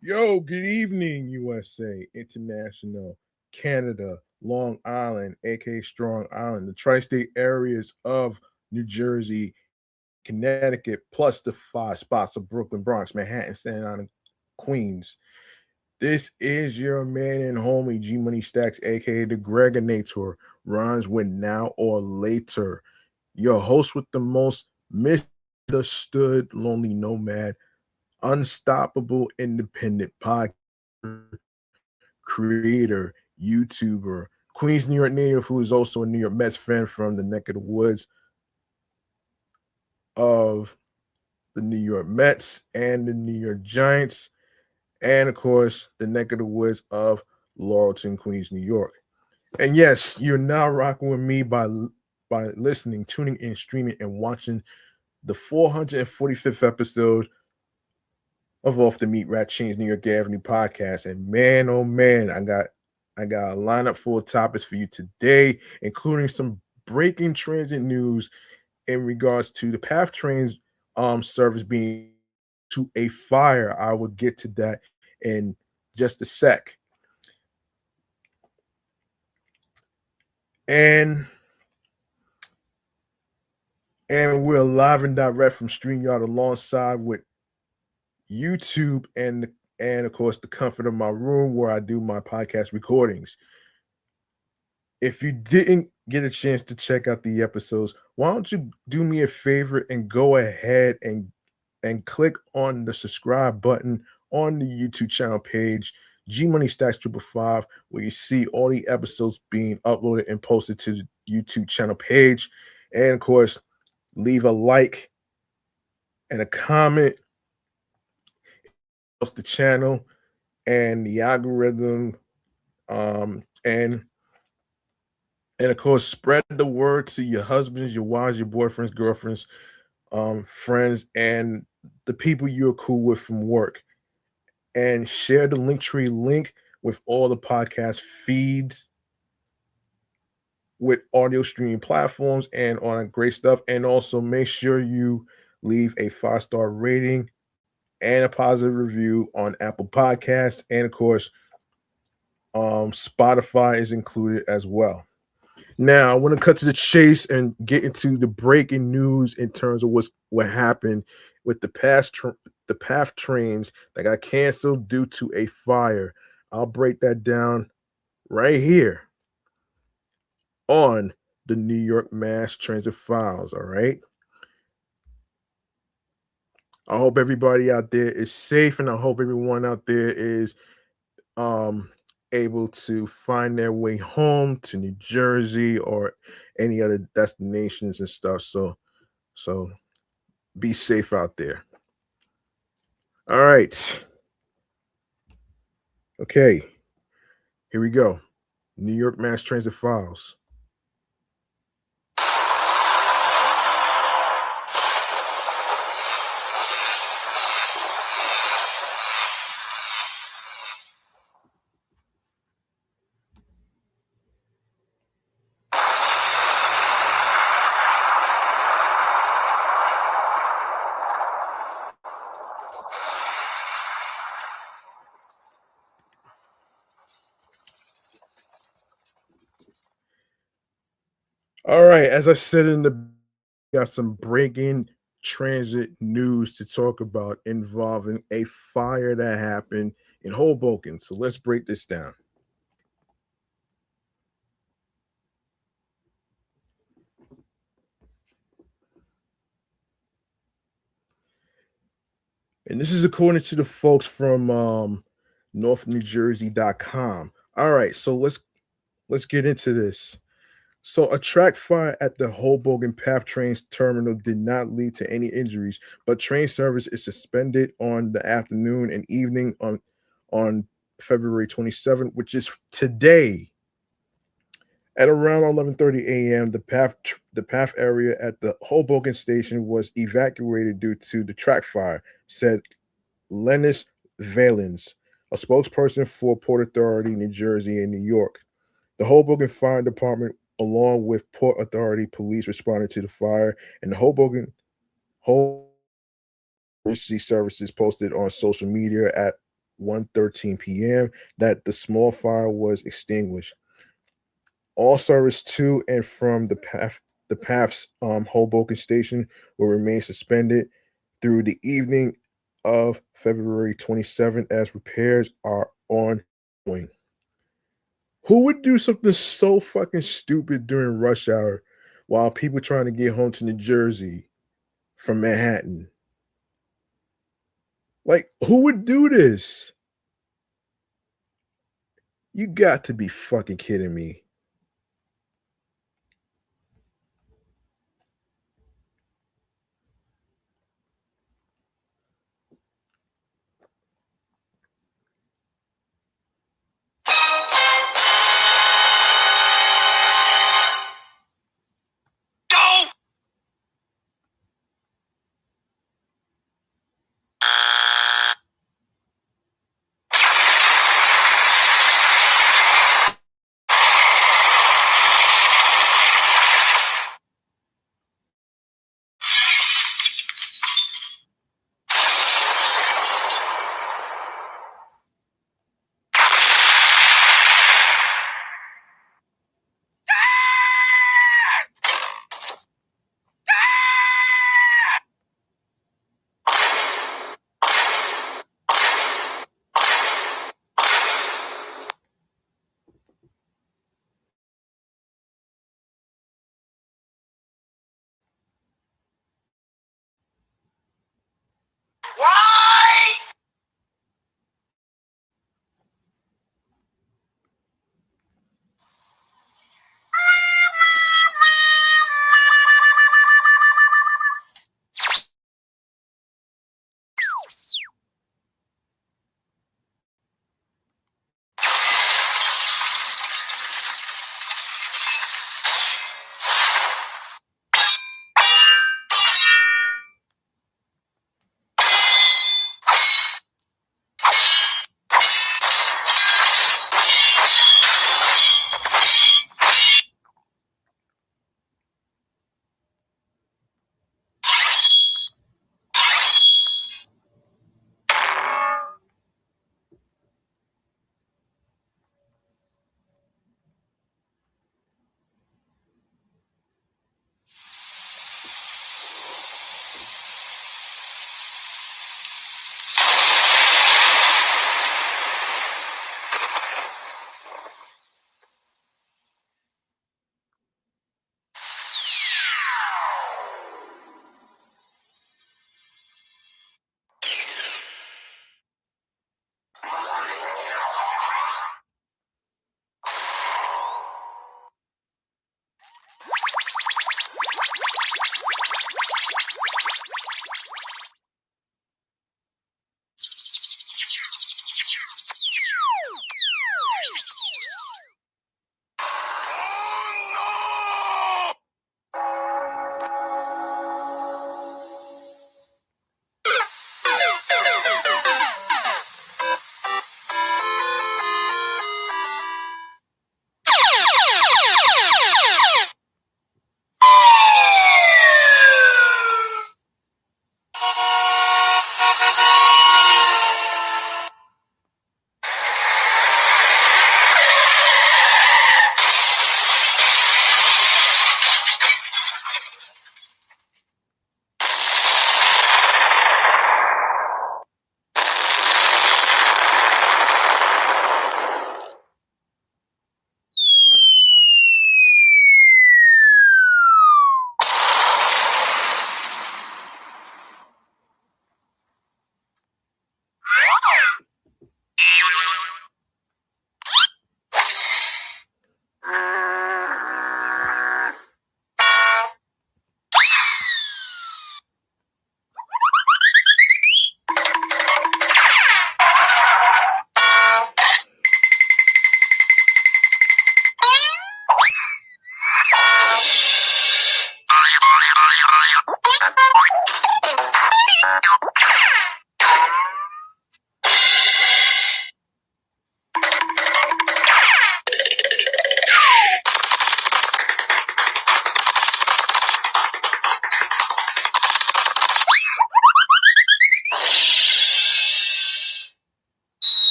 Yo, good evening, USA, International, Canada, Long Island, aka Strong Island, the tri state areas of New Jersey, Connecticut, plus the five spots of Brooklyn, Bronx, Manhattan, Staten Island, Queens. This is your man and homie, G Money Stacks, aka the Gregonator, rhymes with now or later. Your host with the most misunderstood lonely nomad, unstoppable independent podcast creator, YouTuber, Queens, New York native, who is also a New York Mets fan from the neck of the woods of the New York Mets and the New York Giants, and of course, the neck of the woods of Laurelton, Queens, New York. And yes, you're now rocking with me by listening, tuning in, streaming, and watching the 445th episode of Off the Meat Rat Chainz New York Avenue podcast. And man, oh man, I got a lineup full of topics for you today, including some breaking transit news in regards to the PATH trains service being to a fire. I will get to that in just a sec. And and we're live and direct from StreamYard alongside with YouTube and of course the comfort of my room where I do my podcast recordings. If you didn't get a chance to check out the episodes, why don't you do me a favor and go ahead and click on the subscribe button on the YouTube channel page, G Money Stacks 555, where you see all the episodes being uploaded and posted to the YouTube channel page. And of course, leave a like and a comment. Helps the channel and the algorithm. And of course, spread the word to your husbands, your wives, your boyfriends, girlfriends, friends, and the people you're cool with from work. And share the Linktree link with all the podcast feeds, with audio streaming platforms, and on great stuff. And also make sure you leave a 5-star rating and a positive review on Apple Podcasts. And of course, Spotify is included as well. Now, I want to cut to the chase and get into the breaking news in terms of what happened with the PATH trains that got canceled due to a fire. I'll break that down right here on the New York Mass Transit Files. All right. I hope everybody out there is safe, and I hope everyone out there is um able to find their way home to New Jersey or any other destinations and stuff. So be safe out there. All right. Okay. Here we go. New York Mass Transit Files. All right. As I said got some breaking transit news to talk about involving a fire that happened in Hoboken. So let's break this down. And this is according to the folks from northnewjersey.com. All right, so let's get into this. So a track fire at the Hoboken PATH trains terminal did not lead to any injuries, but train service is suspended on the afternoon and evening on February 27th, which is today. At around 11:30 a.m., the PATH area at the Hoboken station was evacuated due to the track fire, said Lennis Valens, a spokesperson for Port Authority, New Jersey, and New York. The Hoboken Fire Department, along with Port Authority police, responded to the fire, and the Hoboken emergency services posted on social media at 1:13 p.m. that the small fire was extinguished. All service to and from the path's Hoboken station will remain suspended through the evening of February 27th as repairs are ongoing. Who would do something so fucking stupid during rush hour while people trying to get home to New Jersey from Manhattan? Like, who would do this? You got to be fucking kidding me.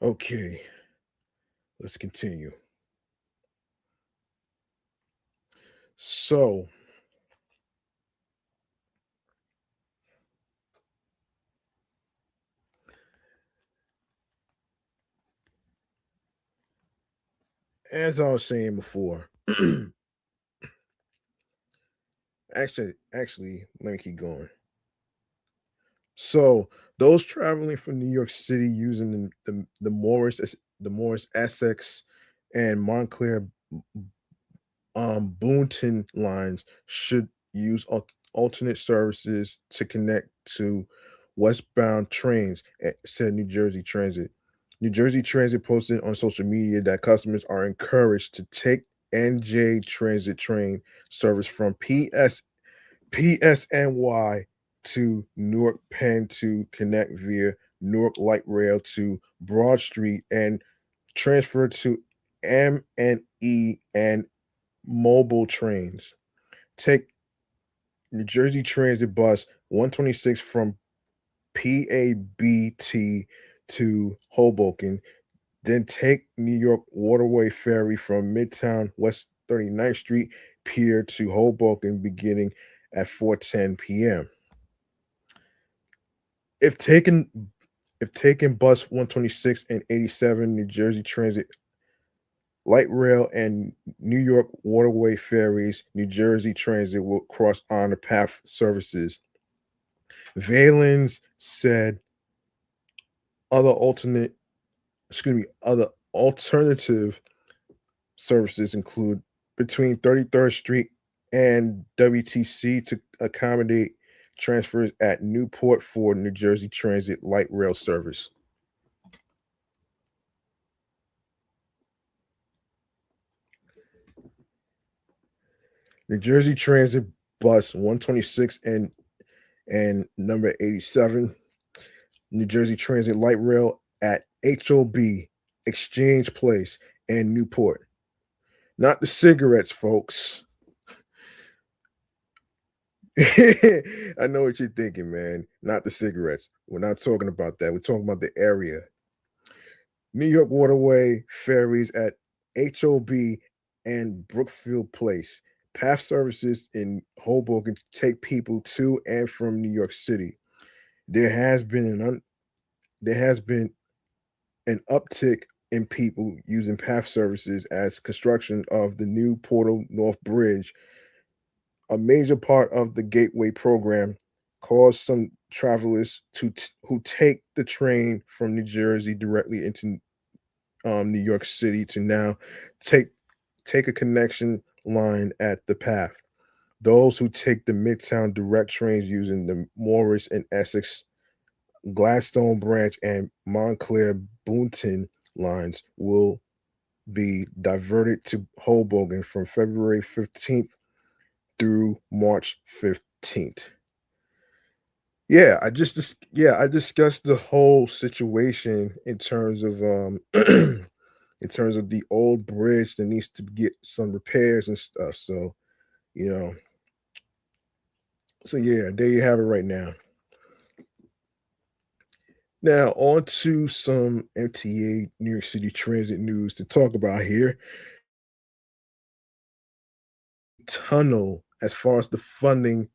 Okay, let's continue. So, as I was saying before, actually, let me keep going. So, those traveling from New York City using the Morris Essex and Montclair Boonton lines should use alternate services to connect to westbound trains, said New Jersey Transit. New Jersey Transit posted on social media that customers are encouraged to take NJ Transit train service from PSNY to Newark Penn to connect via Newark Light Rail to Broad Street and transfer to M&E and mobile trains. Take New Jersey Transit Bus 126 from PABT to Hoboken, then take New York Waterway Ferry from Midtown West 39th Street Pier to Hoboken beginning at 4:10 p.m. If taken if taken bus 126 and 87 New Jersey Transit Light Rail and New York Waterway ferries, New Jersey Transit will cross on the path services. Valens said other alternate, other alternative services include between 33rd Street and WTC to accommodate transfers at Newport for New Jersey Transit light rail service. New Jersey Transit bus 126 and number 87, New Jersey Transit light rail at HOB, Exchange Place, and Newport. Not the cigarettes, folks. I know what you're thinking, man. Not the cigarettes. We're not talking about that. We're talking about the area. New York Waterway ferries at HOB and Brookfield Place. Path services in Hoboken take people to and from New York City. There has been there has been an uptick in people using path services as construction of the new Portal North Bridge, a major part of the Gateway program, caused some travelers who take the train from New Jersey directly into New York City to now take take a connection line at the path. Those who take the Midtown direct trains using the Morris and Essex, Gladstone Branch, and Montclair Boonton lines will be diverted to Hoboken from February 15th through March 15th. I discussed the whole situation in terms of in terms of the old bridge that needs to get some repairs and stuff. So, you know, so yeah, there you have it right now. Now, on to some MTA New York City Transit news to talk about here. Tunnel, as far as the funding.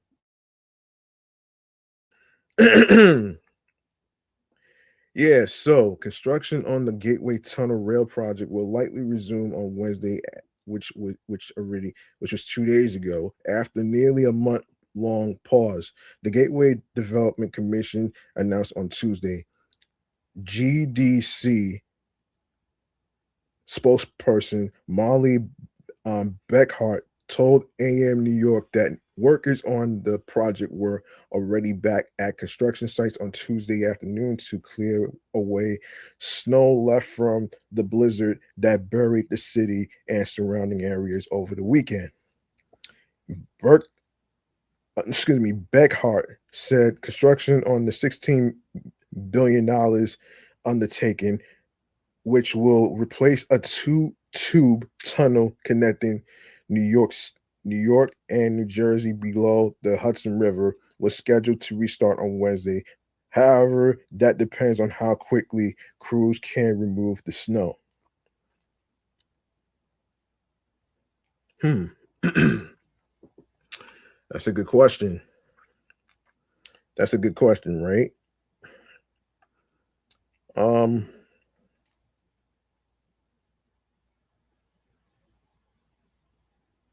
Yeah, so construction on the Gateway Tunnel Rail project will likely resume on Wednesday, which was 2 days ago, after nearly a month long pause. The Gateway Development Commission announced on Tuesday. GDC spokesperson Molly Beckhart told AM New York that workers on the project were already back at construction sites on Tuesday afternoon to clear away snow left from the blizzard that buried the city and surrounding areas over the weekend. Bert, Beckhart said construction on the $16 billion undertaking, which will replace a two-tube tunnel connecting New York's New York and New Jersey below the Hudson River, was scheduled to restart on Wednesday. However, that depends on how quickly crews can remove the snow. Hmm. That's a good question. That's a good question, right? Um,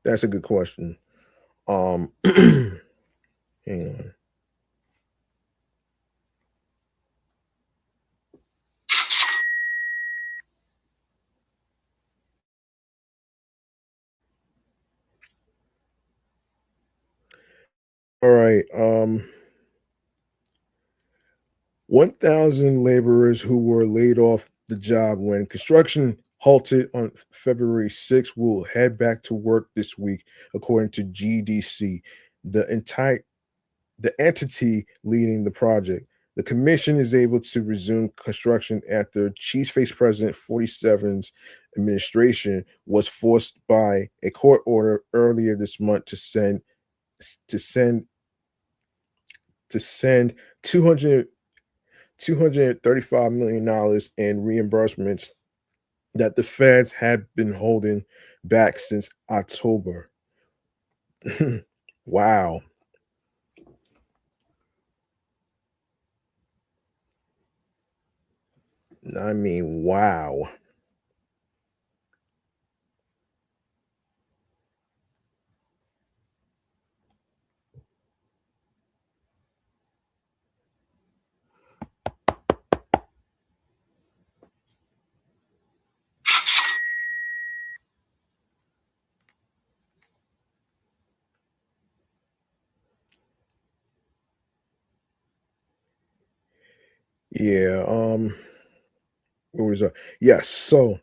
that's a good question. Hang on. All right. 1,000 laborers who were laid off the job when construction halted on February 6th will head back to work this week, according to GDC, the entire the entity leading the project. The commission is able to resume construction after Chief Vice President 47's administration was forced by a court order earlier this month to send to send 200 $235 million in reimbursements that the feds had been holding back since October. Wow. I mean, wow. Yeah, what was that? Yes, so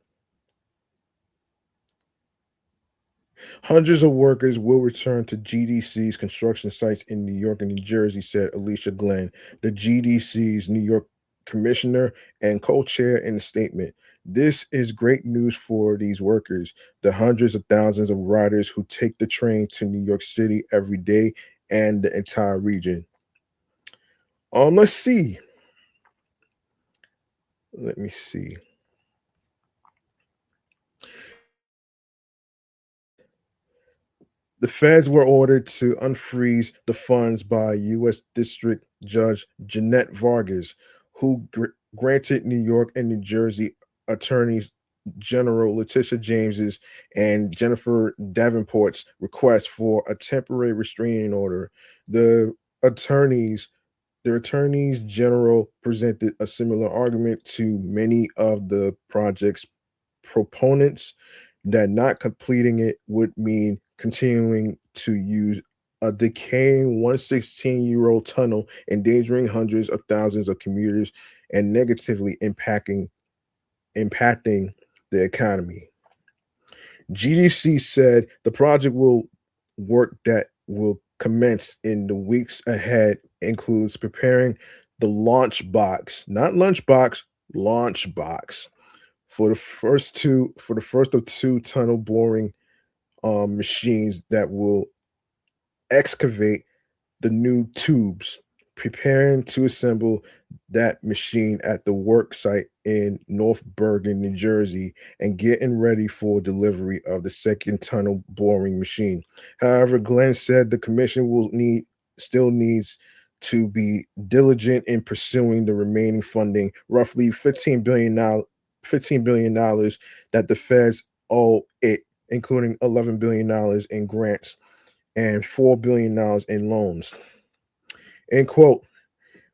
hundreds of workers will return to GDC's construction sites in New York and New Jersey, said Alicia Glenn, the GDC's New York commissioner and co chair, in a statement. This is great news for these workers, the hundreds of thousands of riders who take the train to New York City every day and the entire region. Let's see. Let me see. The feds were ordered to unfreeze the funds by U.S. District Judge Jeanette Vargas, who granted New York and New Jersey attorneys General Letitia James's and Jennifer Davenport's request for a temporary restraining order. The attorneys their attorneys general presented a similar argument to many of the project's proponents that not completing it would mean continuing to use a decaying 116-year-old tunnel, endangering hundreds of thousands of commuters and negatively impacting the economy. GDC said the project will work that will commence in the weeks ahead includes preparing the launch box, not lunchbox, launch box for the first of two tunnel boring machines that will excavate the new tubes, preparing to assemble that machine at the work site in North Bergen, New Jersey, and getting ready for delivery of the second tunnel boring machine. However, Glenn said the commission will need still needs to be diligent in pursuing the remaining funding, roughly $15 billion that the feds owe it, including $11 billion in grants and $4 billion in loans. End quote.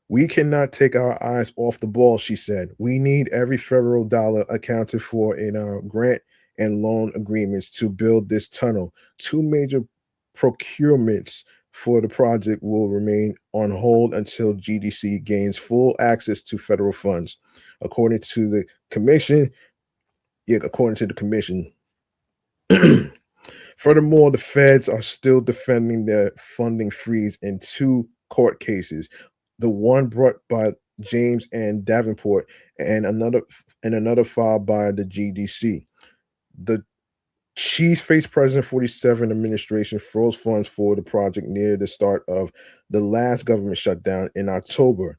We cannot take our eyes off the ball, she said. We need every federal dollar accounted for in our grant and loan agreements to build this tunnel. Two major procurements for the project will remain on hold until GDC gains full access to federal funds. According to the commission, according to the commission, furthermore, the feds are still defending their funding freeze in two court cases. The one brought by James and Davenport, and another filed by the GDC. The Chief Vice President 47 administration froze funds for the project near the start of the last government shutdown in October.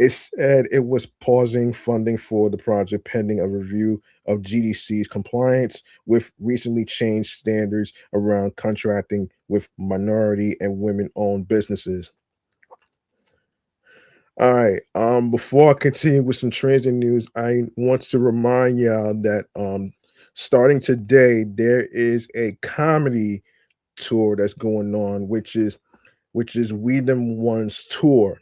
It said it was pausing funding for the project pending a review of GDC's compliance with recently changed standards around contracting with minority and women-owned businesses. All right. Before I continue with some transit news, I want to remind y'all that starting today there is a comedy tour that's going on, which is We Them Ones tour.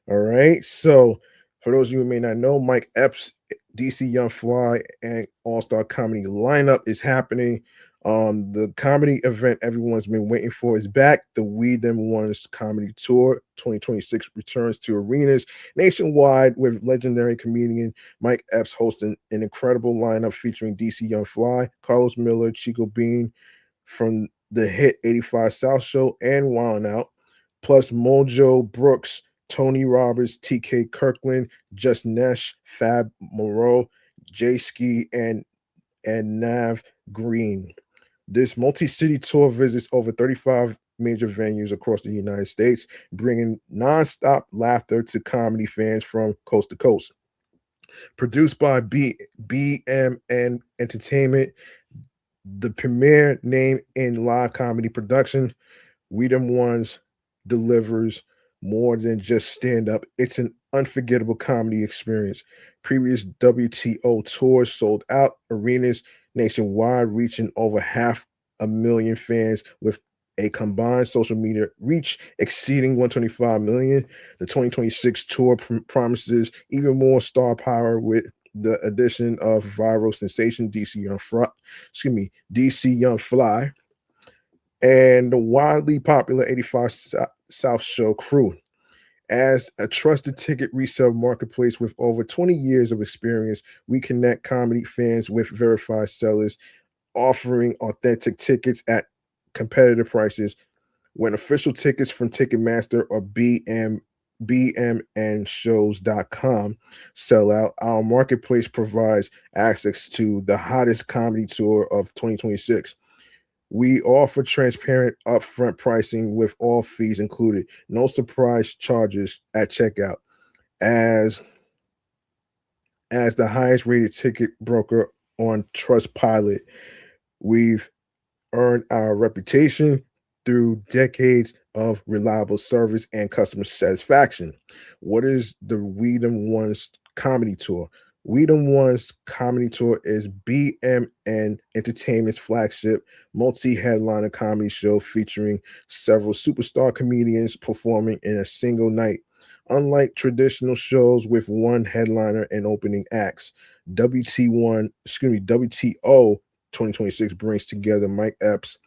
All right. So, for those of you who may not know, Mike Epps, DC Young Fly, and All Star Comedy lineup is happening. The comedy event everyone's been waiting for is back. The We Them Ones Comedy Tour 2026 returns to arenas nationwide with legendary comedian Mike Epps hosting an incredible lineup featuring DC Young Fly, Carlos Miller, Chico Bean from the hit 85 South Show, and Wild Out, plus Mojo Brooks, Tony Roberts, TK Kirkland, Just Nesh, Fab Moreau, Jay Ski, and Nav Green. This multi-city tour visits over 35 major venues across the United States, bringing nonstop laughter to comedy fans from coast to coast. Produced by BMN Entertainment, the premier name in live comedy production, We Them Ones delivers more than just stand up. It's an unforgettable comedy experience. Previous WTO tours sold out arenas nationwide, reaching over half a million fans with a combined social media reach exceeding 125 million. The 2026 tour promises even more star power with the addition of viral sensation DC Young Fly, and the widely popular 85 South Show crew. As a trusted ticket resale marketplace with over 20 years of experience, we connect comedy fans with verified sellers, offering authentic tickets at competitive prices. When official tickets from Ticketmaster or bmnshows.com sell out, our marketplace provides access to the hottest comedy tour of 2026. We offer transparent upfront pricing with all fees included, no surprise charges at checkout. As as the highest rated ticket broker on Trustpilot, we've earned our reputation through decades of reliable service and customer satisfaction. What is the We Them Ones Comedy Tour? We Them Ones Comedy Tour is BMN Entertainment's flagship multi-headliner comedy show featuring several superstar comedians performing in a single night. Unlike traditional shows with one headliner and opening acts, WTO 2026 brings together Mike Epps,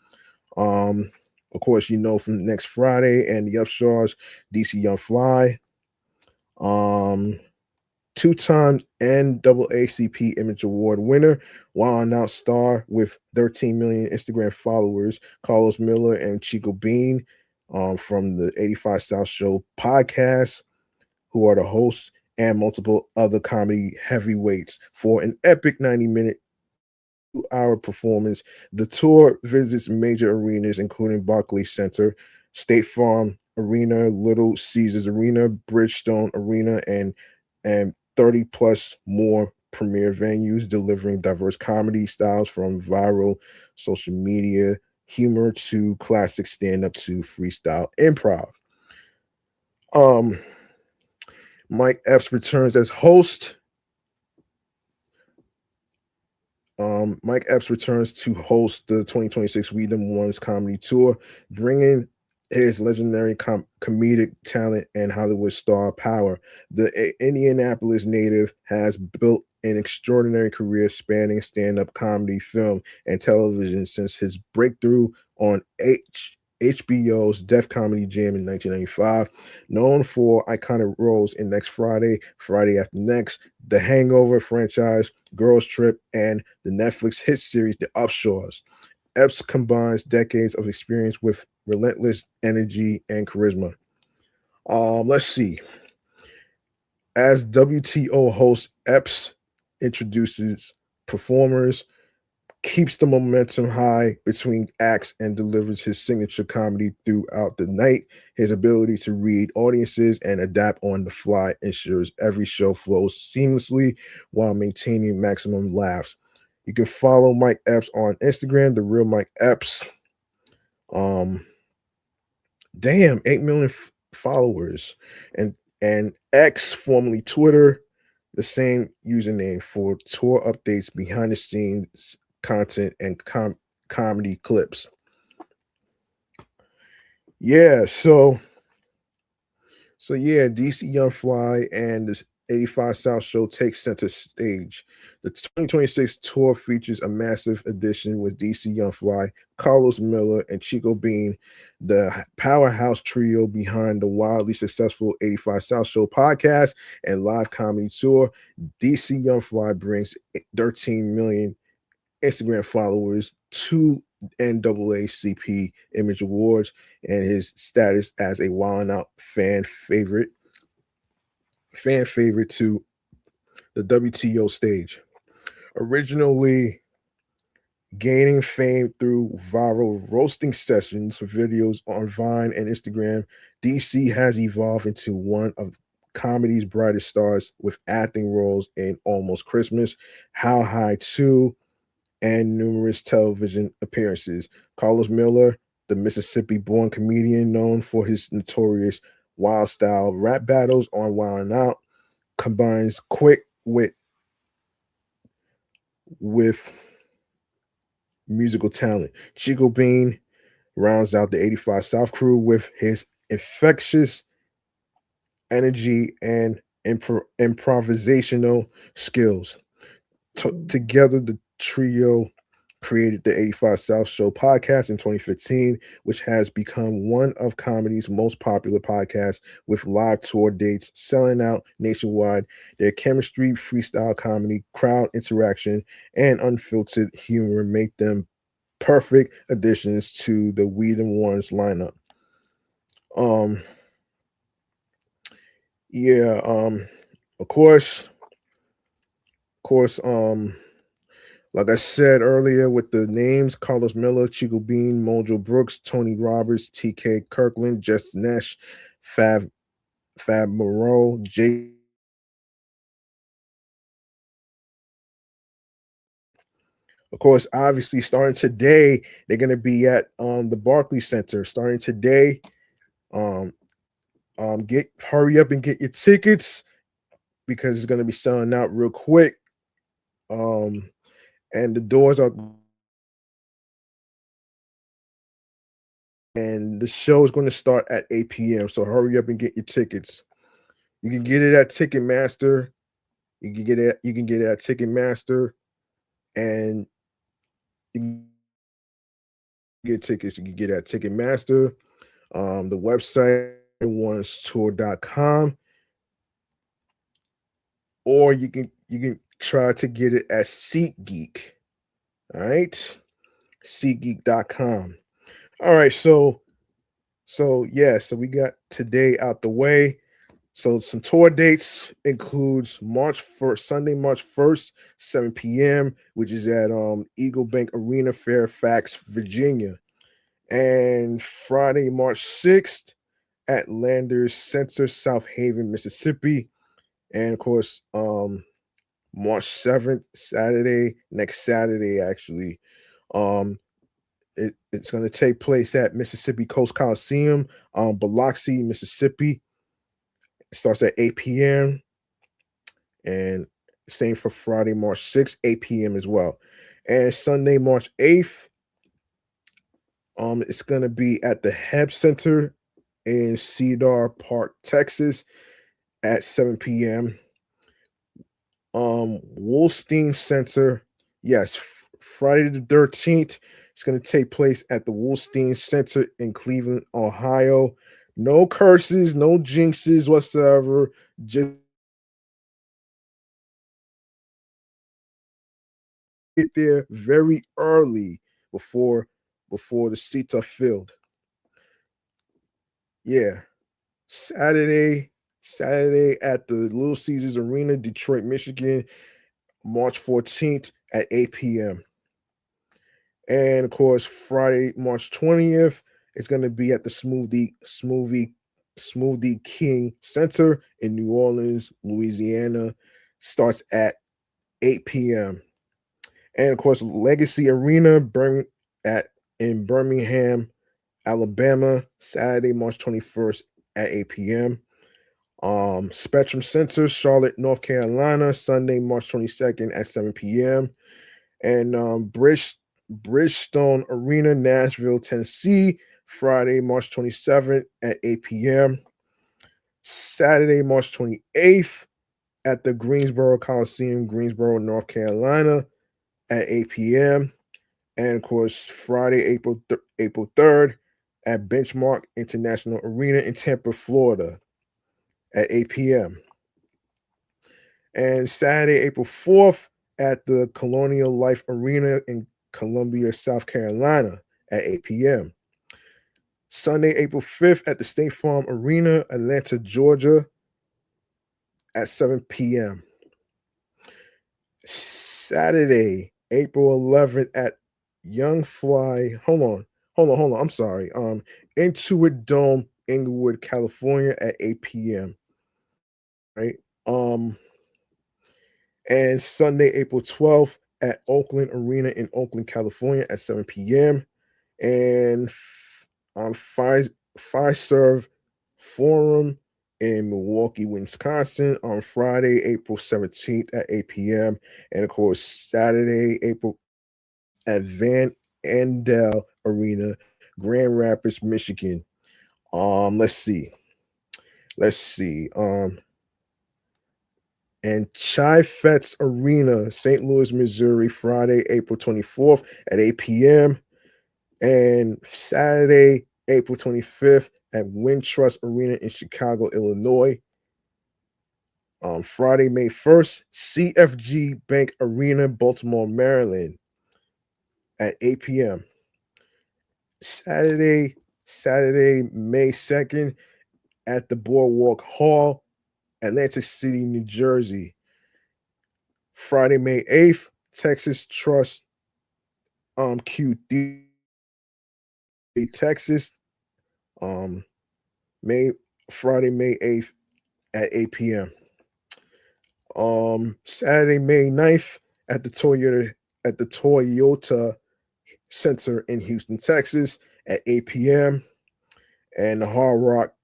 um, of course, from next Friday, and the Upshaws, DC Young Fly, um, two-time NAACP Image Award winner, Wild Out star with 13 million Instagram followers, Carlos Miller and Chico Bean, from the 85 South Show podcast, who are the hosts, and multiple other comedy heavyweights for an epic 90-minute hour performance. The tour visits major arenas including Barclays Center, State Farm Arena, Little Caesars Arena, Bridgestone Arena, and 30 plus more premier venues, delivering diverse comedy styles from viral social media humor to classic stand-up to freestyle improv. Um Mike Epps returns as host. Mike Epps returns to host the 2026 We Them Ones Comedy Tour, bringing his legendary comedic talent and Hollywood star power. The Indianapolis native has built an extraordinary career spanning stand-up comedy, film, and television since his breakthrough on HBO's Def Comedy Jam in 1995. Known for iconic roles in Next Friday, Friday After Next, The Hangover franchise, Girls Trip, and the Netflix hit series The Upshaws, Epps combines decades of experience with relentless energy and charisma. Let's see. As WTO host, Epps introduces performers, keeps the momentum high between acts and delivers his signature comedy throughout the night. His ability to read audiences and adapt on the fly ensures every show flows seamlessly while maintaining maximum laughs. You can follow Mike Epps on Instagram, the real Mike Epps. Um, damn, 8 million followers, and X, formerly Twitter, the same username for tour updates, behind the scenes content, and comedy clips. Yeah, so yeah, DC Young Fly and this 85 South show takes center stage. The 2026 tour features a massive edition with DC Young Fly, Carlos Miller, and Chico Bean, the powerhouse trio behind the wildly successful 85 South Show podcast and live comedy tour. DC Young Fly brings 13 million Instagram followers, two NAACP Image Awards, and his status as a Wild Out fan favorite to the WTO stage. Originally gaining fame through viral roasting sessions, videos on Vine and Instagram, DC has evolved into one of comedy's brightest stars with acting roles in Almost Christmas, How High 2, and numerous television appearances. Carlos Miller, the Mississippi born comedian known for his notorious wild style rap battles on Wild 'N Out, combines quick wit with musical talent. Chico Bean rounds out the 85 South crew with his infectious energy and improvisational skills. Together, the trio created the 85 South Show podcast in 2015, which has become one of comedy's most popular podcasts with live tour dates selling out nationwide. Their chemistry, freestyle comedy, crowd interaction, and unfiltered humor make them perfect additions to the Weed and Warrens lineup. Um, yeah, of course, like I said earlier, with the names Carlos Miller, Chico Bean, Mojo Brooks, Tony Roberts, TK Kirkland, Jess Nash, Fab Moreau, Jay. Of course, obviously, starting today, they're gonna be at the Barclays Center. Starting today, um, get hurry up and get your tickets because it's gonna be selling out real quick. Um, and the doors are and the show is going to start at 8 p.m. So hurry up and get your tickets. You can get it at Ticketmaster. You can get it at Ticketmaster, and you can get tickets. You can get it at Ticketmaster. The website onetour.com, or you can try to get it at SeatGeek. All right, SeatGeek.com. All right, so we got today out the way. So some tour dates includes Sunday, March 1st, 7 p.m., which is at Eagle Bank Arena, Fairfax, Virginia. And Friday, March 6th at Landers Center, South Haven, Mississippi. And of course, March 7th, next Saturday actually. Um it's going to take place at Mississippi Coast Coliseum, Biloxi, Mississippi. It starts at 8 p.m. and same for Friday, March 6th, 8 p.m. as well. And Sunday, March 8th, it's gonna be at the Heb Center in Cedar Park, Texas at 7 p.m. Wolstein Center, yes, Friday the 13th. It's gonna take place at the Wolstein Center in Cleveland, Ohio. No curses, no jinxes whatsoever. Just get there very early before before the seats are filled. Yeah. Saturday, Saturday at the Little Caesars Arena, Detroit, Michigan, March 14th at 8 p.m. And of course, Friday, March 20th, it's going to be at the Smoothie King Center in New Orleans, Louisiana. Starts at 8 p.m. And of course, Legacy Arena at in Birmingham, Alabama, Saturday, March 21st at 8 p.m. Spectrum Center, Charlotte, North Carolina, Sunday, March 22nd at 7 p.m. And Bridgestone Arena, Nashville, Tennessee, Friday, March 27th at 8 p.m. Saturday, March 28th at the Greensboro Coliseum, Greensboro, North Carolina at 8 p.m. And of course, Friday, April 3rd at Benchmark International Arena in Tampa, Florida at 8 p.m. And Saturday, April 4th at the Colonial Life Arena in Columbia, South Carolina at 8 p.m. Sunday, April 5th at the State Farm Arena, Atlanta, Georgia at 7 p.m. Saturday, April 11th at Young Fly. Hold on. I'm sorry. Intuit Dome, Inglewood, California at 8 p.m. Right. And Sunday, April 12th at Oakland Arena in Oakland, California at 7 p.m. And Fiserv Forum in Milwaukee, Wisconsin on Friday, April 17th at 8 p.m. And of course, Saturday, April at Van Andel Arena, Grand Rapids, Michigan. Let's see. And Chi Fets Arena, St. Louis, Missouri, Friday, April 24th at 8 p.m. And Saturday, April 25th at Wintrust Arena in Chicago, Illinois. Friday, May 1st, CFG Bank Arena, Baltimore, Maryland at 8 p.m. Saturday, May 2nd at the Boardwalk Hall, Atlantic City, New Jersey. Friday, May 8th, Texas Trust QD Texas. Um May Friday, May 8th at 8 p.m. Saturday, May 9th at the Toyota Center in Houston, Texas at 8 p.m. And the Hard Rock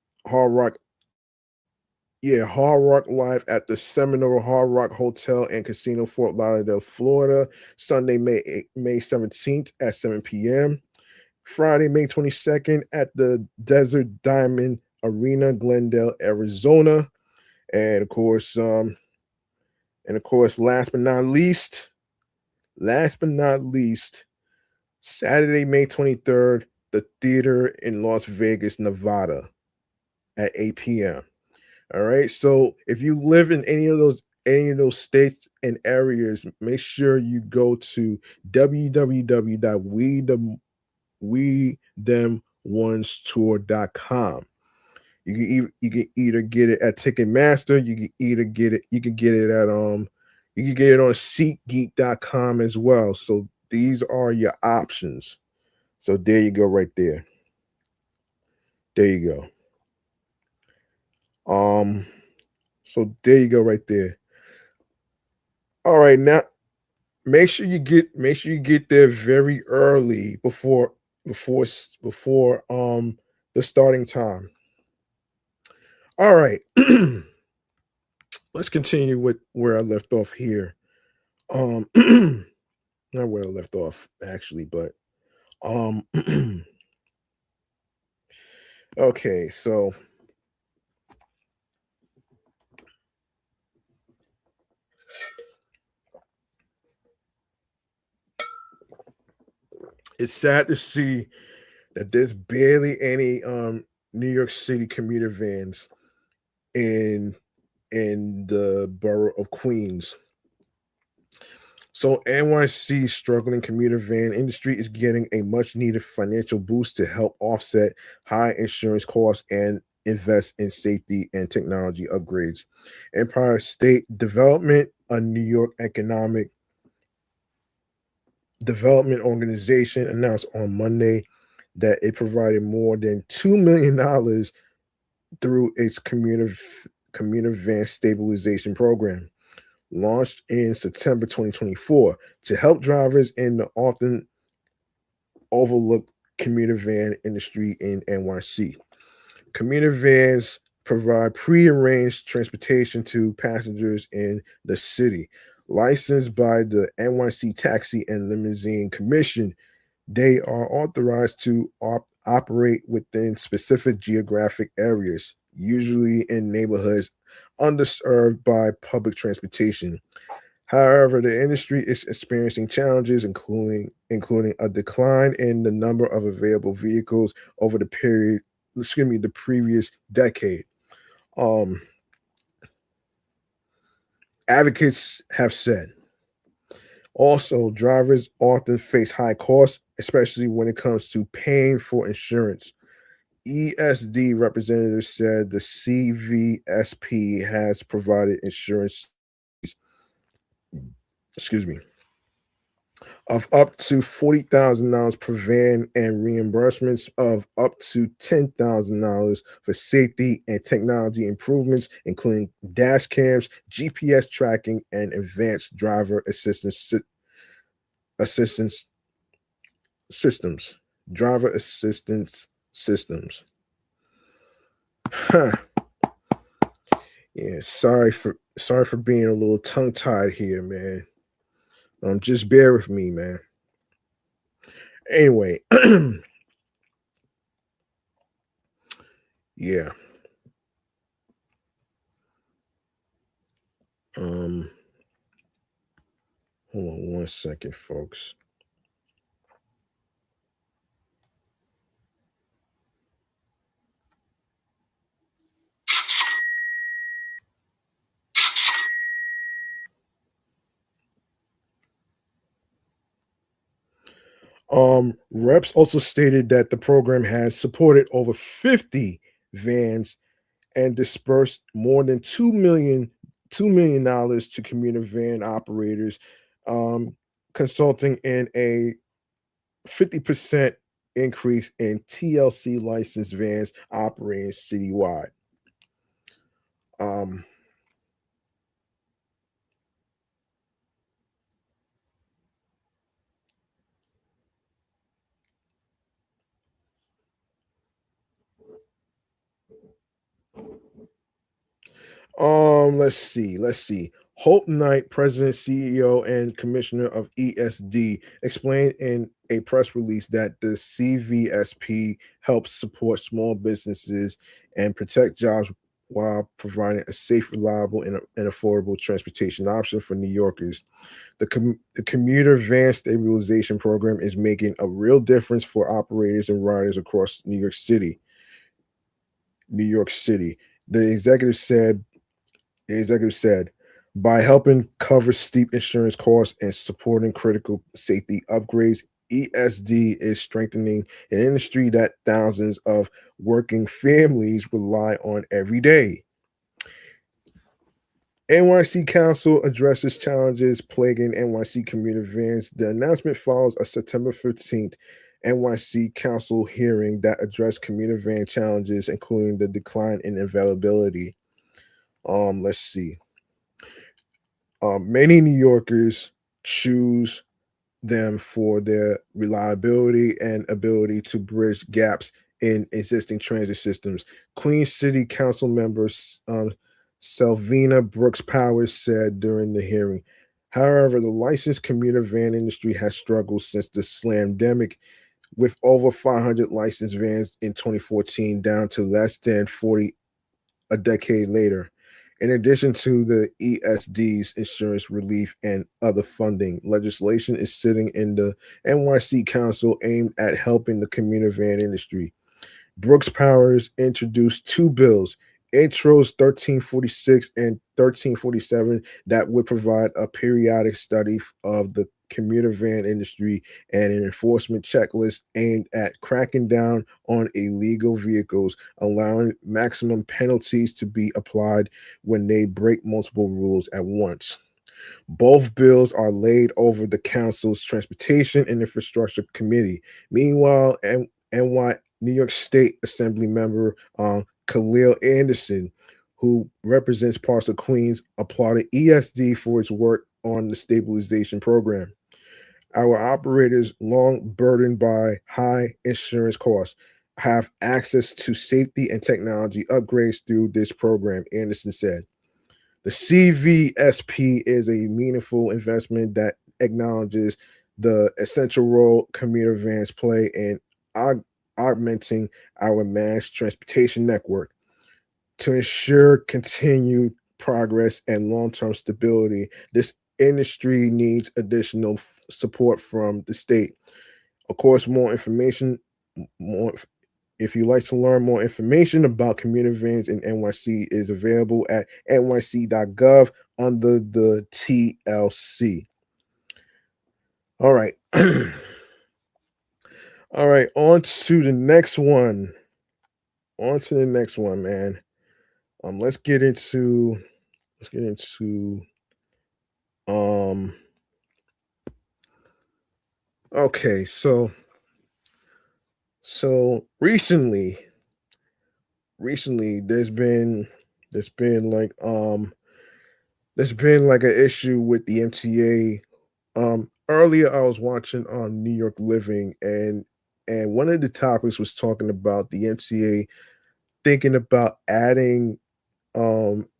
Live at the Seminole Hard Rock Hotel and Casino, Fort Lauderdale, Florida, Sunday, May 17th at 7 p.m. Friday, May 22nd at the Desert Diamond Arena, Glendale, Arizona. And of course, last but not least, Saturday, May 23rd, the theater in Las Vegas, Nevada at 8 p.m. All right. So if you live in any of those states and areas, make sure you go to www.wedemOnestour.com. You can either get it at Ticketmaster, you can get it at you can get it on SeatGeek.com as well. So these are your options. So there you go, right there. There you go. So there you go, right there. All right, now make sure you get there very early before the starting time. All right. Let's continue with where I left off here. Um not where I left off actually, but um okay, so it's sad to see that there's barely any New York City commuter vans in the borough of Queens. So NYC's struggling commuter van industry is getting a much needed financial boost to help offset high insurance costs and invest in safety and technology upgrades. Empire State Development, a New York economic Development Organization announced on Monday that it provided more than $2 million through its commuter van stabilization program, launched in September 2024, to help drivers in the often overlooked commuter van industry in NYC. Commuter vans provide prearranged transportation to passengers in the city. Licensed by the NYC Taxi and Limousine Commission, they are authorized to operate within specific geographic areas, usually in neighborhoods underserved by public transportation. However, the industry is experiencing challenges, including a decline in the number of available vehicles over the previous decade. Um, Advocates have said also drivers often face high costs, especially when it comes to paying for insurance. ESD representatives said the CVSP has provided insurance, excuse me, of up to $40,000 per van and reimbursements of up to $10,000 for safety and technology improvements, including dash cams, GPS tracking, and advanced driver assistance systems. Driver assistance systems. Huh. Yeah, sorry for being a little tongue tied here, man. Just bear with me, man. Anyway, yeah. Um, Hold on one second, folks. Reps also stated that the program has supported over 50 vans and dispersed more than $2 million to commuter van operators, um, consulting in a 50% increase in TLC licensed vans operating citywide. Um, let's see. Hope Knight, President, CEO, and Commissioner of ESD, explained in a press release that the CVSP helps support small businesses and protect jobs while providing a safe, reliable, and affordable transportation option for New Yorkers. The commuter van stabilization program is making a real difference for operators and riders across New York City. New York City. The executive said, by helping cover steep insurance costs and supporting critical safety upgrades, ESD is strengthening an industry that thousands of working families rely on every day. NYC Council addresses challenges plaguing NYC commuter vans. The announcement follows a September 15th NYC Council hearing that addressed commuter van challenges, including the decline in availability. Let's see. Many New Yorkers choose them for their reliability and ability to bridge gaps in existing transit systems. Queens City Council members Selvina Brooks Powers said during the hearing. However, the licensed commuter van industry has struggled since the slamdemic, with over 500 licensed vans in 2014 down to less than 40 a decade later. In addition to the ESD's insurance relief and other funding, legislation is sitting in the NYC Council aimed at helping the commuter van industry. Brooks Powers introduced two bills, Intros 1346 and 1347, that would provide a periodic study of the commuter van industry and an enforcement checklist aimed at cracking down on illegal vehicles, allowing maximum penalties to be applied when they break multiple rules at once. Both bills are laid over the council's Transportation and Infrastructure Committee. Meanwhile, New York State Assembly member Khalil Anderson, who represents parts of Queens, applauded ESD for its work on the stabilization program. Our operators, long burdened by high insurance costs, have access to safety and technology upgrades through this program, Anderson said. The CVSP is a meaningful investment that acknowledges the essential role commuter vans play in augmenting our mass transportation network. To ensure continued progress and long term stability, this industry needs additional support from the state. Of course, more if you'd like to learn more information about commuter vans in NYC is available at nyc.gov under the TLC. All right. All right, on to the next one. On to the next one, man. Let's get into um okay, so recently there's been like there's been like an issue with the MTA. Earlier I was watching on New York Living, and one of the topics was talking about the MTA thinking about adding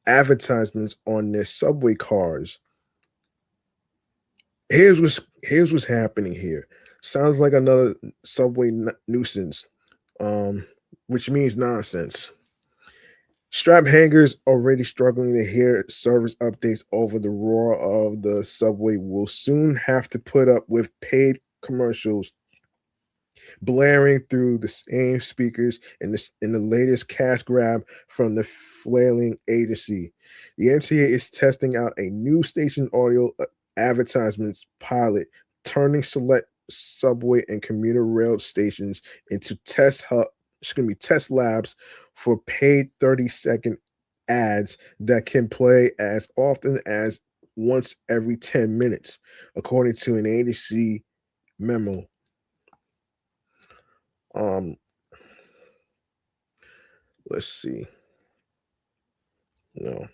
advertisements on their subway cars. Here's what's happening here. Sounds like another subway nuisance, um, which means nonsense. Strap hangers already struggling to hear service updates over the roar of the subway will soon have to put up with paid commercials blaring through the same speakers in the latest cash grab from the flailing agency. The MTA is testing out a new station audio advertisements pilot, turning select subway and commuter rail stations into test labs for paid 30-second ads that can play as often as once every 10 minutes, according to an agency memo. Um, let's see. No.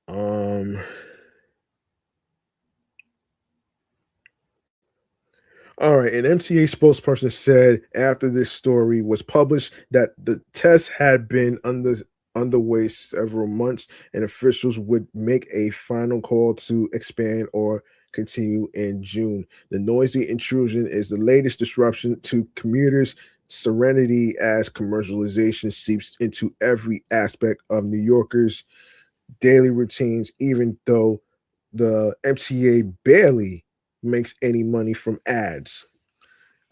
Um. All right. An MTA spokesperson said after this story was published that the test had been underway several months, and officials would make a final call to expand or continue in June. The noisy intrusion is the latest disruption to commuters' serenity as commercialization seeps into every aspect of New Yorkers' daily routines, even though the MTA barely makes any money from ads.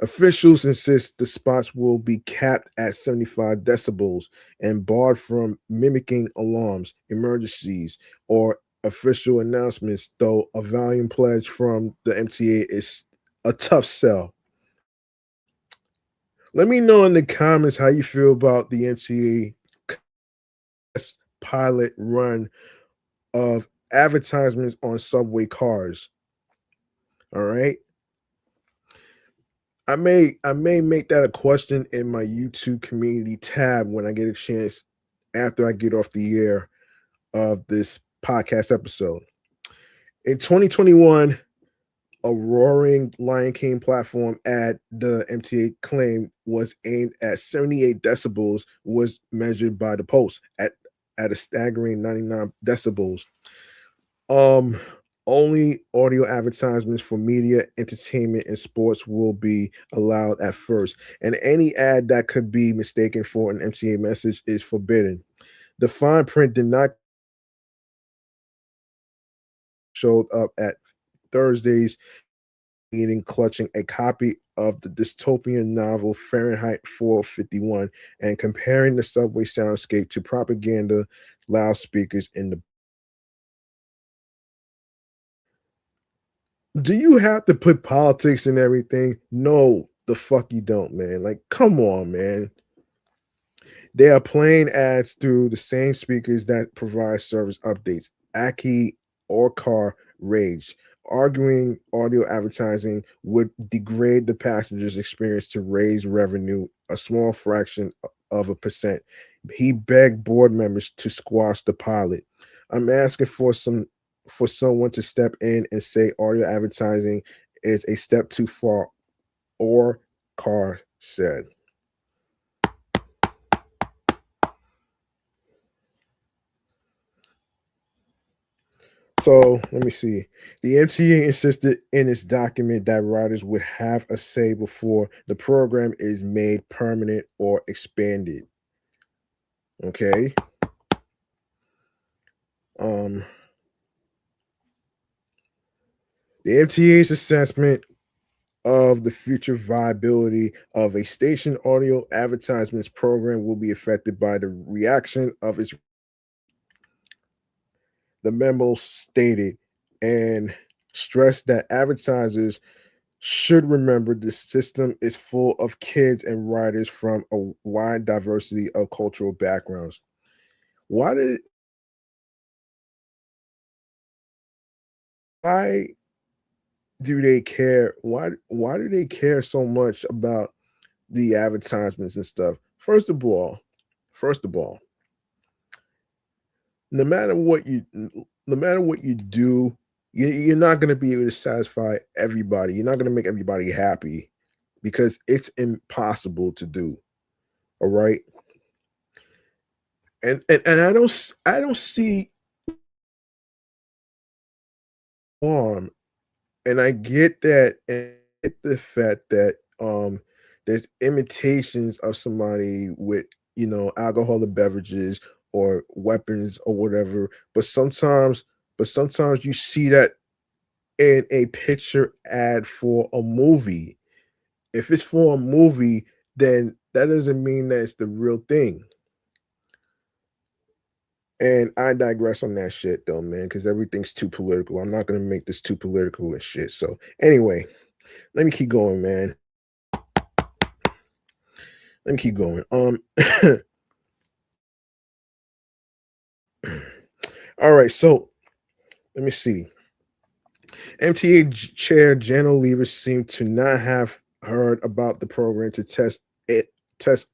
Officials insist the spots will be capped at 75 decibels and barred from mimicking alarms, emergencies, or official announcements, though a volume pledge from the MTA is a tough sell. Let me know in the comments how you feel about the MTA pilot run of advertisements on subway cars. All right. I may make that a question in my YouTube community tab when I get a chance after I get off the air of this podcast episode. In 2021, a roaring Lion King platform ad the MTA claimed was aimed at 78 decibels was measured by the Post at a staggering 99 decibels. Um, Only audio advertisements for media, entertainment, and sports will be allowed at first, and any ad that could be mistaken for an MTA message is forbidden. The fine print did not show up at Thursday's meeting, clutching a copy of the dystopian novel Fahrenheit 451 and comparing the subway soundscape to propaganda loudspeakers in the. Do you have to put politics in everything? No, the fuck you don't, man. Like, come on, man. They are playing ads through the same speakers that provide service updates. Aki or car rage, arguing audio advertising would degrade the passenger's experience to raise revenue a small fraction of a percent. He begged board members to squash the pilot. I'm asking for someone to step in and say audio advertising is a step too far, or Carr said. So let me see. The MTA insisted in its document that riders would have a say before the program is made permanent or expanded. Okay. Um, the MTA's assessment of the future viability of a station audio advertisements program will be affected by the reaction of its, the memo stated, and stressed that advertisers should remember the system is full of kids and riders from a wide diversity of cultural backgrounds. Why did why do they care? Why do they care so much about the advertisements and stuff? First of all, no matter what you no matter what you do, you're not going to be able to satisfy everybody. You're not going to make everybody happy because it's impossible to do. All right. And I don't see harm, and I get that, and I get the fact that there's imitations of somebody with, alcoholic beverages or weapons or whatever, but sometimes you see that in a picture ad for a movie. If it's for a movie, then that doesn't mean that it's the real thing. And I digress on that shit though, man, because everything's too political. I'm not gonna make this too political and shit. So anyway, let me keep going, man. Let me keep going. All right, so let me see. MTA Chair Jan Oliver seemed to not have heard about the program to test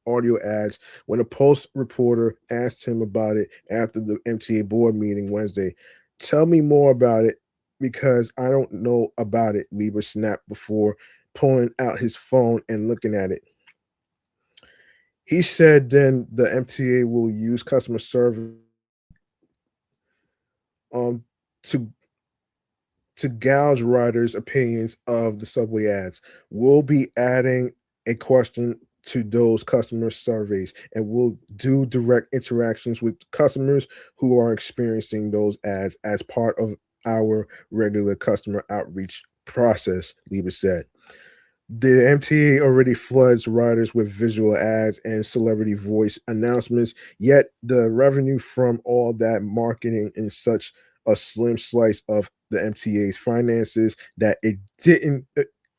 audio ads when a Post reporter asked him about it after the MTA board meeting Wednesday. Tell me more about it because I don't know about it, Lieber snapped before pulling out his phone and looking at it. He said then the MTA will use customer service um, to gouge riders' opinions of the subway ads. We'll be adding a question to those customer surveys and we'll do direct interactions with customers who are experiencing those ads as part of our regular customer outreach process, Lieber said. The MTA already floods riders with visual ads and celebrity voice announcements, yet the revenue from all that marketing is such a slim slice of the MTA's finances that it didn't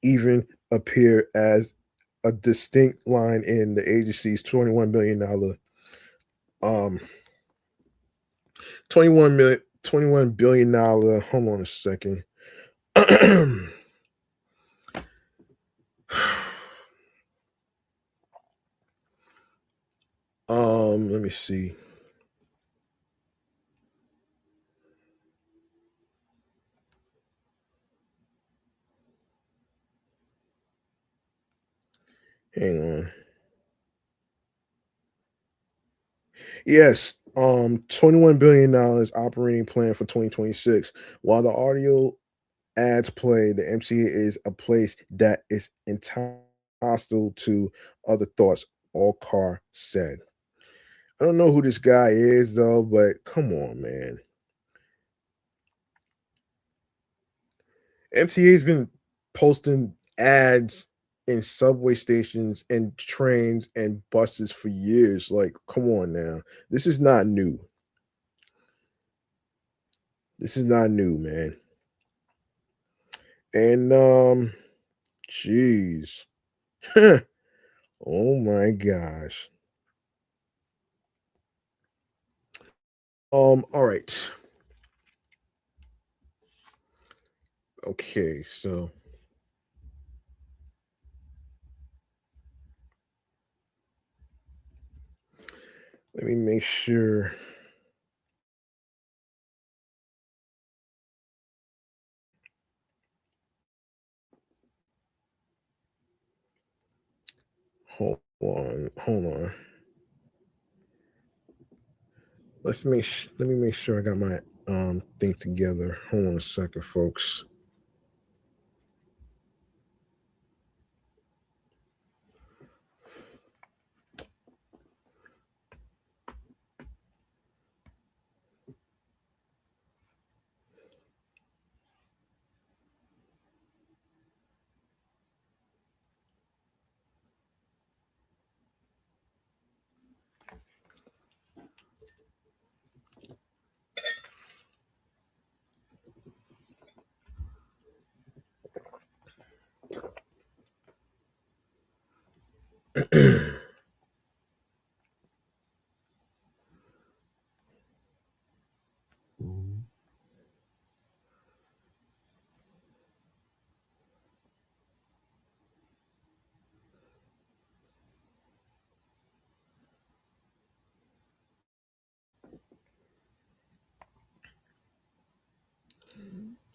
even appear as a distinct line in the agency's $21 billion, 21 billion dollar, hold on a second. Let me see. Hang on. Yes, $21 billion operating plan for 2026. While the audio ads play, the MCA is a place that is entirely hostile to other thoughts, all Carr said. I don't know who this guy is though, but come on, man. MTA's been posting ads in subway stations and trains and buses for years. Like, come on now. This is not new. This is not new, man. And jeez. Oh my gosh. All right. Okay, so let me make sure. Hold on. Let me make sure I got my thing together. Hold on a second, folks.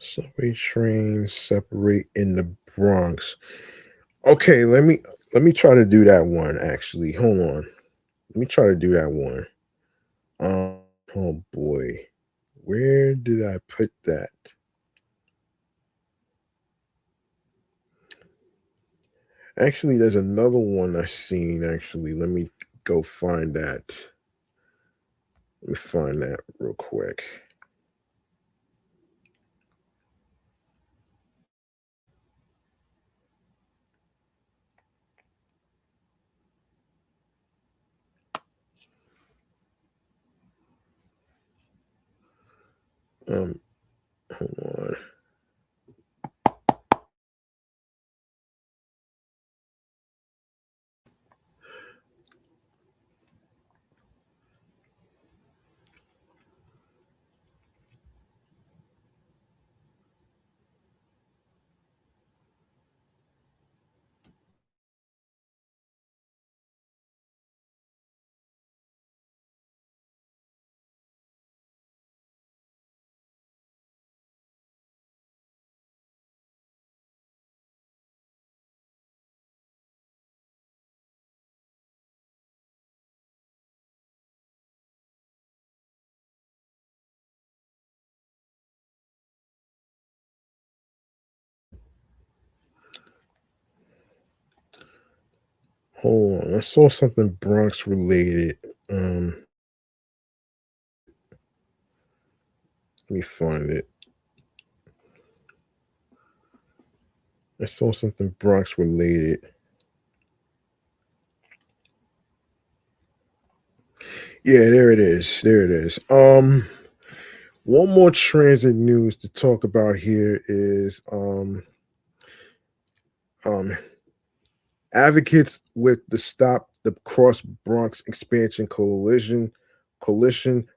Subway trains separate in the Bronx. Okay, let me try to do that one actually. Hold on. Let me try to do that one. Oh boy. Where did I put that? Actually, there's another one I seen actually. Let me go find that. Let me find that real quick. Um Hold on. Hold on. I saw something Bronx related. Um Let me find it. I saw something Bronx related. Yeah, there it is. There it is. One more transit news to talk about here is um advocates with the Stop the Cross Bronx Expansion Coalition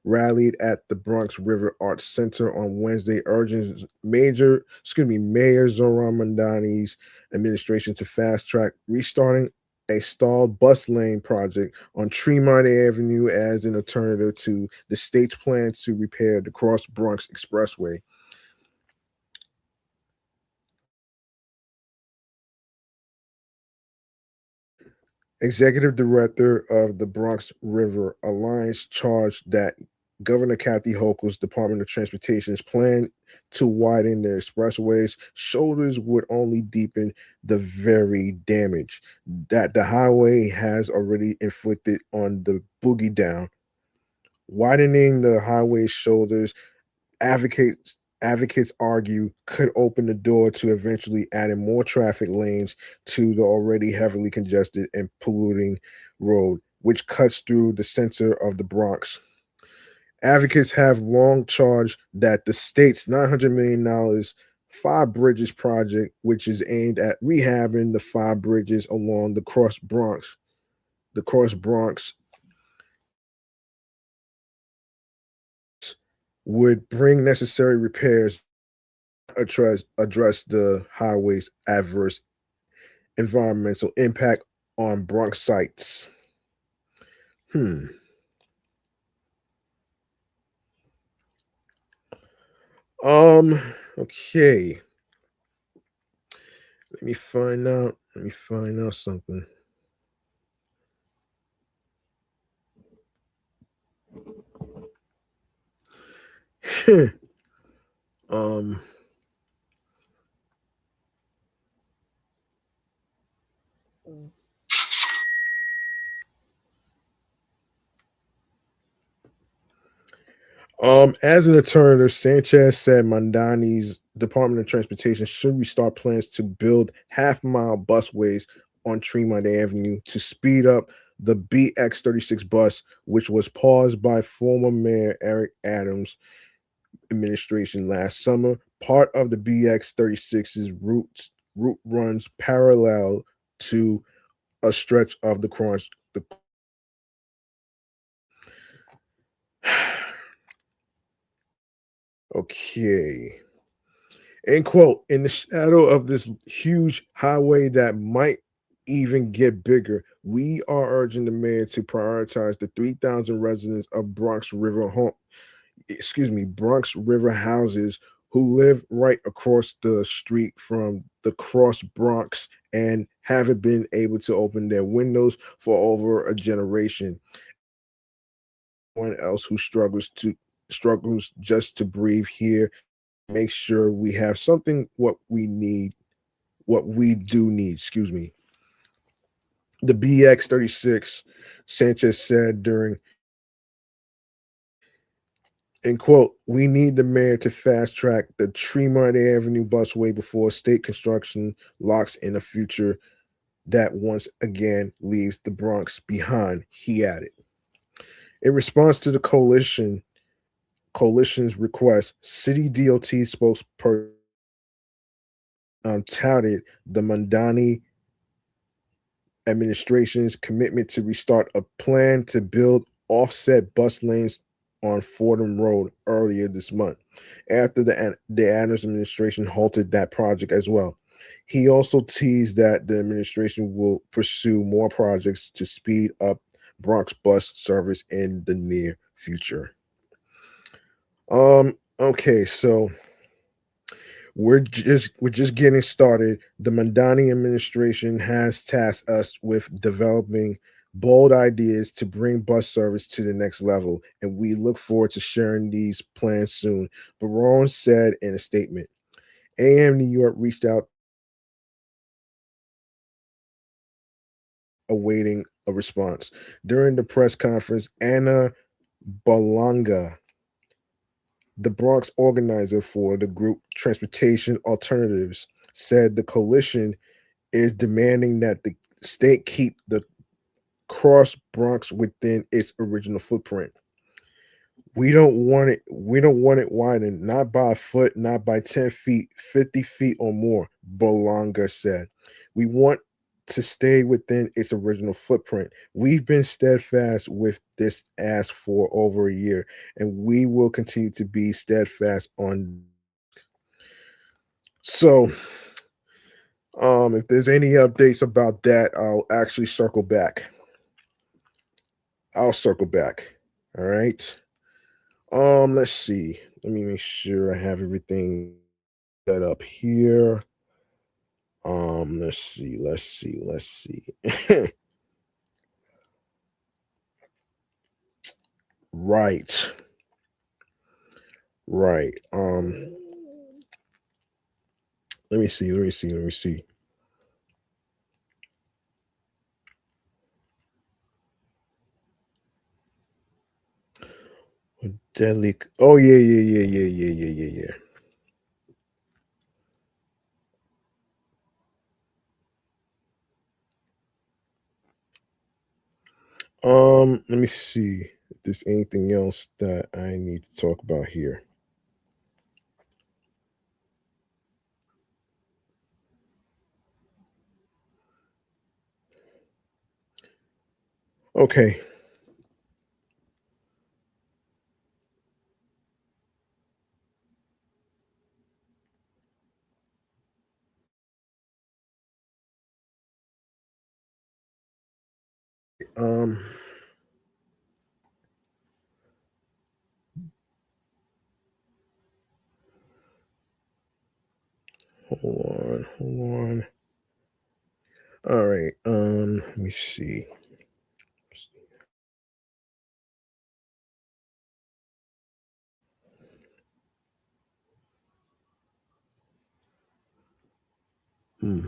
rallied at the Bronx River Arts Center on Wednesday, urging Mayor Zoran Mandani's administration to fast track restarting a stalled bus lane project on Tremont Avenue as an alternative to the state's plan to repair the Cross Bronx Expressway. Executive director of the Bronx River Alliance charged that Governor Kathy Hochul's Department of Transportation's plan to widen the expressway's shoulders would only deepen the very damage that the highway has already inflicted on the boogie down. Widening the highway's shoulders, advocates argue, could open the door to eventually adding more traffic lanes to the already heavily congested and polluting road, which cuts through the center of the Bronx. Advocates have long charged that the state's $900 million Five Bridges project, which is aimed at rehabbing the five bridges along the Cross Bronx would bring necessary repairs, address the highway's adverse environmental impact on Bronx sites. Hmm. Um. Okay. Let me find out. Let me find out something. um. As an alternative, Sanchez said Mandani's Department of Transportation should restart plans to build half-mile busways on Tremont Avenue to speed up the BX36 bus, which was paused by former Mayor Eric Adams' administration last summer. Part of the BX36's route runs parallel to a stretch of the cross. The okay. End quote. In the shadow of this huge highway that might even get bigger, we are urging the mayor to prioritize the 3,000 residents of Bronx River houses who live right across the street from the Cross Bronx and haven't been able to open their windows for over a generation. One else who struggles just to breathe here, make sure we have something what we do need, excuse me. The BX36, Sanchez said during, in quote, we need the mayor to fast track the Tremont Avenue busway before state construction locks in a future that once again leaves the Bronx behind, he added. In response to the coalition's request, City DOT spokesperson touted the Mandani administration's commitment to restart a plan to build offset bus lanes on Fordham Road earlier this month, after the Adams administration halted that project as well. He also teased that the administration will pursue more projects to speed up Bronx bus service in the near future. Okay, so we're just getting started. The Mandani administration has tasked us with developing bold ideas to bring bus service to the next level, and we look forward to sharing these plans soon. Barone said in a statement. AM New York reached out awaiting a response. During the press conference, Anna Balanga, the Bronx organizer for the group Transportation Alternatives, said the coalition is demanding that the state keep the cross Bronx within its original footprint. We don't want it widened, not by a foot, not by 10 feet, 50 feet or more, Bolonga said. We want to stay within its original footprint. We've been steadfast with this ask for over a year, and we will continue to be steadfast on. So, if there's any updates about that, I'll actually circle back. I'll circle back. All right. Let's see. Let me make sure I have everything set up here. Let's see. Right. Right. Let me see. Deadly. Oh yeah. Let me see if there's anything else that I need to talk about here. Okay. Um, hold on. All right. Let me see. Hmm.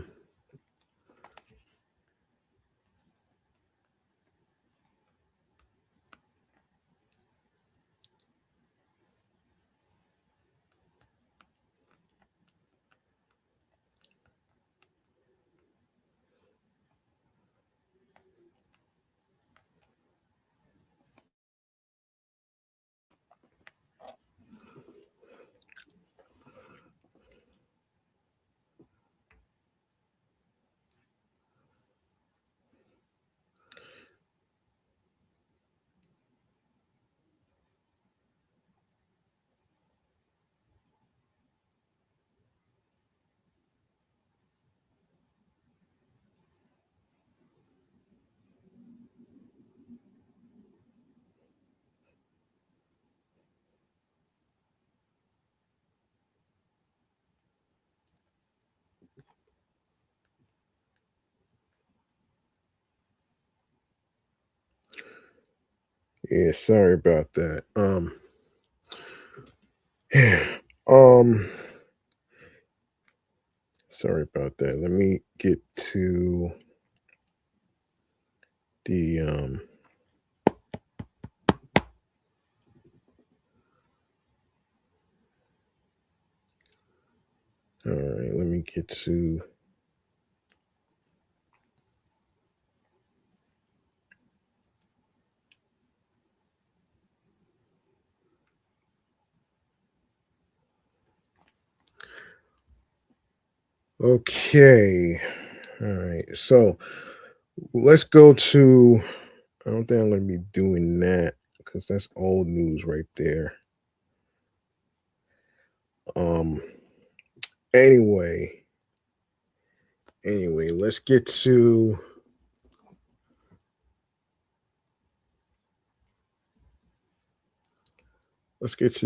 Yeah, sorry about that. Um, sorry about that. Let me get to the. All right, let me get to. Okay. All right. So let's go to. I don't think I'm going to be doing that because that's old news right there. Um. Anyway. Anyway, let's get to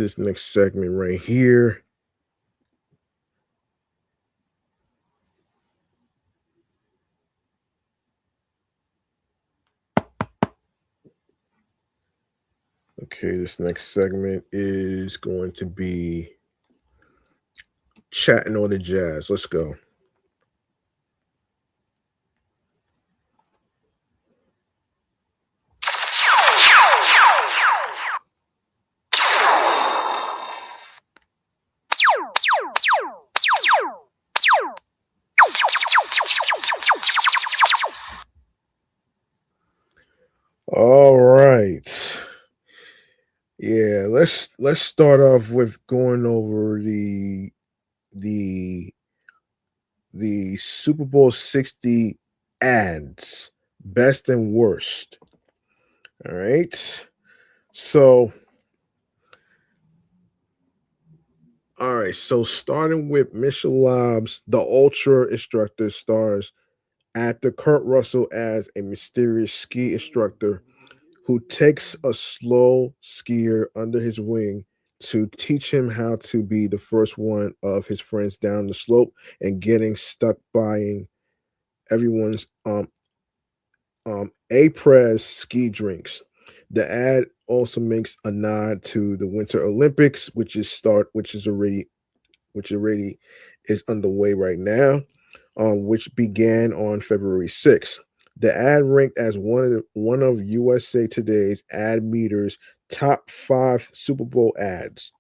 this next segment right here. Okay, this next segment is going to be chatting on the jazz. Let's go. All right. Yeah, let's start off with going over the the Super Bowl 60 ads, best and worst. All right. So, all right. So, starting with Michelob's The Ultra Instructor stars actor Kurt Russell as a mysterious ski instructor who takes a slow skier under his wing to teach him how to be the first one of his friends down the slope and getting stuck buying everyone's A-Prez ski drinks. The ad also makes a nod to the Winter Olympics, which already is underway right now, which began on February 6th. The ad ranked as one of USA Today's Ad Meter's top 5 Super Bowl ads,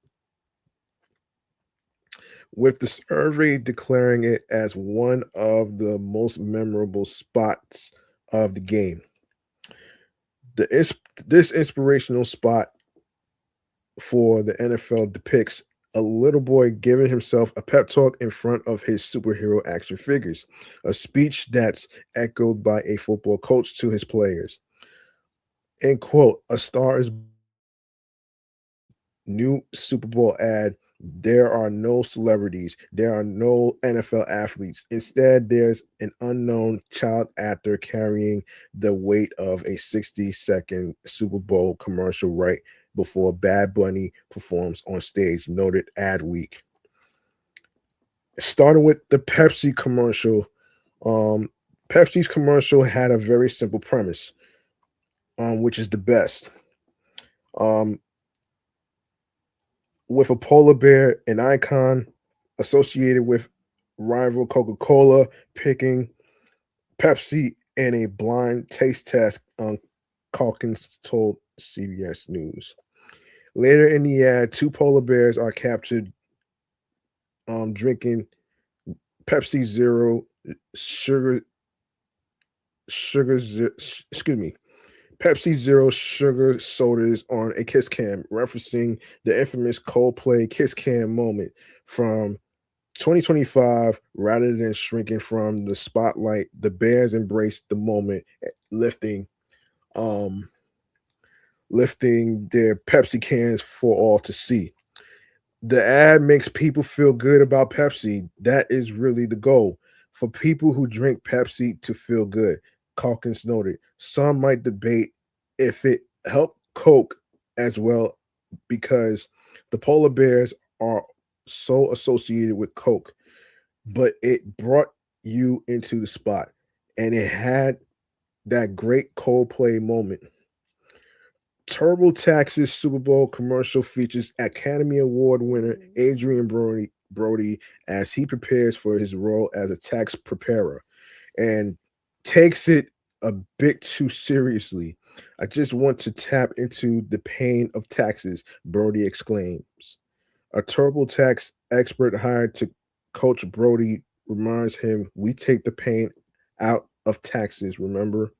with the survey declaring it as one of the most memorable spots of the game. The ins- this inspirational spot for the NFL depicts a little boy giving himself a pep talk in front of his superhero action figures, a speech that's echoed by a football coach to his players. End quote. A Star is new Super Bowl ad There are no celebrities. There are no NFL athletes. Instead, there's an unknown child actor carrying the weight of a 60-second Super Bowl commercial right before Bad Bunny performs on stage, noted Ad Week. Starting with the Pepsi commercial. Um, Pepsi's commercial had a very simple premise, which is the best. Um, with a polar bear, an icon associated with rival Coca Cola, picking Pepsi in a blind taste test, Calkins told CBS News. Later in the ad, two polar bears are captured drinking Pepsi Zero sugar excuse me, Pepsi Zero sugar sodas on a kiss cam, referencing the infamous Coldplay kiss cam moment from 2025. Rather than shrinking from the spotlight, the Bears embraced the moment, lifting um lifting their Pepsi cans for all to see. The ad makes people feel good about Pepsi. That is really the goal. For people who drink Pepsi to feel good, Calkins noted. Some might debate if it helped Coke as well, because the polar bears are so associated with Coke, but it brought you into the spot, and it had that great Coldplay moment. TurboTax's Super Bowl commercial features Academy Award winner Adrian Brody as he prepares for his role as a tax preparer and takes it a bit too seriously. I just want to tap into the pain of taxes, Brody exclaims. A TurboTax expert hired to coach Brody reminds him, we take the pain out of taxes, remember?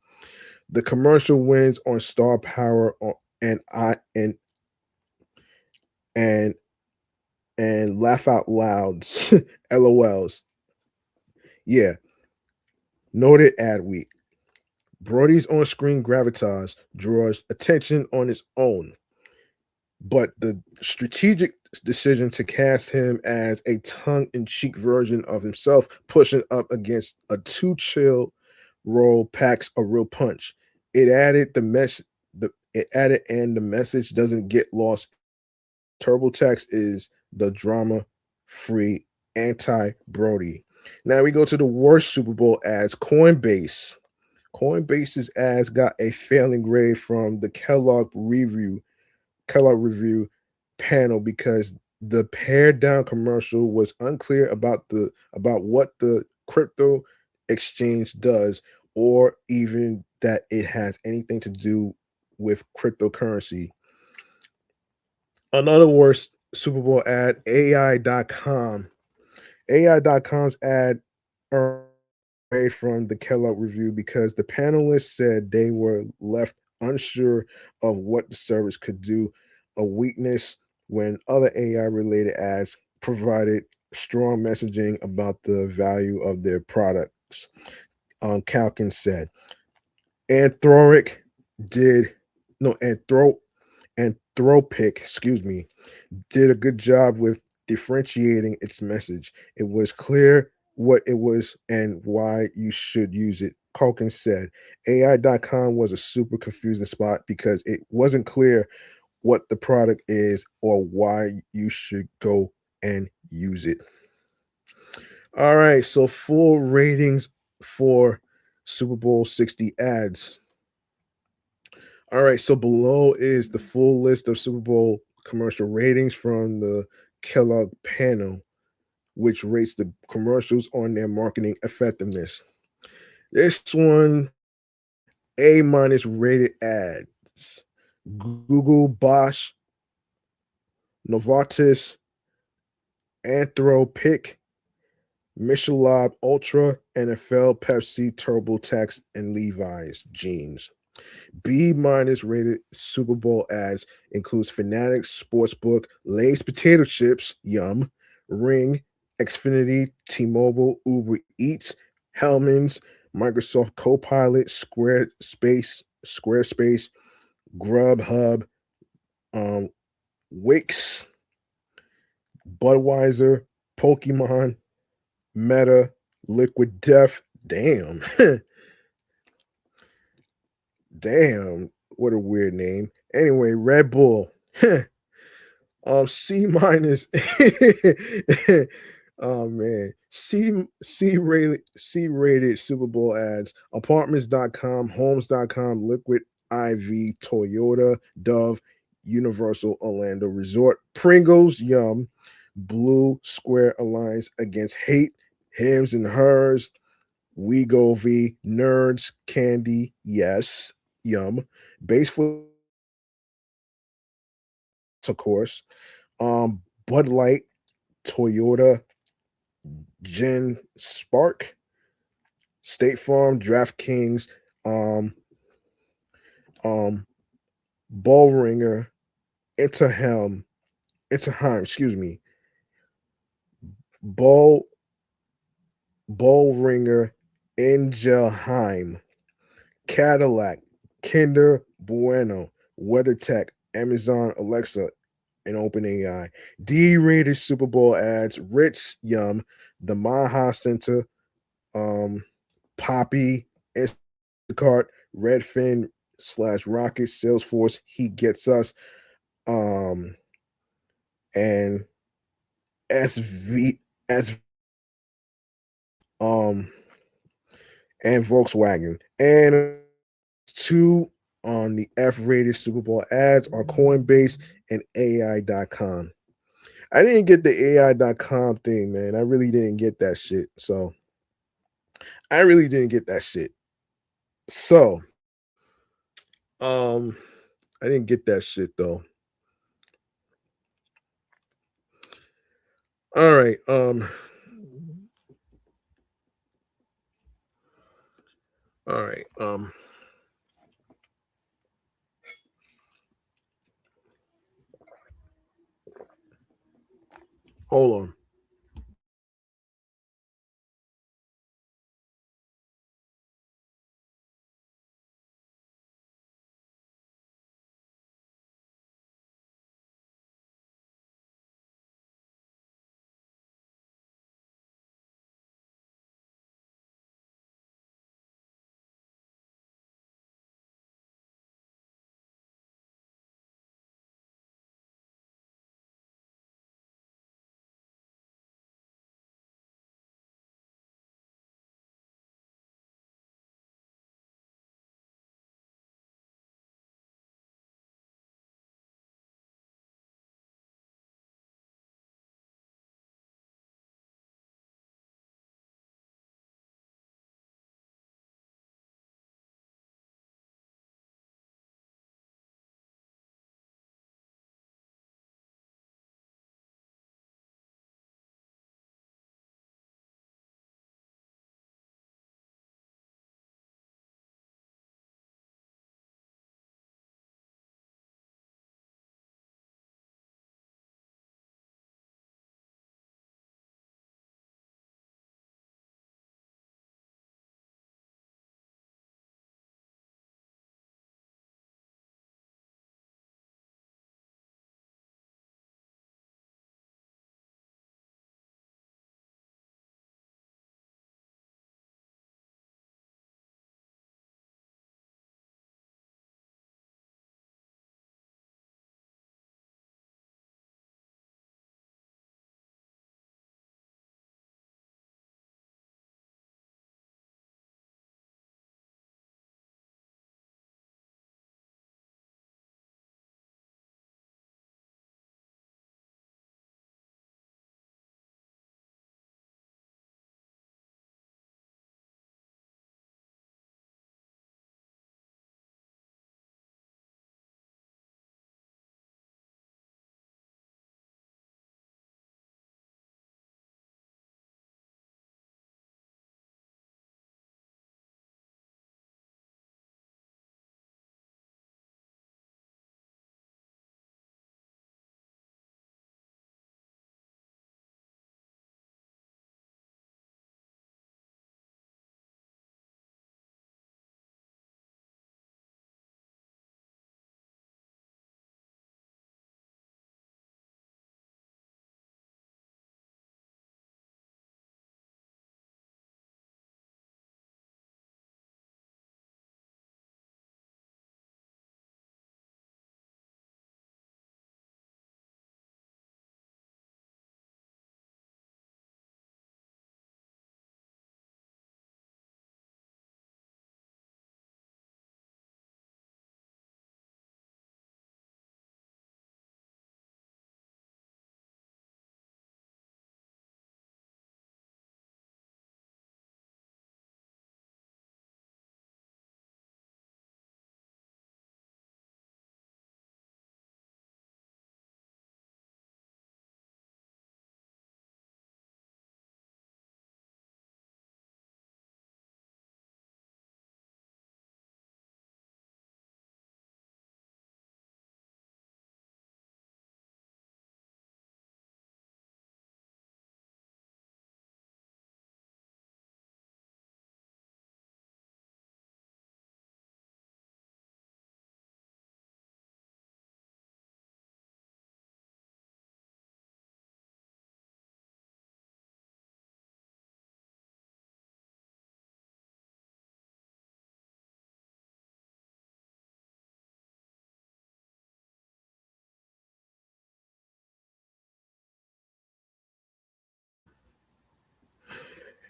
The commercial wins on star power and I and and laugh out louds, LOLs. Yeah, noted ad week. Brody's on-screen gravitas draws attention on its own, but the strategic decision to cast him as a tongue-in-cheek version of himself, pushing up against a too chill role, packs a real punch. It added the mess. It added, and the message doesn't get lost. TurboTax is the drama-free anti-Brody. Now we go to the worst Super Bowl ads. Coinbase. Coinbase's ads got a failing grade from the Kellogg Review panel because the pared down commercial was unclear about what the crypto exchange does, or even that it has anything to do with cryptocurrency. Another worst Super Bowl ad, AI.com. AI.com's ad earned away from the Kellogg Review because the panelists said they were left unsure of what the service could do, a weakness when other AI related ads provided strong messaging about the value of their products. Calkin said. Anthropic did no Anthropic, excuse me, did a good job with differentiating its message. It was clear what it was and why you should use it. Calkins said AI.com was a super confusing spot because it wasn't clear what the product is or why you should go and use it. All right, so full ratings for Super Bowl 60 ads. All right, so below is the full list of Super Bowl commercial ratings from the Kellogg panel, which rates the commercials on their marketing effectiveness. This one, A minus rated ads. Google, Bosch, Novartis, Anthropic, Michelin Ultra, NFL, Pepsi, TurboTax, and Levi's jeans. B minus rated Super Bowl ads includes Fanatics Sportsbook, Lay's potato chips, yum, Ring, Xfinity, T-Mobile, Uber Eats, Hellman's, Microsoft Copilot, Squarespace, Grubhub, um, Wix, Budweiser, Pokemon, Meta, Liquid Death. Damn. Damn. What a weird name. Anyway, Red Bull. C minus. Oh man. C rated Super Bowl ads. Apartments.com, homes.com, Liquid IV, Toyota, Dove, Universal Orlando Resort, Pringles, Yum, Blue Square Alliance Against Hate, Hims and Hers, Wegovy, Nerds, Candy, yes, Yum, Base for of course, Bud Light, Toyota, Gen Spark, State Farm, DraftKings, um, um, Bullringer, Interhelm, Interheim, excuse me, Bull Bullringer, Angelheim, Cadillac, Kinder Bueno, WeatherTech, Amazon Alexa, and OpenAI. D-rated Super Bowl ads, Ritz, Yum, the Maha Center, um, Poppy, Instacart, Redfin slash Rocket, Salesforce, He Gets Us, um, and SV as um and Volkswagen. And two on the F-rated Super Bowl ads are Coinbase and AI.com. I didn't get the AI.com thing, man. I really didn't get that shit. So I really didn't get that shit. So um I didn't get that shit though. All right. All right. Hold on.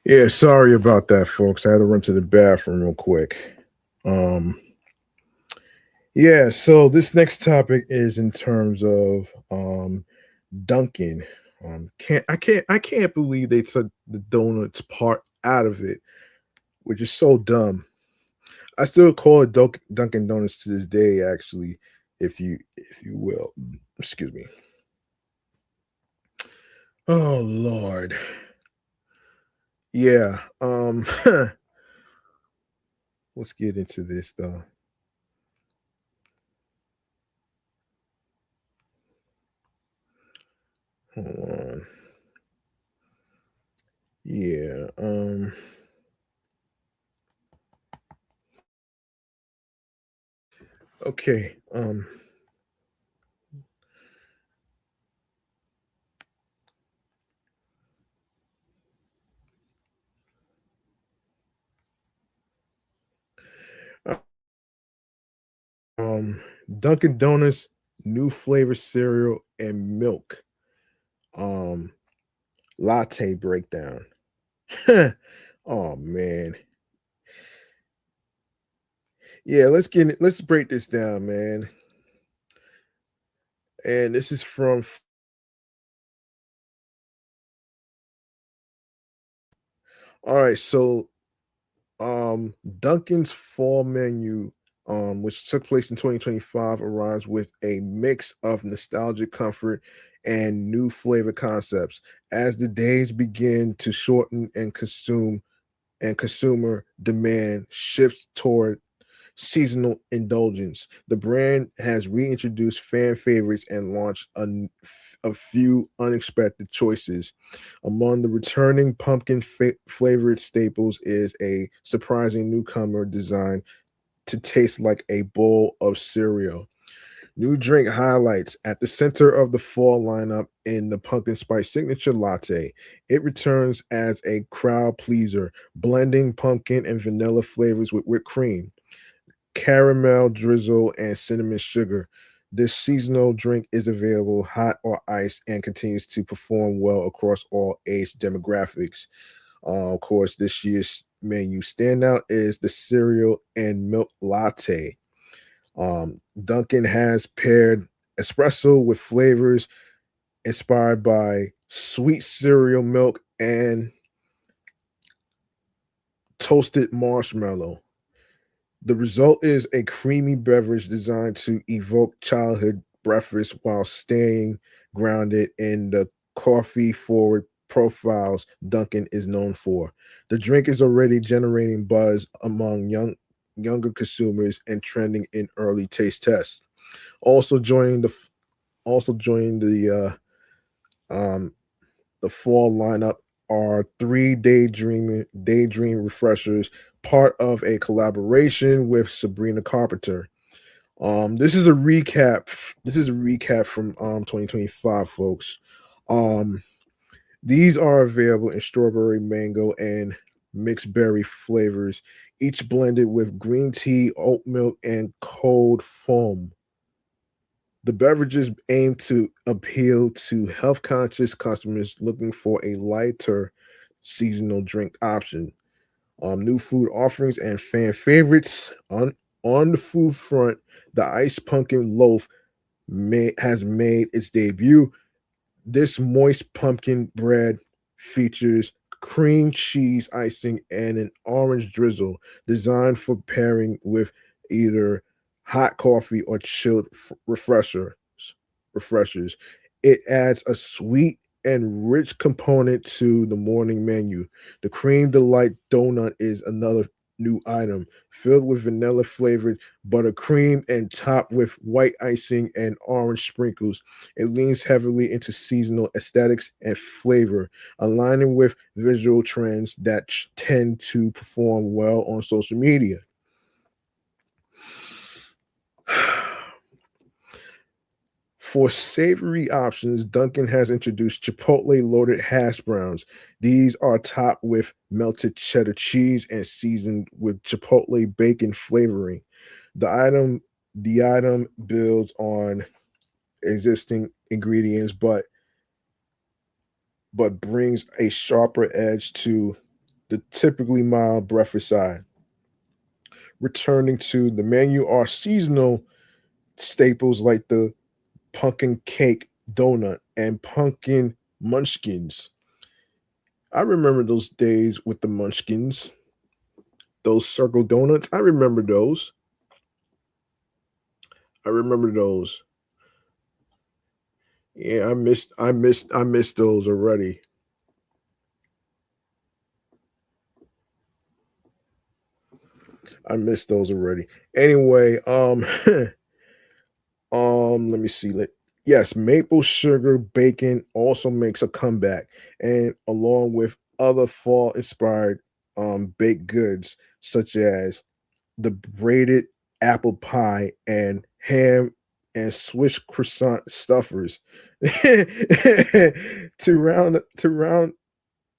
Yeah, sorry about that, folks. I had to run to the bathroom real quick. Um, yeah, so this next topic is in terms of Dunkin'. I can't believe they took the donuts part out of it, which is so dumb. I still call it Dunkin' Donuts to this day, actually, if you will. Excuse me. Oh Lord. Yeah. Let's get into this though. Hold on. Yeah. Okay. Uh, um Dunkin' Donuts new flavor cereal and milk. Um Latte breakdown. Oh man. Yeah, let's break this down, man. And this is from all right, so Dunkin's fall menu, which took place in 2025, arrives with a mix of nostalgic comfort and new flavor concepts. As the days begin to shorten and consumer demand shifts toward seasonal indulgence, the brand has reintroduced fan favorites and launched a few unexpected choices. Among the returning pumpkin flavored staples is a surprising newcomer designed to taste like a bowl of cereal. New drink highlights at the center of the fall lineup in the pumpkin spice signature latte. It returns as a crowd pleaser, blending pumpkin and vanilla flavors with whipped cream, caramel drizzle, and cinnamon sugar. This seasonal drink is available hot or iced and continues to perform well across all age demographics. Of course, this year's menu standout is the cereal and milk latte. Dunkin' has paired espresso with flavors inspired by sweet cereal milk and toasted marshmallow. The result is a creamy beverage designed to evoke childhood breakfast while staying grounded in the coffee forward profiles Dunkin' is known for. The drink is already generating buzz among younger consumers and trending in early taste tests. Also joining also joining um, the fall lineup are three daydream refreshers, part of a collaboration with Sabrina Carpenter. This is a recap. This is a recap from 2025, folks. Um, these are available in strawberry, mango, and mixed berry flavors, each blended with green tea, oat milk, and cold foam. The beverages aim to appeal to health conscious customers looking for a lighter seasonal drink option. New food offerings and fan favorites on the food front. The iced pumpkin loaf has made its debut. This moist pumpkin bread features cream cheese icing and an orange drizzle, designed for pairing with either hot coffee or chilled refreshers. It adds a sweet and rich component to the morning menu. The cream delight donut is another new item, filled with vanilla flavored buttercream and topped with white icing and orange sprinkles. It leans heavily into seasonal aesthetics and flavor, aligning with visual trends that tend to perform well on social media. For savory options, Dunkin' has introduced Chipotle loaded hash browns. These are topped with melted cheddar cheese and seasoned with Chipotle bacon flavoring. The item the item builds on existing ingredients but brings a sharper edge to the typically mild breakfast side. Returning to the menu are seasonal staples like the pumpkin cake donut and pumpkin munchkins. I remember those days with the munchkins, those circle donuts. I remember those. I remember those. Yeah, I missed those already. I missed those already. Anyway, let me see. Yes, maple sugar bacon also makes a comeback, and along with other fall inspired baked goods such as the braided apple pie and ham and Swiss croissant stuffers. To round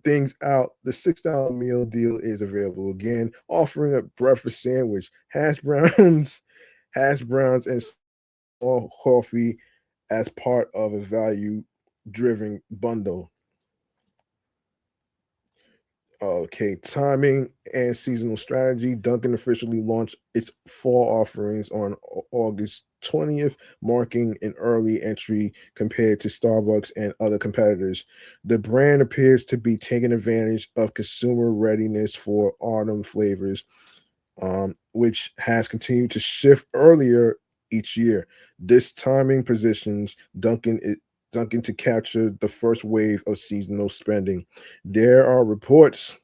things out, the $6 meal deal is available again, offering a breakfast sandwich, hash browns, and small coffee as part of a value-driven bundle. Okay, timing and seasonal strategy. Dunkin' officially launched its fall offerings on August 20th, marking an early entry compared to Starbucks and other competitors. The brand appears to be taking advantage of consumer readiness for autumn flavors, which has continued to shift earlier each year. This timing positions Dunkin' to capture the first wave of seasonal spending. There are reports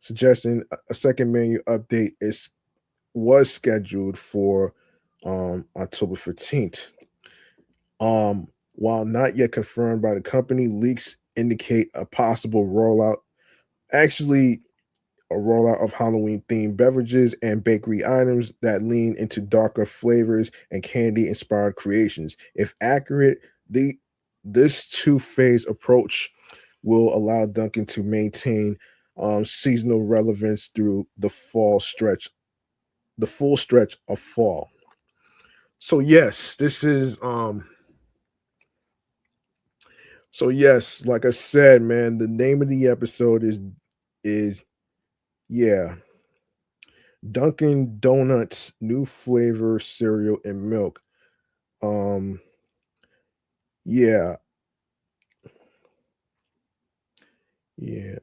suggesting a second menu update is was scheduled for October 15th. While not yet confirmed by the company, leaks indicate a possible rollout. Actually, a rollout of Halloween themed beverages and bakery items that lean into darker flavors and candy inspired creations. If accurate, this two-phase approach will allow Dunkin' to maintain seasonal relevance through the full stretch of fall. So yes, this is so yes, like I said, man, the name of the episode is yeah, Dunkin' Donuts new flavor cereal and milk. Um yeah, yeah.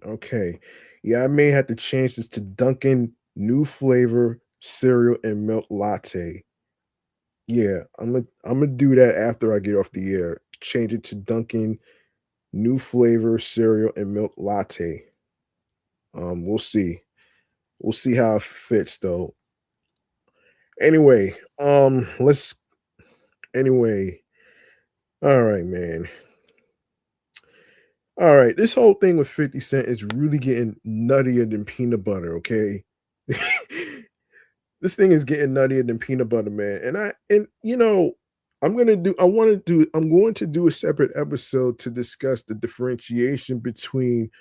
Okay. Yeah, I may have to change this to Dunkin' new flavor cereal and milk latte. Yeah, I'm gonna do that after I get off the air. Change it to Dunkin' new flavor cereal and milk latte. We'll see. We'll see how it fits though. Anyway, let's anyway. All right, man. All right, this whole thing with 50 Cent is really getting nuttier than peanut butter, okay? This thing is getting nuttier than peanut butter, man. I'm going to do a separate episode to discuss the differentiation between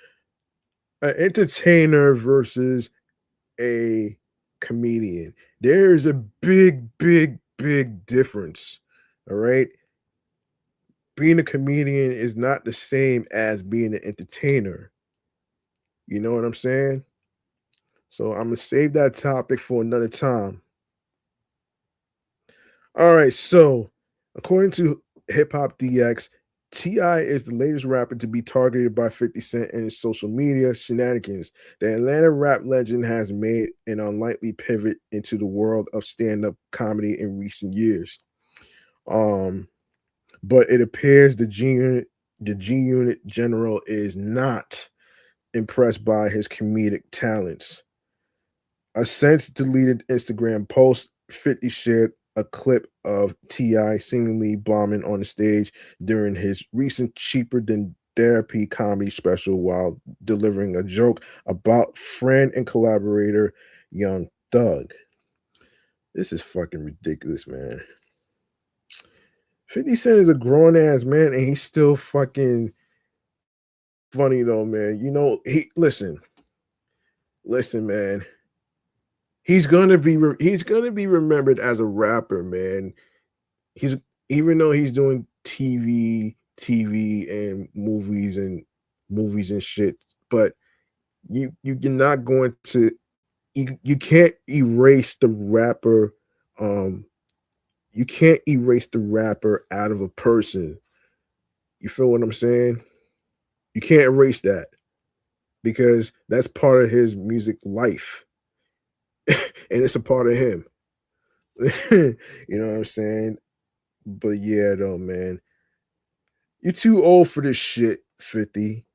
an entertainer versus a comedian. There is a big, big, big difference. All right. Being a comedian is not the same as being an entertainer. You know what I'm saying? So I'm gonna save that topic for another time. All right, so according to Hip Hop DX, Ti is the latest rapper to be targeted by 50 Cent and his social media shenanigans. The Atlanta rap legend has made an unlikely pivot into the world of stand-up comedy in recent years. Um, but it appears the G Unit general is not impressed by his comedic talents. A since deleted Instagram post, 50 shared a clip of Ti seemingly bombing on the stage during his recent Cheaper Than Therapy comedy special while delivering a joke about friend and collaborator Young Thug. This is fucking ridiculous, man. 50 Cent is a grown ass man and he's still fucking funny though, man. You know, listen, man. He's gonna be remembered as a rapper, man. He's even though he's doing TV, TV and movies and shit. But you're not going to you can't erase the rapper. Um, you can't erase the rapper out of a person. You feel what I'm saying? You can't erase that because that's part of his music life, and it's a part of him. You know what I'm saying? But yeah, though, man, you're too old for this shit, 50.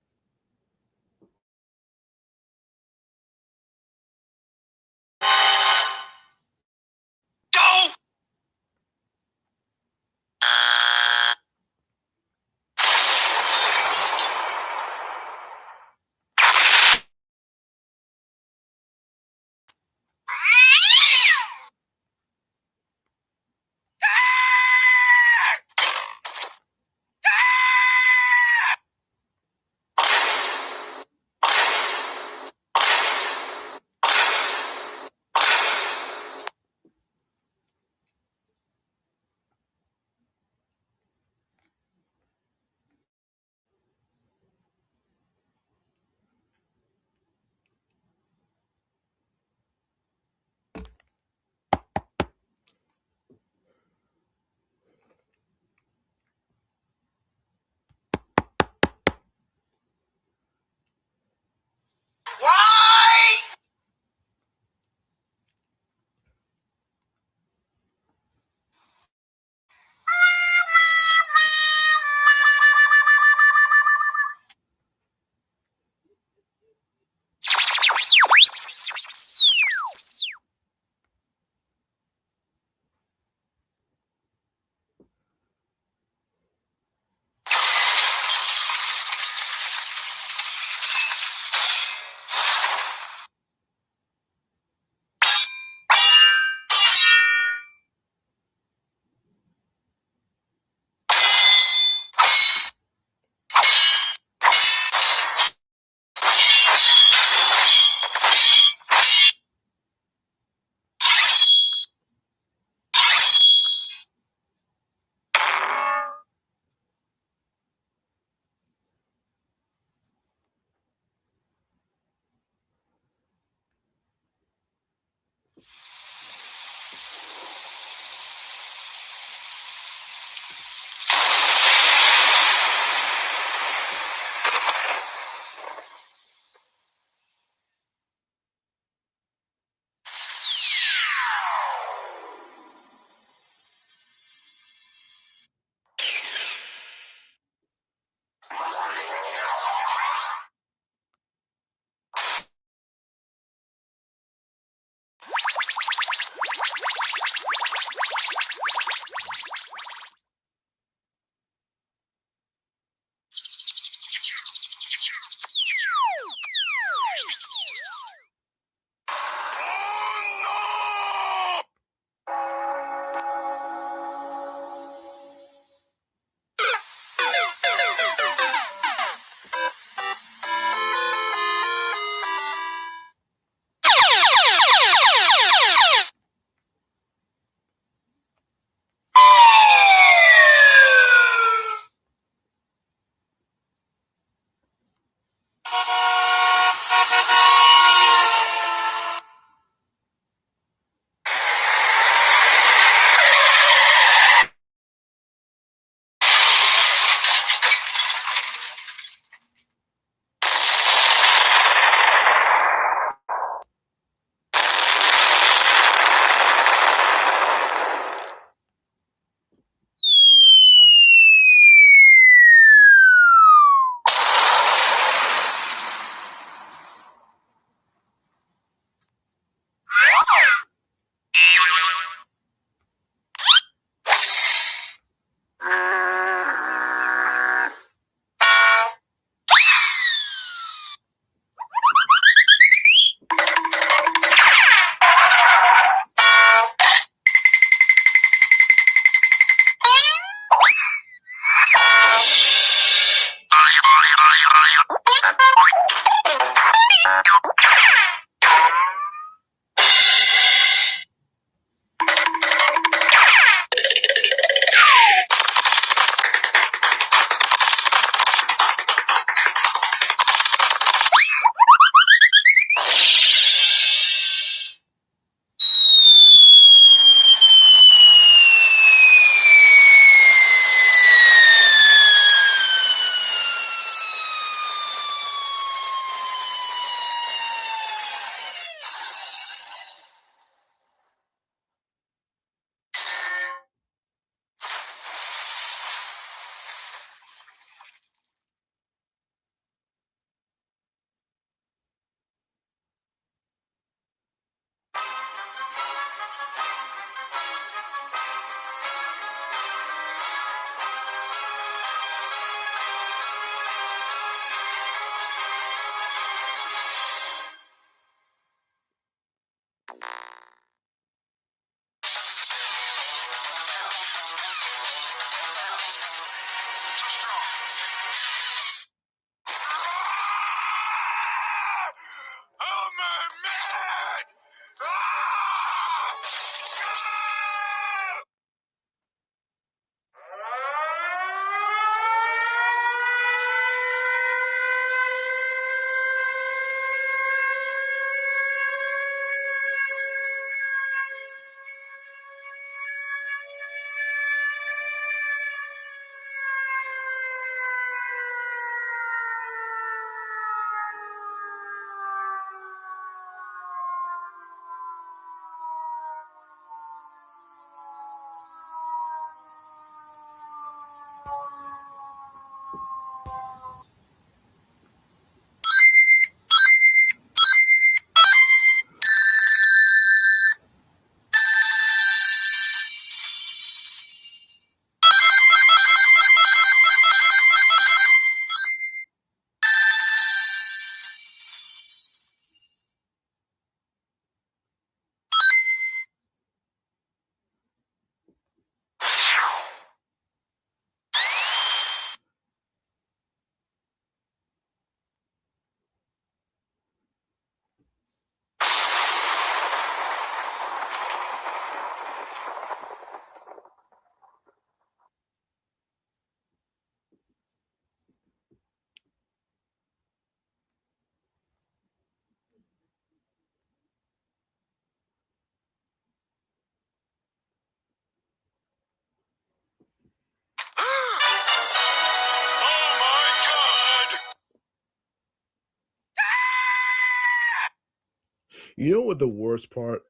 You know what the worst part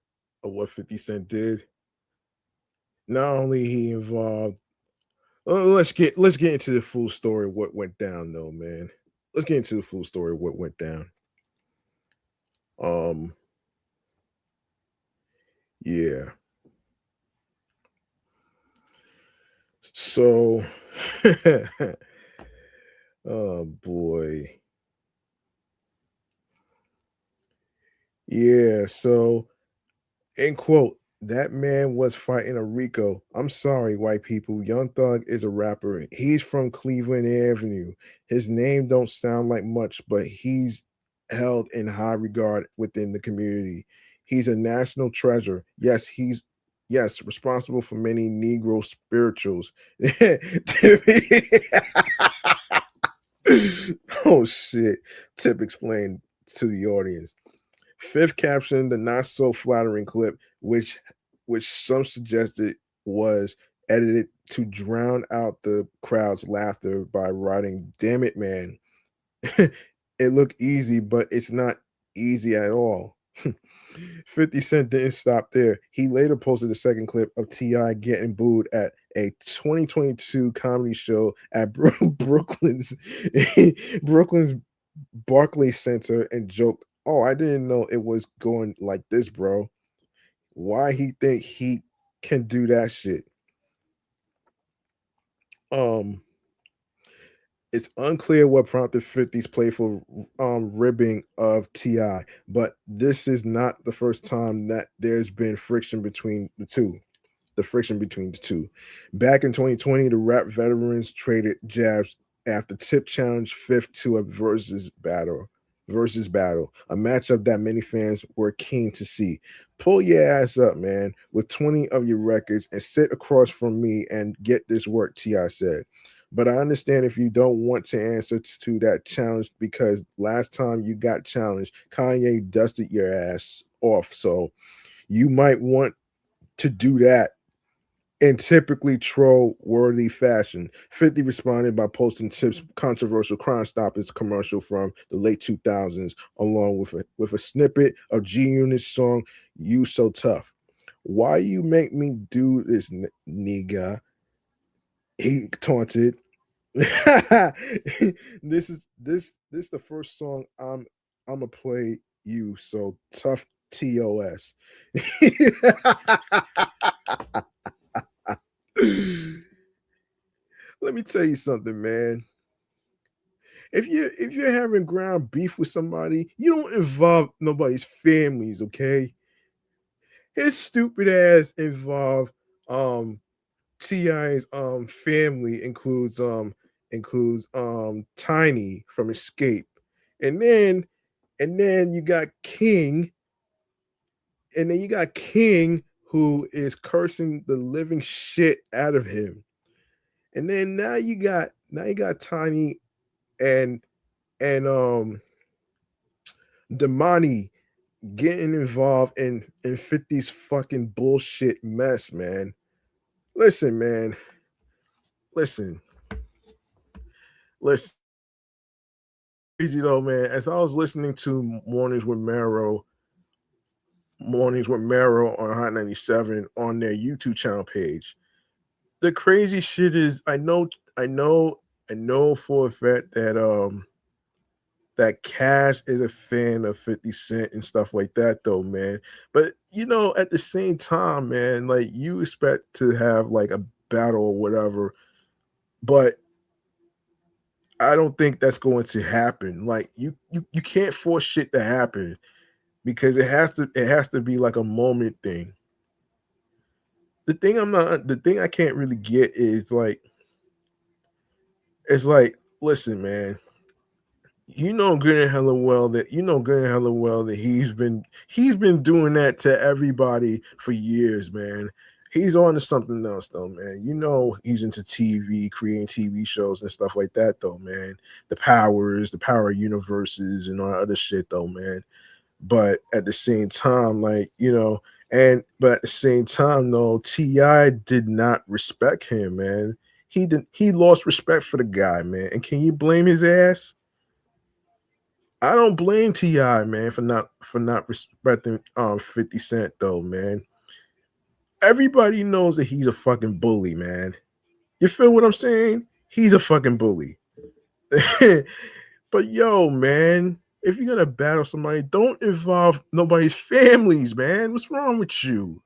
of what 50 Cent did? Not only he involved let's get into the full story of what went down though, man. Let's get into the full story of what went down. Um, yeah. So oh boy. Yeah, so end quote. That man was fighting a Rico. I'm sorry, white people. Young Thug is a rapper. He's from Cleveland Avenue. His name don't sound like much, but he's held in high regard within the community. He's a national treasure. Yes, responsible for many Negro spirituals. Oh shit. Tip explained to the audience. Fifth captioned the not so flattering clip, which some suggested was edited to drown out the crowd's laughter by writing, "Damn it, man. It looked easy, but it's not easy at all." 50 Cent didn't stop there. He later posted a second clip of T.I. getting booed at a 2022 comedy show at Brooklyn's Barclays Center and joked, "Oh, I didn't know it was going like this, bro. Why he think he can do that shit?" Um, it's unclear what prompted 50's playful ribbing of Ti, but this is not the first time that there's been friction between the two. The friction between the two. Back in 2020, the rap veterans traded jabs after Tip challenged Fifth to a versus battle, a matchup that many fans were keen to see. Pull your ass up, man, with 20 of your records and sit across from me and get this work, Ti said. But I understand if you don't want to answer to that challenge because last time you got challenged, Kanye dusted your ass off. So you might want to do that in typically troll-worthy fashion. 50 responded by posting Tip's controversial Crime Stoppers commercial from the late 2000s, along with a snippet of G Unit's song "You So Tough." "Why you make me do this, nigga?" he taunted. This the first song I'ma play you so tough TOS. Let me tell you something, man. If you're having ground beef with somebody, you don't involve nobody's families, okay? His stupid ass involved Ti's family includes Tiny from Escape. And then you got King, and then you got King who is cursing the living shit out of him. And then now you got Tiny and and Damani getting involved in 50's fucking bullshit mess, man. Listen, man. Listen. Listen. Crazy though, man. As I was listening to Mornings with Marrow on Hot 97 on their YouTube channel page. The crazy shit is I know for a fact that Cash is a fan of 50 Cent and stuff like that though, man. But at the same time, man, like you expect to have like a battle or whatever, but I don't think that's going to happen. Like you can't force shit to happen because it has to be like a moment thing. The thing I can't really get is like it's like, listen, man, you know good and hella well that he's been doing that to everybody for years, man. He's on to something else though, man. He's into TV, creating TV shows and stuff like that though, man. The power universes and all that other shit though, man. But at the same time, but at the same time though, Ti did not respect him, man. He lost respect for the guy, man. And can you blame his ass? I don't blame Ti, man, for not respecting 50 Cent though, man. Everybody knows that he's a fucking bully, man. You feel what I'm saying? He's a fucking bully. But yo, man, if you're gonna battle somebody, don't involve nobody's families, man. What's wrong with you?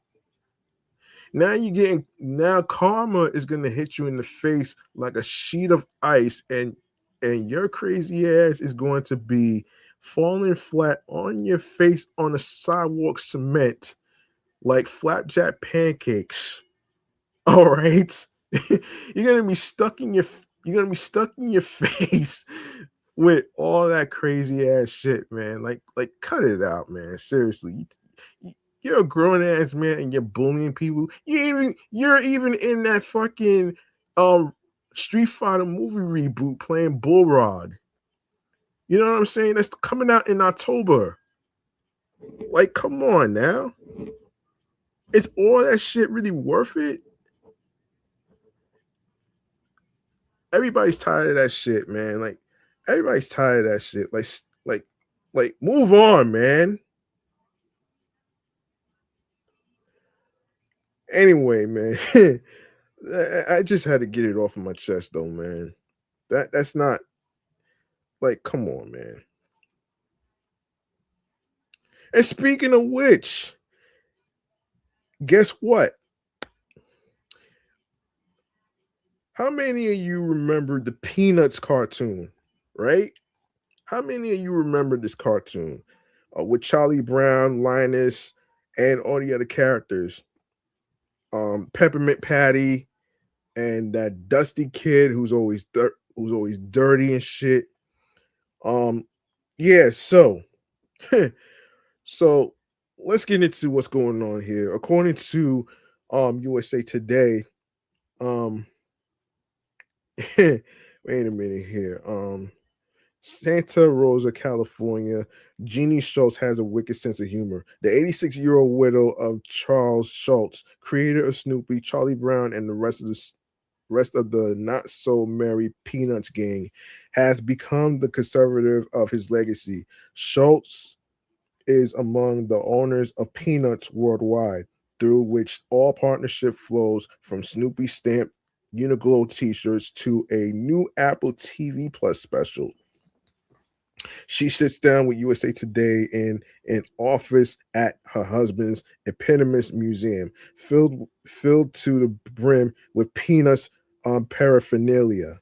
Now karma is gonna hit you in the face like a sheet of ice, and your crazy ass is going to be falling flat on your face on the sidewalk cement like flapjack pancakes. All right. You're gonna be stuck in your face with all that crazy ass shit, man. Like cut it out, man. Seriously. You're a grown ass man and you're bullying people. You're even in that fucking um Street Fighter movie reboot playing Bullrod. You know what I'm saying? That's coming out in October. Like, come on now. Is all that shit really worth it? Everybody's tired of that shit, man. Like, everybody's tired of that shit. Like, move on, man. Anyway, man, I just had to get it off of my chest, though, man. That's not like, come on, man. And speaking of which, guess what? How many of you remember the Peanuts cartoon? Right? How many of you remember this cartoon with Charlie Brown, Linus, and all the other characters? Peppermint Patty and that dusty kid who's always dirty and shit. Um, yeah. So let's get into what's going on here. According to USA Today, um, wait a minute here. Santa Rosa, California. Jeannie Schultz has a wicked sense of humor. The 86-year-old widow of Charles Schultz, creator of Snoopy, Charlie Brown, and the rest of the not so merry Peanuts gang, has become the conservative of his legacy. Schultz is among the owners of Peanuts Worldwide, through which all partnership flows from Snoopy stamp Uniqlo t-shirts to a new Apple TV Plus special. She sits down with USA Today in an office at her husband's eponymous museum, filled to the brim with Peanuts paraphernalia.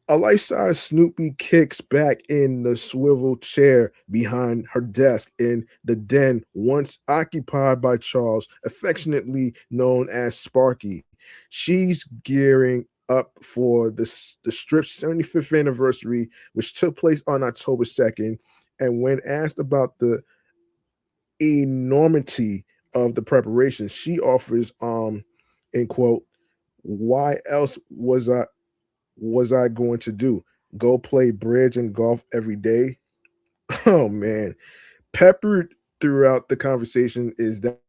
A life-size Snoopy kicks back in the swivel chair behind her desk in the den once occupied by Charles, affectionately known as Sparky. She's gearing up for the strip's 75th anniversary, which took place on October 2nd. And when asked about the enormity of the preparation, she offers, in quote, why else was I going to do? Go play bridge and golf every day? Oh man. Peppered throughout the conversation is that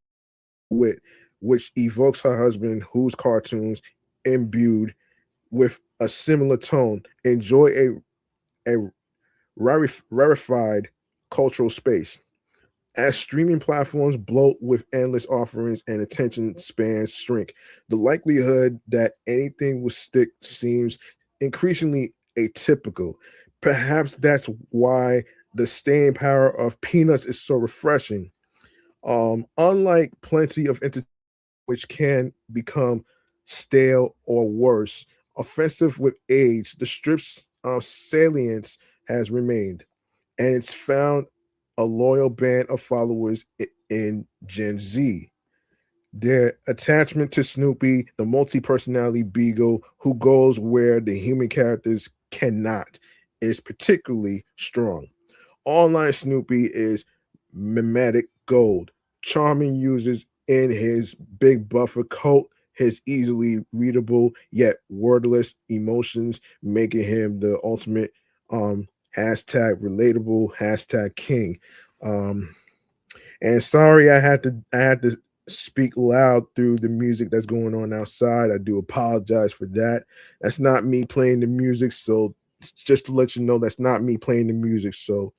wit, which evokes her husband, whose cartoons imbued with a similar tone, enjoy a rarefied cultural space. As streaming platforms bloat with endless offerings and attention spans shrink, the likelihood that anything will stick seems increasingly atypical. Perhaps that's why the staying power of Peanuts is so refreshing. Unlike plenty of entertainment which can become stale or worse, offensive with age, the strip's salience has remained, and it's found a loyal band of followers in Gen Z. Their attachment to Snoopy, the multi personality beagle who goes where the human characters cannot, is particularly strong. Online Snoopy is mimetic gold, charming users in his big buffer coat, his easily readable yet wordless emotions, making him the ultimate hashtag relatable hashtag king. Um, and sorry, I had to speak loud through the music that's going on outside. I do apologize for that. That's not me playing the music, so just to let you know that's not me playing the music. So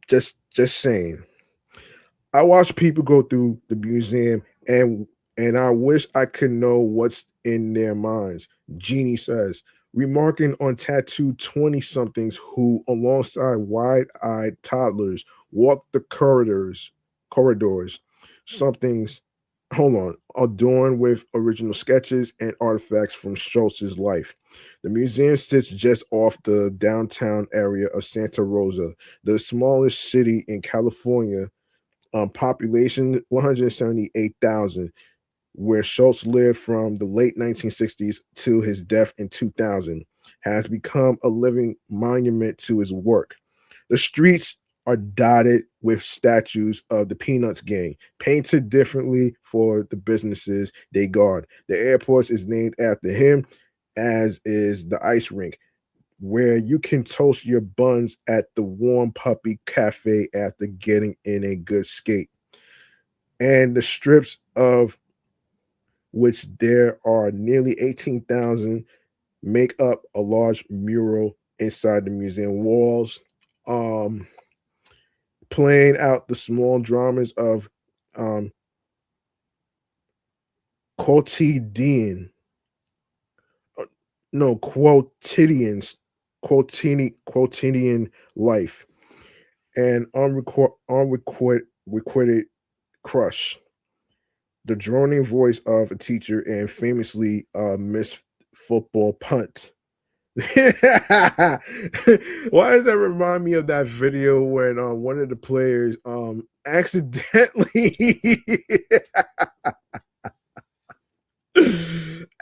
just saying. I watch people go through the museum and I wish I could know what's in their minds. Jeannie says, remarking on tattooed 20 somethings who, alongside wide eyed toddlers, walk the corridors. Something's, hold on, adorned with original sketches and artifacts from Schultz's life. The museum sits just off the downtown area of Santa Rosa, the smallest city in California, population 178,000, where Schultz lived from the late 1960s to his death in 2000, has become a living monument to his work. The streets are dotted with statues of the Peanuts gang, painted differently for the businesses they guard. The airport is named after him, as is the ice rink, where you can toast your buns at the Warm Puppy Cafe after getting in a good skate. And the strips, of which there are nearly 18,000, make up a large mural inside the museum walls, um, playing out the small dramas of um, quotidian, uh, no, quotidian life and unrequited crush. The droning voice of a teacher and famously Miss Football Punt. Why does that remind me of that video when one of the players accidentally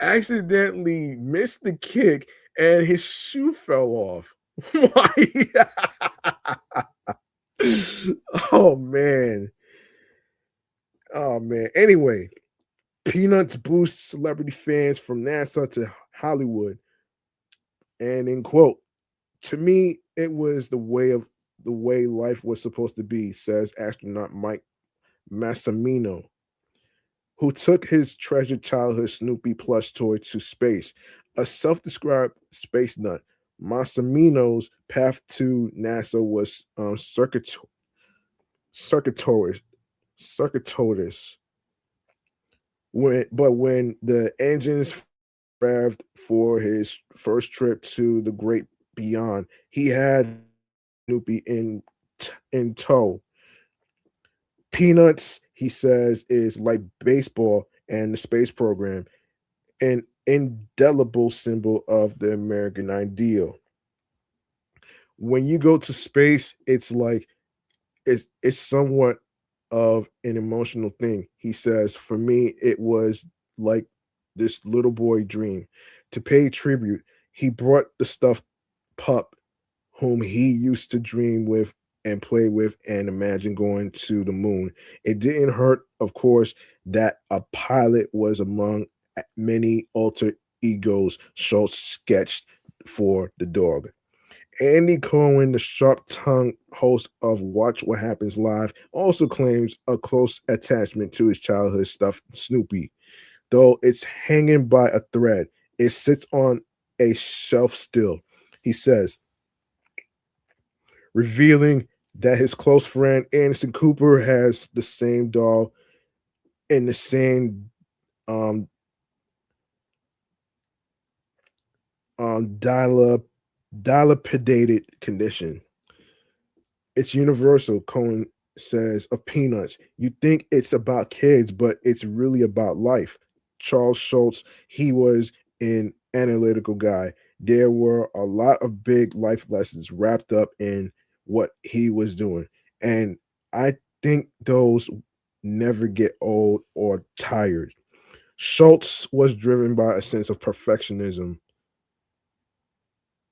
accidentally missed the kick and his shoe fell off? Why? Oh man. Oh man. Anyway, Peanuts boost celebrity fans from NASA to Hollywood. And in quote, to me, it was the way life was supposed to be, says astronaut Mike Massimino, who took his treasured childhood Snoopy plush toy to space. A self-described space nut, Massimino's path to NASA was circuitous, circuitous. When the engines revved for his first trip to the great beyond, he had Snoopy in tow. Peanuts, he says, is like baseball and the space program, an indelible symbol of the American ideal. When you go to space, it's like it's somewhat of an emotional thing. He says, for me, it was like this little boy dream. To pay tribute, he brought the stuffed pup whom he used to dream with and play with and imagine going to the moon. It didn't hurt, of course, that a pilot was among many alter egos Schultz sketched for the dog. Andy Cohen, the sharp-tongued host of Watch What Happens Live, also claims a close attachment to his childhood stuffed Snoopy, though it's hanging by a thread. It sits on a shelf still. He says, revealing that his close friend Anderson Cooper has the same doll in the same um, dilapidated condition. It's universal, Cohen says of Peanuts. You think it's about kids, but it's really about life. Charles Schultz, he was an analytical guy. There were a lot of big life lessons wrapped up in what he was doing. And I think those never get old or tired. Schultz was driven by a sense of perfectionism,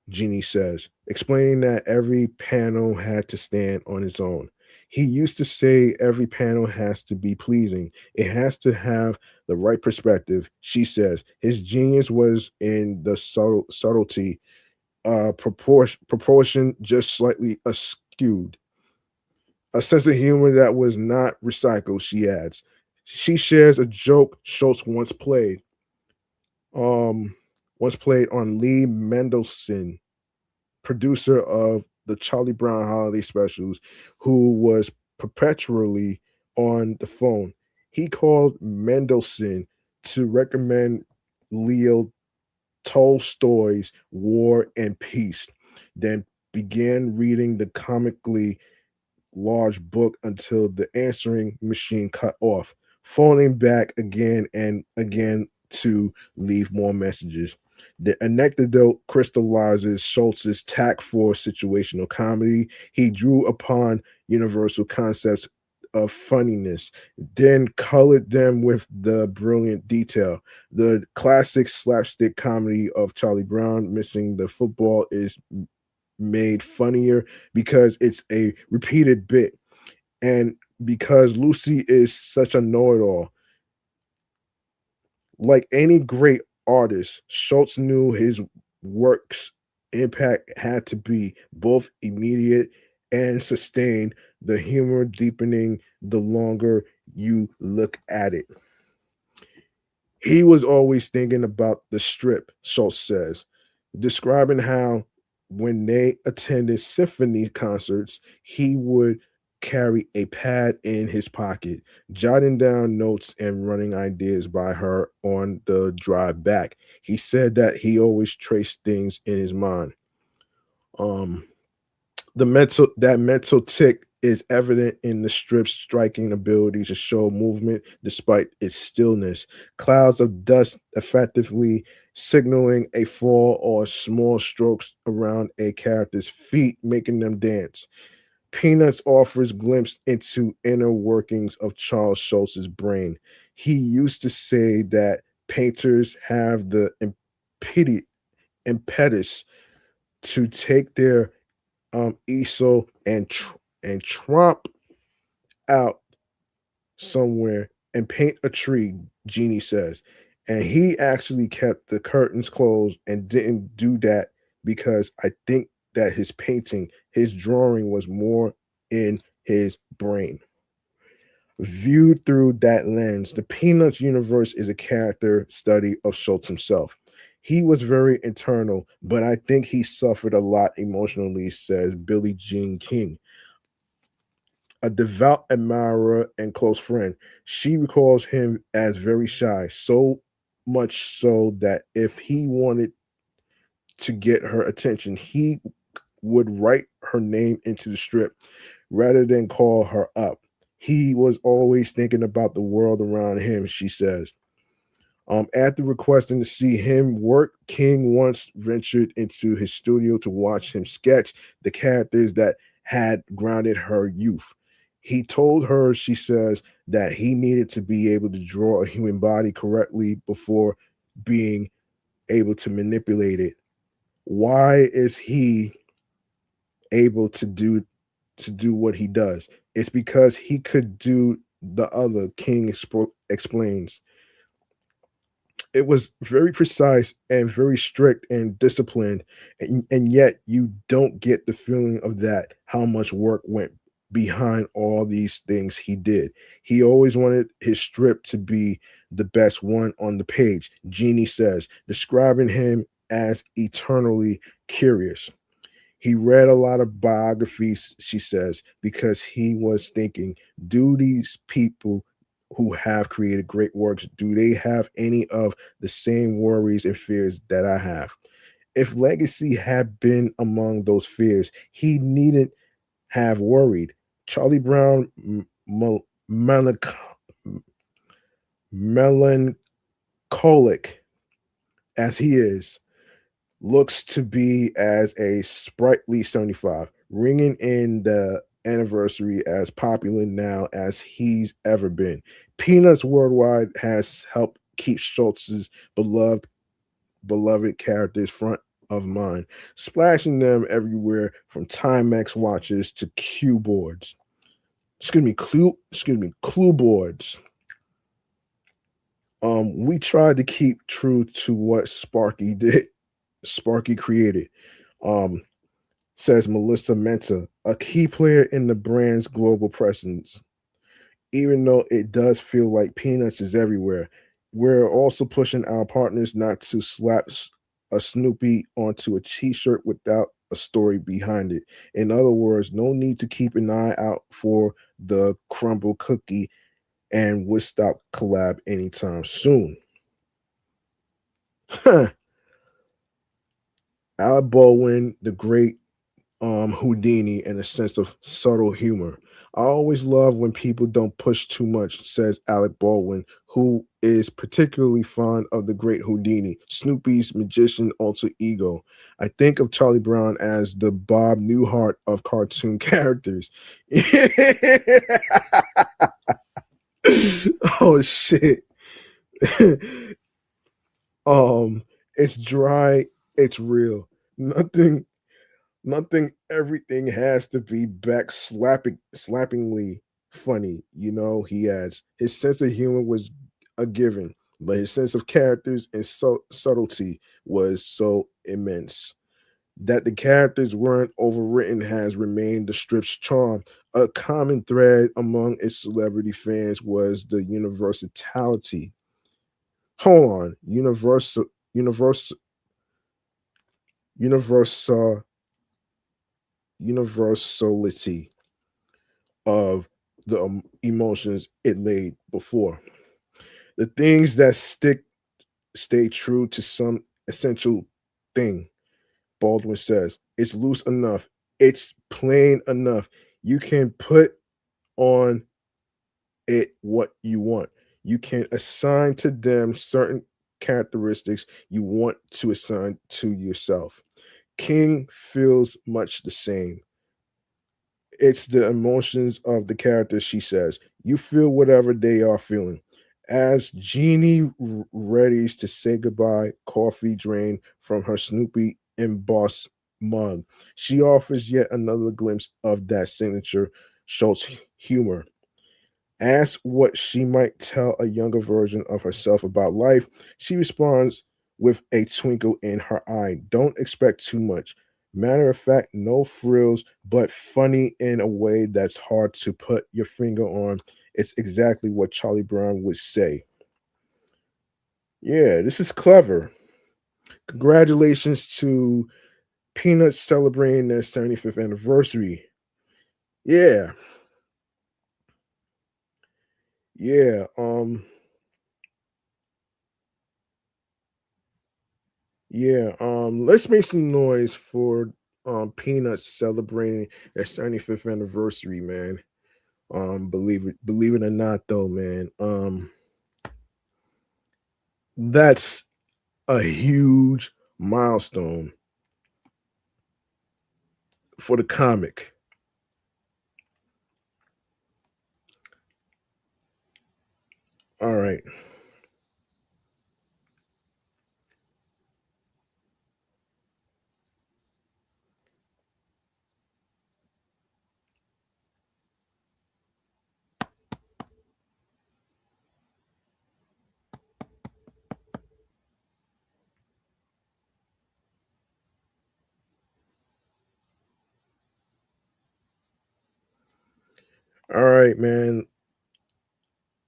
Jeannie says, explaining that every panel had to stand on its own. He used to say every panel has to be pleasing. It has to have the right perspective. She says his genius was in the subtlety, proportion just slightly askewed. A sense of humor that was not recycled, she adds. She shares a joke Schultz once played. Um, once played on Lee Mendelsohn, producer of the Charlie Brown holiday specials, who was perpetually on the phone. He called Mendelsohn to recommend Leo Tolstoy's War and Peace, then began reading the comically large book until the answering machine cut off, phoning back again and again to leave more messages. The anecdote crystallizes Schultz's tact for situational comedy. He drew upon universal concepts of funniness, then colored them with the brilliant detail. The classic slapstick comedy of Charlie Brown missing the football is made funnier because it's a repeated bit and because Lucy is such a know-it-all. Like any great artist, Schultz knew his work's impact had to be both immediate and sustained, the humor deepening the longer you look at it. He was always thinking about the strip, Schultz says, describing how when they attended symphony concerts, he would carry a pad in his pocket, jotting down notes and running ideas by her on the drive back. He said that he always traced things in his mind. Um, the mental tick is evident in the strip's striking ability to show movement despite its stillness. Clouds of dust effectively signaling a fall or small strokes around a character's feet, making them dance. Peanuts offers glimpse into inner workings of Charles Schultz's brain. He used to say that painters have the impetus to take their easel and tromp out somewhere and paint a tree, Jeannie says. And he actually kept the curtains closed and didn't do that because I think that his painting, his drawing was more in his brain. Viewed through that lens, the Peanuts universe is a character study of Schultz himself. He was very internal, but I think he suffered a lot emotionally, says Billie Jean King, a devout admirer and close friend. She recalls him as very shy, so much so that if he wanted to get her attention, he would write her name into the strip rather than call her up. He was always thinking about the world around him, she says. After requesting to see him work, King once ventured into his studio to watch him sketch the characters that had grounded her youth. He told her, she says, that he needed to be able to draw a human body correctly before being able to manipulate it. Why is he able to do what he does? It's because he could do the other, King explains. It was very precise and very strict and disciplined, and yet you don't get the feeling of that, how much work went behind all these things he did. He always wanted his strip to be the best one on the page, Jeannie says, describing him as eternally curious. He read a lot of biographies, she says, because he was thinking, do these people who have created great works, do they have any of the same worries and fears that I have? If legacy had been among those fears, he needn't have worried. Charlie Brown, melancholic as he is, looks to be as a sprightly 75, ringing in the anniversary as popular now as he's ever been. Peanuts Worldwide has helped keep Schultz's beloved characters front of mind, splashing them everywhere from Timex watches to cue boards. Clue boards. We tried to keep true to what Sparky created. Um, says Melissa Menta, a key player in the brand's global presence. Even though it does feel like Peanuts is everywhere, we're also pushing our partners not to a Snoopy onto a t-shirt without a story behind it. In other words, no need to keep an eye out for the crumble cookie and Woodstock collab anytime soon. Alec Baldwin, the great Houdini, and a sense of subtle humor. I always love when people don't push too much, says Alec Baldwin, who is particularly fond of the great Houdini, Snoopy's magician alter ego. I think of Charlie Brown as the Bob Newhart of cartoon characters. Oh shit. It's dry, it's real. Nothing Nothing, everything has to be slappingly funny, he adds. His sense of humor was a given, but his sense of characters and subtlety was so immense. That the characters weren't overwritten has remained the strip's charm. A common thread among its celebrity fans was the universality. Hold on, universal, universal, universality of the emotions it laid before. The things that stick stay true to some essential thing. Baldwin says it's loose enough, it's plain enough. You can put on it what you want. You can assign to them certain characteristics you want to assign to yourself. King feels much the same. It's the emotions of the characters, she says. You feel whatever they are feeling. As Jeannie readies to say goodbye, coffee drained from her Snoopy embossed mug, she offers yet another glimpse of that signature Schultz humor. Asked what she might tell a younger version of herself about life, she responds with a twinkle in her eye. Don't expect too much. Matter of fact, no frills, but funny in a way that's hard to put your finger on. It's exactly what Charlie Brown would say. Yeah, this is clever. Congratulations to Peanuts celebrating their 75th anniversary. Yeah, yeah. Yeah, let's make some noise for Peanuts celebrating their 75th anniversary, man. Believe it or not though, man. That's a huge milestone for the comic. All right. All right, man.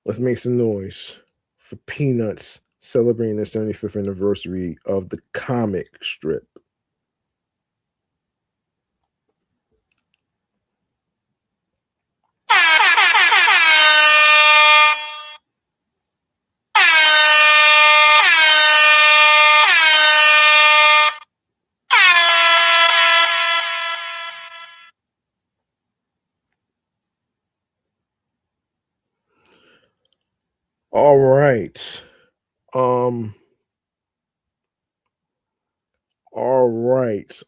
Let's make some noise for Peanuts celebrating the 75th anniversary of the comic strip. All right. Um all right.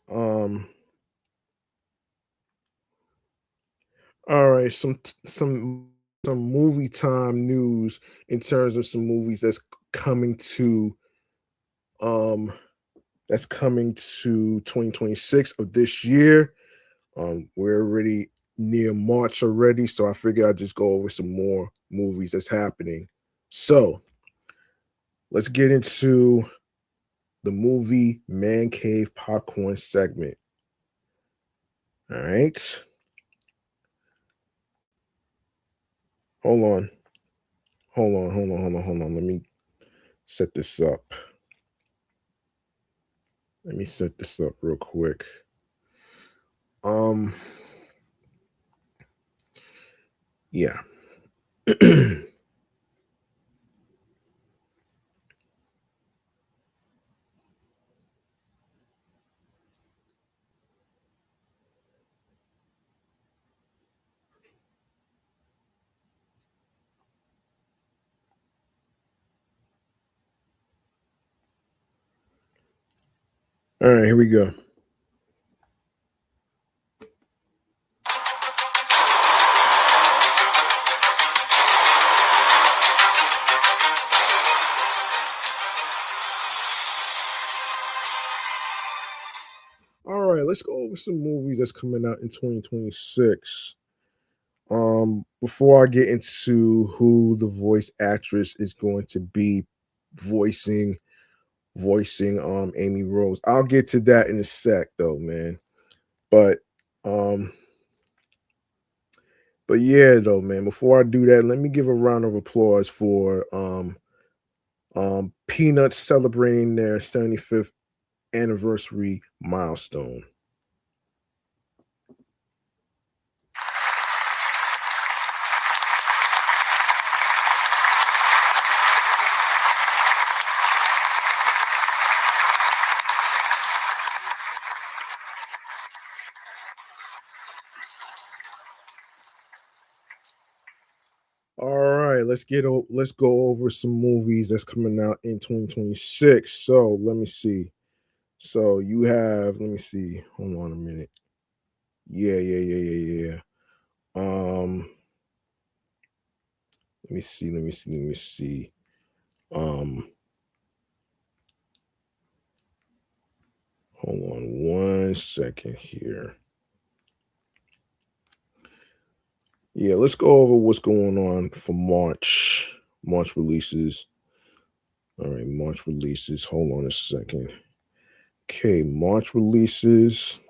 All right, some movie time news in terms of some movies coming to um that's coming to 2026 of this year. We're already near March already, so I figured I'd just go over some more movies that's happening. So let's get into the movie Man Cave Popcorn segment. All right. Hold on. Hold on. Let me set this up. Let me set this up real quick. Um, yeah. All right, here we go. All right, let's go over some movies that's coming out in 2026. Before I get into who the voice actress is going to be voicing Amy Rose. I'll get to that in a sec though, man. But um but yeah though, man, before I do that, let me give a round of applause for Peanuts celebrating their 75th anniversary milestone. All right, let's go over some movies that's coming out in 2026. So let me see. So you have, let me see. Hold on a minute. Yeah. Let me see. Um, Hold on one second here. Yeah, let's go over what's going on for March. March releases. All right, March releases. Hold on a second. Okay, March releases.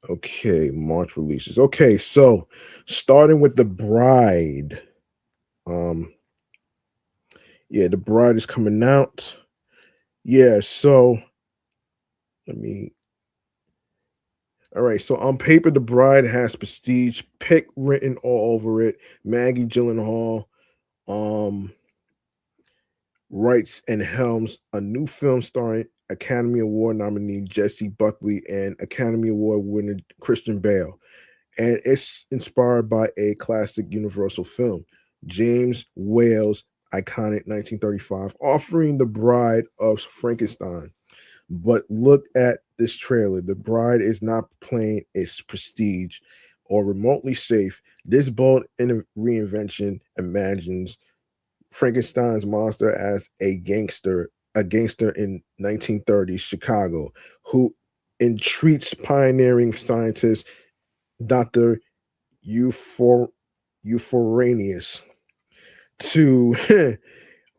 Okay, March releases. Okay, so starting with The Bride. Um, yeah, The Bride is coming out. Yeah, so let me. All right, so on paper, The Bride has prestige pick written all over it. Maggie Gyllenhaal writes and helms a new film starring Academy Award nominee Jesse Buckley and Academy Award winner Christian Bale. And it's inspired by a classic Universal film, James Whale's iconic 1935, offering the bride of Frankenstein. But look at this trailer. The bride is not playing its prestige or remotely safe. This bold reinvention imagines Frankenstein's monster as a gangster in 1930s Chicago who entreats pioneering scientist Dr. Euphor- Euphoranius to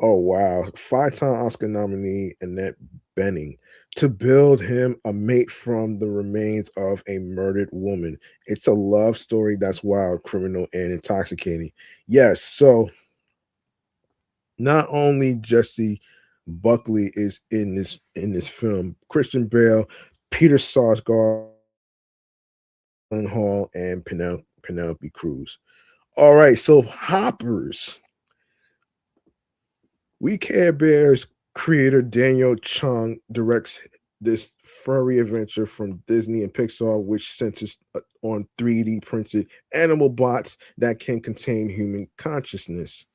oh wow, five-time Oscar nominee Annette Bening to build him a mate from the remains of a murdered woman. It's a love story that's wild, criminal, and intoxicating. Yes, so not only Jesse Buckley is in this film, Christian Bale, Peter Sarsgaard, Hall, and Penelope Cruz. All right, so Hoppers. We Care Bears creator Daniel Chung directs this furry adventure from Disney and Pixar, which centers on 3D printed animal bots that can contain human consciousness.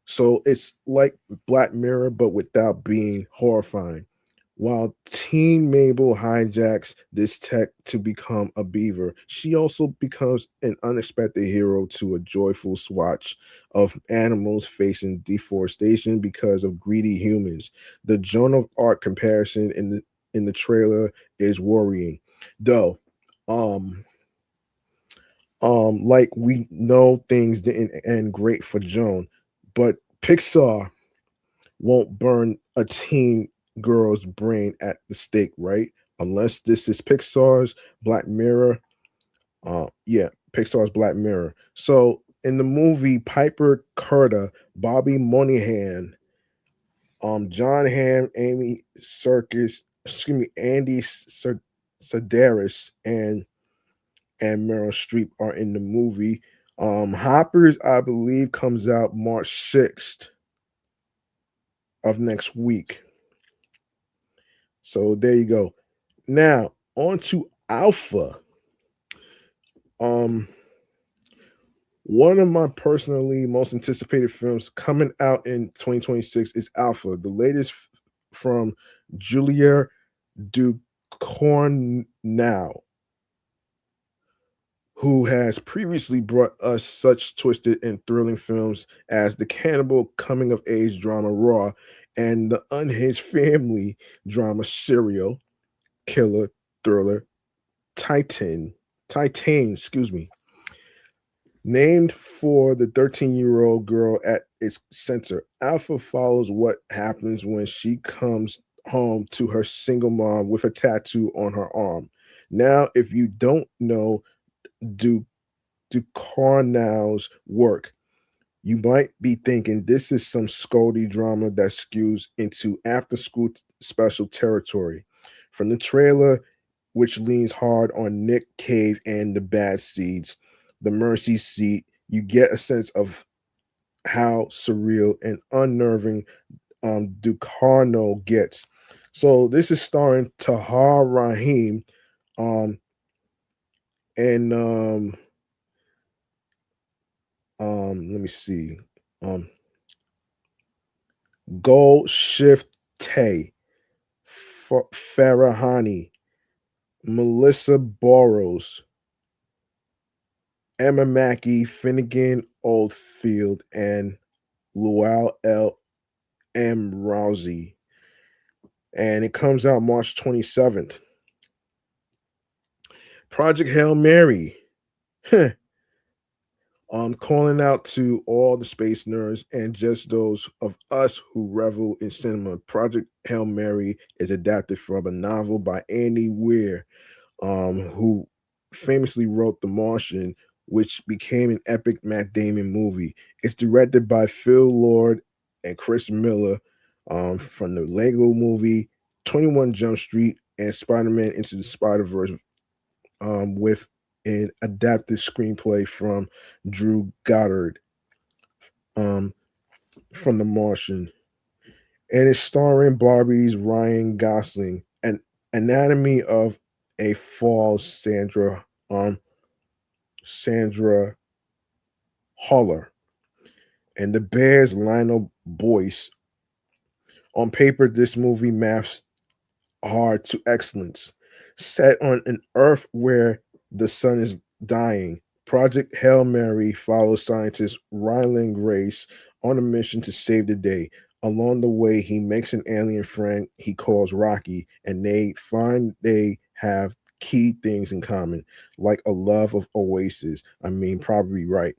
So it's like Black Mirror, but without being horrifying. While Teen Mabel hijacks this tech to become a beaver, she also becomes an unexpected hero to a joyful swatch of animals facing deforestation because of greedy humans. The Joan of Arc comparison in the trailer is worrying, though. Um, like we know things didn't end great for Joan, but Pixar won't burn a teen girl's brain at the stake, right? Unless this is Pixar's Black Mirror. Yeah, Pixar's Black Mirror. So in the movie Piper Carter, Bobby Moynihan John Hamm, Amy Circus, excuse me, Sedaris, and Meryl Streep are in the movie. Hoppers, I believe, comes out March 6th of next week. So there you go. Now on to Alpha. Um, One of my personally most anticipated films coming out in 2026 is Alpha, the latest from Julia Ducournau, who has previously brought us such twisted and thrilling films as the cannibal coming of age drama Raw and the unhinged family drama Serial Killer Thriller Titan, excuse me. Named for the 13-year-old girl at its center, Alpha follows what happens when she comes home to her single mom with a tattoo on her arm. Now, if you don't know Du Ducarnau's work, you might be thinking this is some scoldy drama that skews into after school special territory. From the trailer, which leans hard on Nick Cave and the bad seeds, the mercy seat, you get a sense of how surreal and unnerving Ducarno gets. So this is starring Tahar Rahim um and let me see. Um Gold Shift Tay, Farahani, Melissa Burrows, Emma Mackey, Finnegan Oldfield, and Luau L. M. Rousey. And it comes out March 27th. Project Hail Mary. Calling out to all the space nerds and just those of us who revel in cinema. Project Hail Mary is adapted from a novel by Andy Weir, who famously wrote The Martian, which became an epic Matt Damon movie. It's directed by Phil Lord and Chris Miller, from the Lego movie, 21 Jump Street, and Spider-Man Into the Spider-Verse, with an adapted screenplay from Drew Goddard, um, from The Martian. And it's starring Barbie's Ryan Gosling, and Anatomy of a Fall, Sandra Holler, and the Bears Lionel Boyce. On paper, this movie maps hard to excellence. Set on an Earth where the sun is dying, Project Hail Mary follows scientist Ryland Grace on a mission to save the day. Along the way, he makes an alien friend he calls Rocky, and they find they have key things in common, like a love of Oasis. I mean, probably right.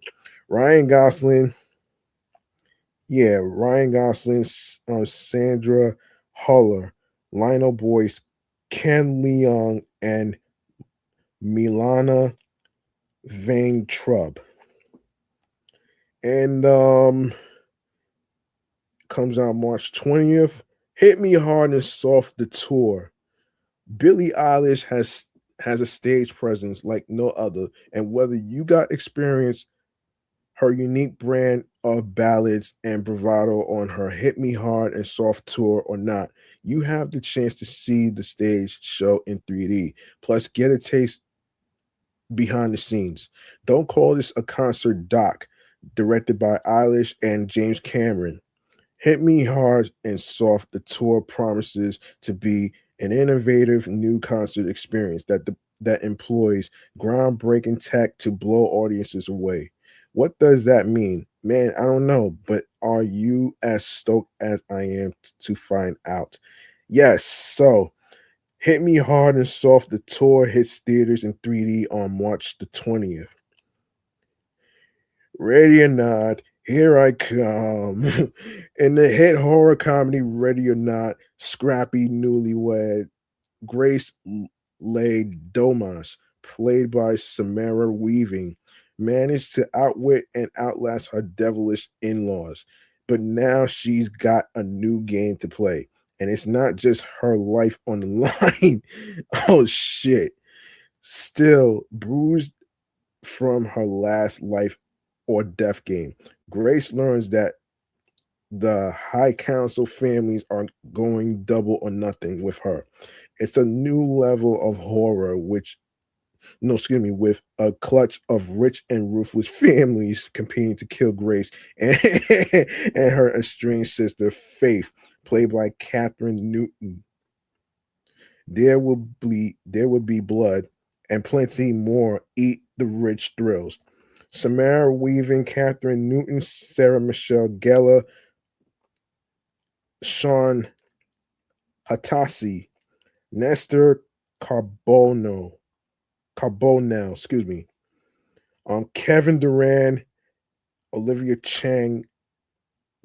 Ryan Gosling, yeah, Ryan Gosling, Sandra Huller, Lionel Boyce, Ken Leung, and Milana Vaintrub. And comes out March 20th. Hit Me Hard and Soft the tour. Billie Eilish has a stage presence like no other, and whether you got experience her unique brand of ballads and bravado on her Hit Me Hard and Soft tour or not, you have the chance to see the stage show in 3D. Plus, get a taste behind the scenes. Don't call this a concert doc, directed by Eilish and James Cameron. Hit Me Hard and Soft, the tour promises to be an innovative new concert experience that employs groundbreaking tech to blow audiences away. What does that mean? Man, I don't know, but are you as stoked as I am to find out? Yes, so Hit Me Hard and Soft, the tour hits theaters in 3D on March the 20th. Ready or Not, Here I Come. In the hit horror comedy Ready or Not, scrappy newlywed Grace Lay Domas, played by Samara Weaving, managed to outwit and outlast her devilish in laws. but now she's got a new game to play. And it's not just her life on the line. Oh shit. Still bruised from her last life or death game, Grace learns that the High Council families are going double or nothing with her. It's a new level of horror, which no, excuse me, with a clutch of rich and ruthless families competing to kill Grace and, and her estranged sister Faith, played by Catherine Newton. There will be blood and plenty more. Eat the rich thrills. Samara Weaving, Catherine Newton, Sarah Michelle Gellar, Sean Hatasi, Nestor Carbonell, excuse me, Kevin Durant, Olivia Chang,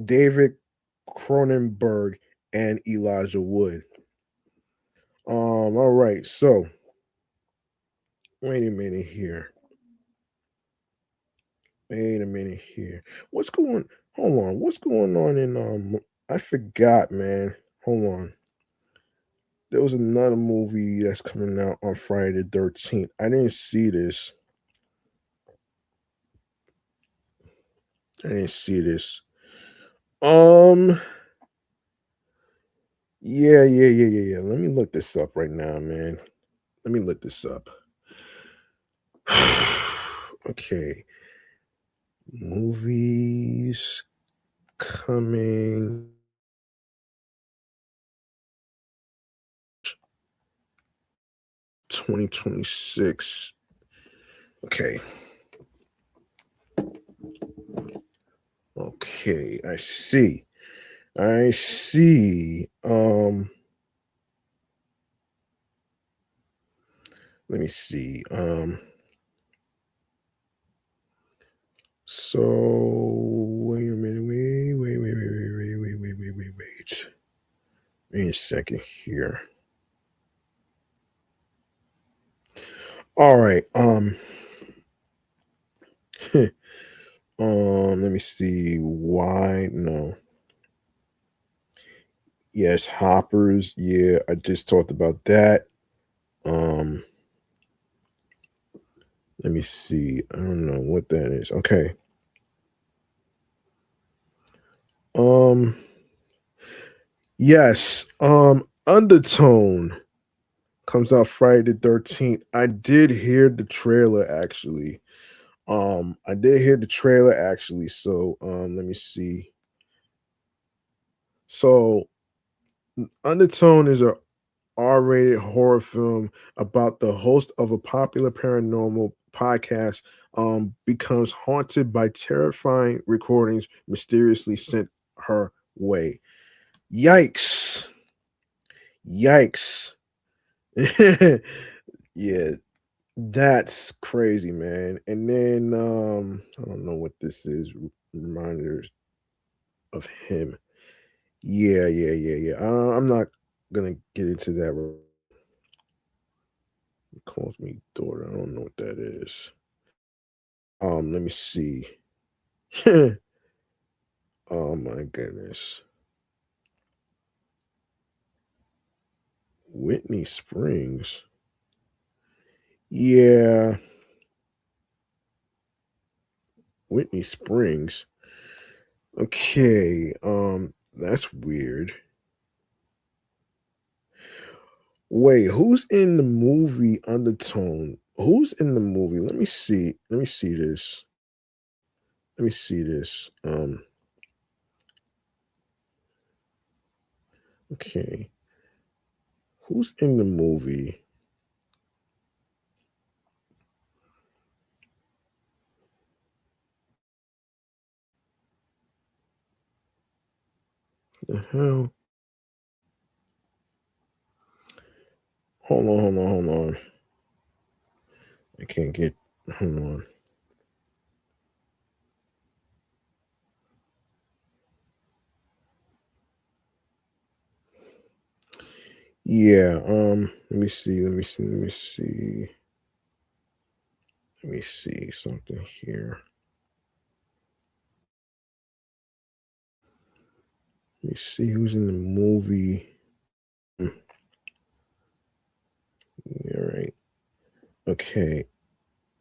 David Cronenberg, and Elijah Wood. All right, so wait a minute here. Wait a minute here. What's going hold on, what's going on in I forgot, man. Hold on. There was another movie that's coming out on Friday the 13th. I didn't see this. I didn't see this. Um, yeah. Let me look this up right now, man. Let me look this up. Okay. Movies coming 2026. Okay. Okay, I see. I see. Let me see. So wait a minute. Wait. Wait a second here. All right. Let me see. Why no. Yes, hoppers. Yeah, I just talked about that. Um, let me see. I don't know what that is. Okay. Um, yes. Undertone comes out Friday the 13th. I did hear the trailer actually. I did hear the trailer actually. So let me see. So Undertone is a R-rated horror film about the host of a popular paranormal podcast becomes haunted by terrifying recordings mysteriously sent her way. Yikes. Yikes. Yeah, that's crazy, man. And then I don't know what this is. Reminders of him. Yeah. I'm not gonna get into that. It calls me daughter. I don't know what that is. Let me see. Oh my goodness. Whitney Springs. Yeah, Whitney Springs. Okay, that's weird. Wait, who's in the movie Undertone? Who's in the movie? Let me see. Let me see this. Let me see this. Okay. Who's in the movie? The hell? Hold on. I can't get hold on. Yeah, let me see something here. Let me see who's in the movie. Hmm, all right. Okay.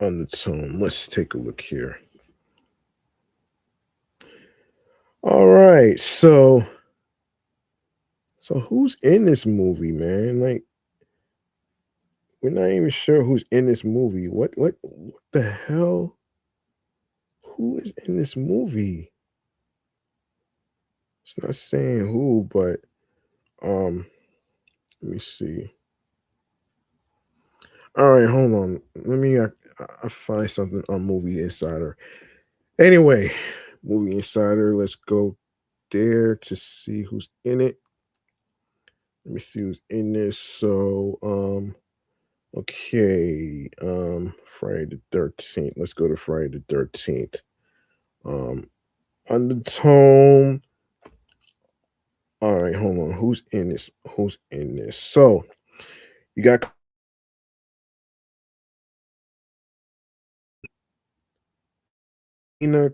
Undertone. Let's take a look here. All right. So who's in this movie, man? Like, we're not even sure who's in this movie. What the hell? Who is in this movie? It's not saying who, but um, let me see. All right, hold on. Let me I find something on Movie Insider. Anyway, Movie Insider. Let's go there to see who's in it. Let me see who's in this. Okay, Friday the 13th. Let's go to Friday the 13th. Um, Undertone. All right, hold on. Who's in this? Who's in this? So you got Ina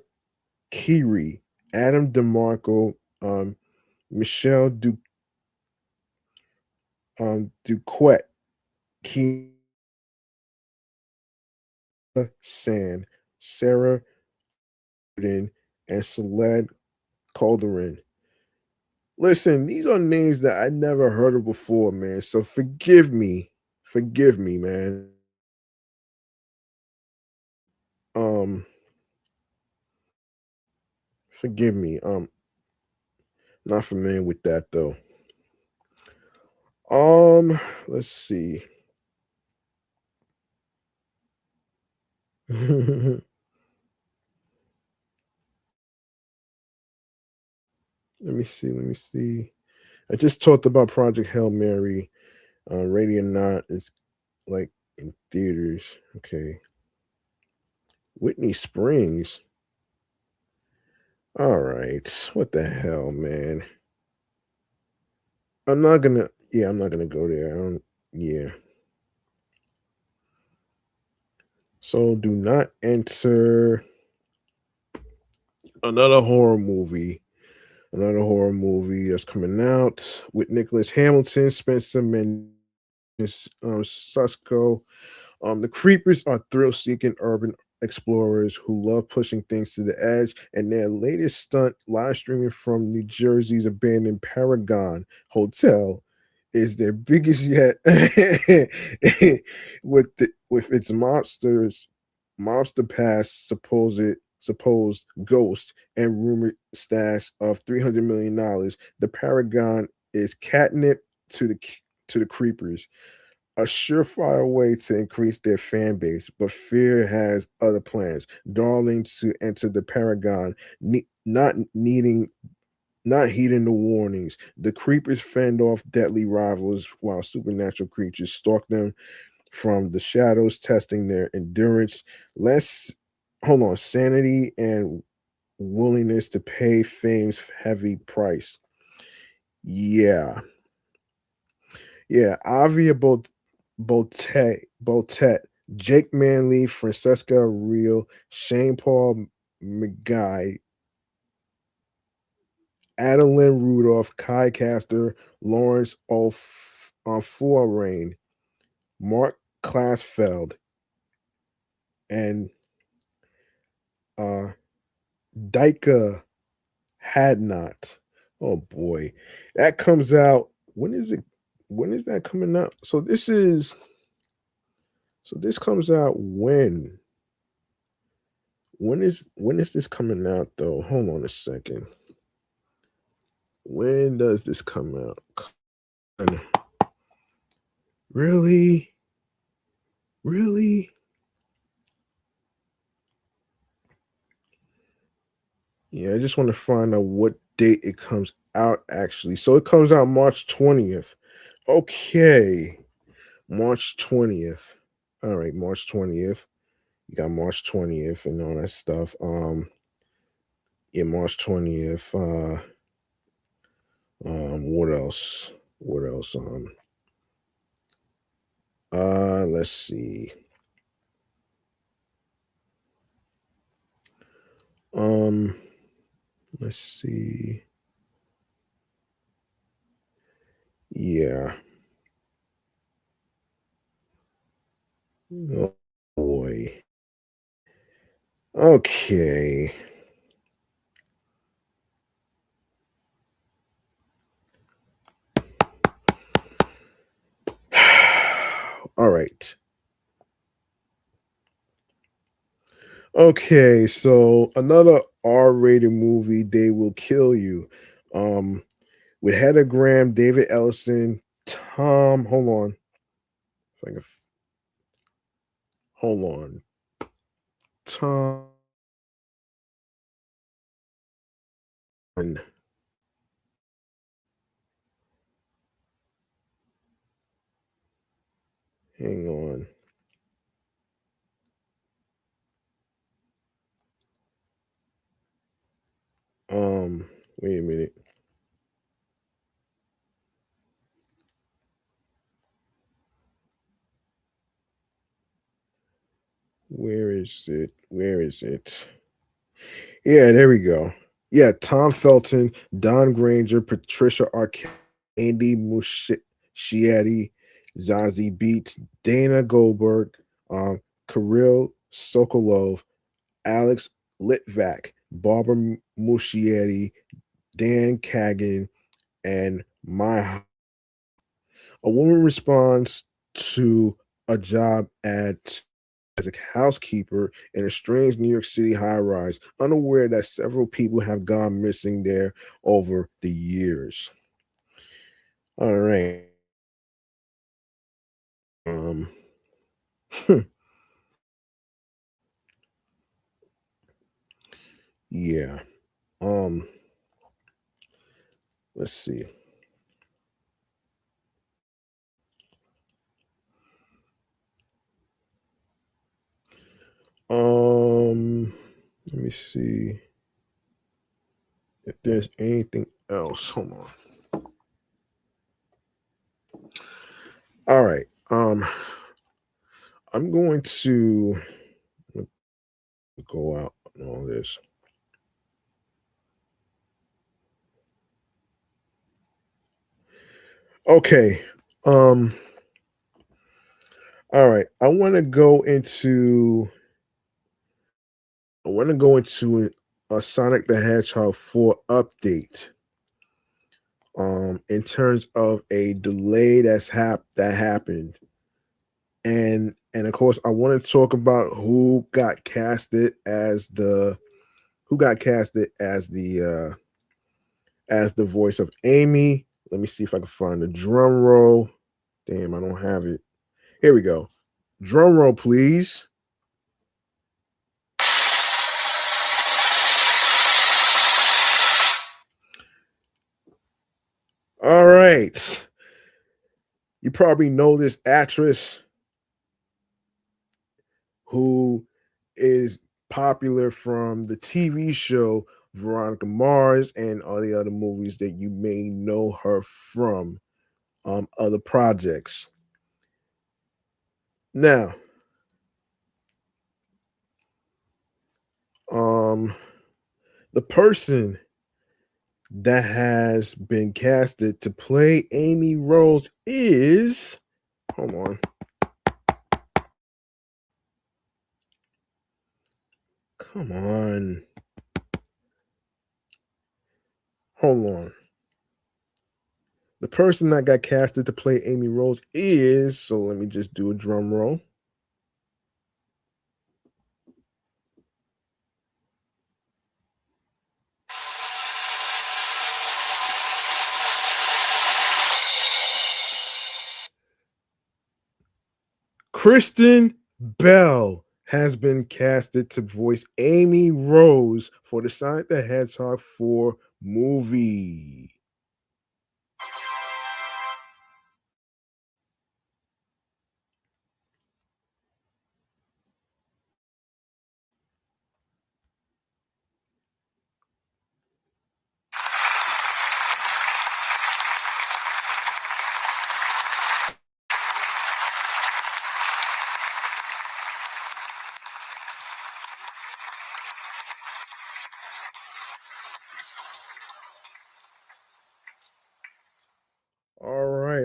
Kiri, Adam DeMarco, Michelle Duquette, Keena San, Sarah Jordan, and Celeste Calderin. Listen, these are names that I never heard of before, man. So forgive me, man. Um, Forgive me. Not familiar with that though. Let's see. Let me see. Let me see. I just talked about Project Hail Mary. Radio Not is like in theaters. Okay. Whitney Springs. All right. What the hell, man? I'm not gonna go there. I don't yeah. So do not enter another horror movie. Another horror movie that's coming out with Nicholas Hamilton, Spencer Mendes, Susco. The Creepers are thrill-seeking urban explorers who love pushing things to the edge, and their latest stunt, live streaming from New Jersey's abandoned Paragon Hotel, is their biggest yet. With its mobster past, supposed ghost, and rumored stash of $300 million, the Paragon is catnip to the creepers, a surefire way to increase their fan base, but Fear has other plans. Darling to enter the Paragon, not heeding the warnings. The creepers fend off deadly rivals while supernatural creatures stalk them from the shadows, testing their endurance. Less, hold on, sanity and willingness to pay fame's heavy price. Yeah, yeah. Botet, Jake Manley, Francesca Real, Shane Paul McGuy, Adeline Rudolph, Kai Caster, Lawrence Forain, Mark Klassfeld, and uh, Dika Hadnot. Oh boy, that comes out. When is it? When is that coming out? So this comes out when? When is this coming out though? Hold on a second. When does this come out? And really? Really? Yeah, I just want to find out what date it comes out actually. So it comes out March 20th. Okay. March 20th. All right, March 20th. You got March 20th and all that stuff. Yeah, March 20th. What else? What else? Let's see. Um, let's see. Yeah. Oh boy. Okay. All right. Okay, so another R-rated movie, They Will Kill You. Um, with Hedda Graham, David Ellison, Tom. Hold on. If I can hold on. Tom. Hang on. Wait a minute. Where is it? Where is it? Yeah, there we go. Yeah, Tom Felton, Don Granger, Patricia Arquette, Andy Muschietti, Zazie Beetz, Dana Goldberg, Kirill Sokolov, Alex Litvak, Barbara Muschietti, Dan Kagan, and my a woman responds to a job at as a housekeeper in a strange New York City high rise, unaware that several people have gone missing there over the years. All right. Um, yeah. Um, let's see. Um, let me see if there's anything else. Hold on. All right. I'm going to go out on all this. Okay. Um, all right. I want to go into a Sonic the Hedgehog 4 update. In terms of a delay that happened. And of course I want to talk about who got casted as the voice of Amy. Let me see if I can find the drum roll. Damn, I don't have it. Here we go. Drum roll, please. All right. You probably know this actress who is popular from the TV show Veronica Mars and all the other movies that you may know her from, other projects. Now, um, the person that has been casted to play Amy Rose is, hold on, come on, hold on. The person that got casted to play Amy Rose is, so let me just do a drum roll. Kristen Bell has been casted to voice Amy Rose for the Sonic the Hedgehog 4 movie.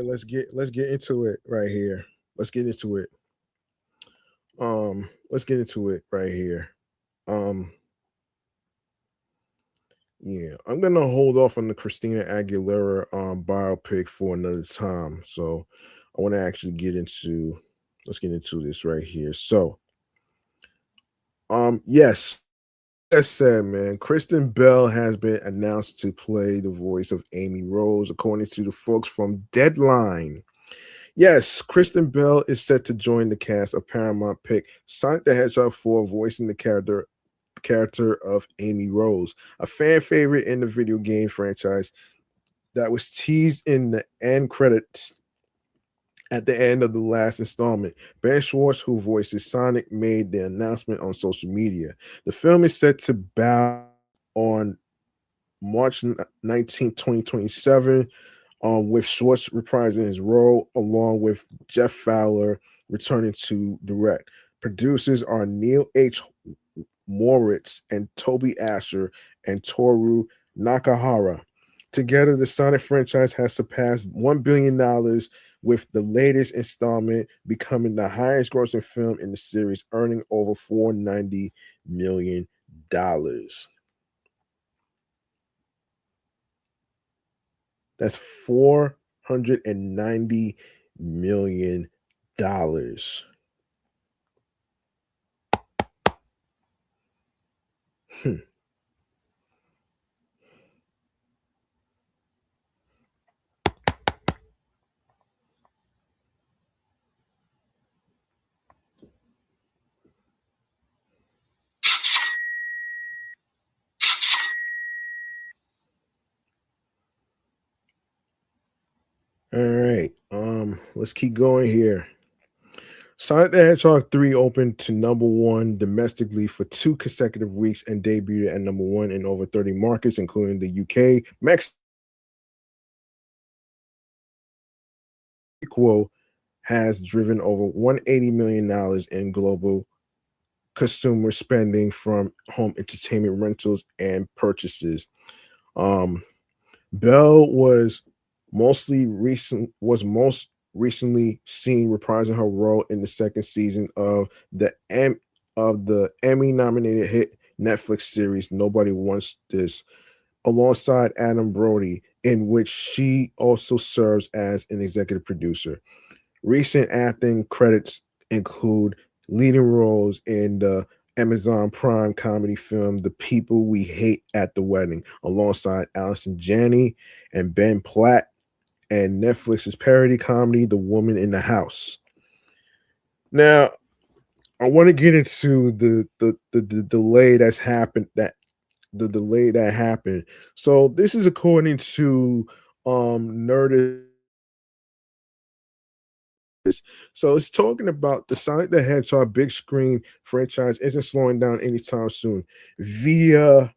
let's get into it right here. Let's get into it. Let's get into it right here. Um, yeah, I'm gonna hold off on the Christina Aguilera biopic for another time. So I want to actually get into let's get into this right here. So yes, as said, man, Kristen Bell has been announced to play the voice of Amy Rose, according to the folks from Deadline. Yes, Kristen Bell is set to join the cast of Paramount pick Sonic the Hedgehog for voicing the character of Amy Rose, a fan favorite in the video game franchise that was teased in the end credits at the end of the last installment. Ben Schwartz, who voices Sonic, made the announcement on social media. The film is set to bow on March 19th, 2027, with Schwartz reprising his role along with Jeff Fowler returning to direct. Producers are Neil H. Moritz and Toby Asher and Toru Nakahara. Together, the Sonic franchise has surpassed $1 billion, with the latest installment becoming the highest grossing film in the series, earning over $490 million. That's $490 million. Hmm. All right. Let's keep going here. Sonic the Hedgehog 3 opened to number one domestically for 2 consecutive weeks and debuted at number one in over 30 markets, including the UK. Mexico has driven over $180 million in global consumer spending from home entertainment rentals and purchases. Um, Bell most recently seen reprising her role in the second season of the Emmy nominated hit Netflix series Nobody Wants This, alongside Adam Brody, in which she also serves as an executive producer. Recent acting credits include leading roles in the Amazon Prime comedy film The People We Hate at the Wedding, alongside Allison Janney and Ben Platt, and Netflix's parody comedy The Woman in the House. Now, I want to get into the delay that's happened that the delay that happened. So this is according to Nerdist. So it's talking about the Sonic the Hedgehog big screen franchise isn't slowing down anytime soon. Via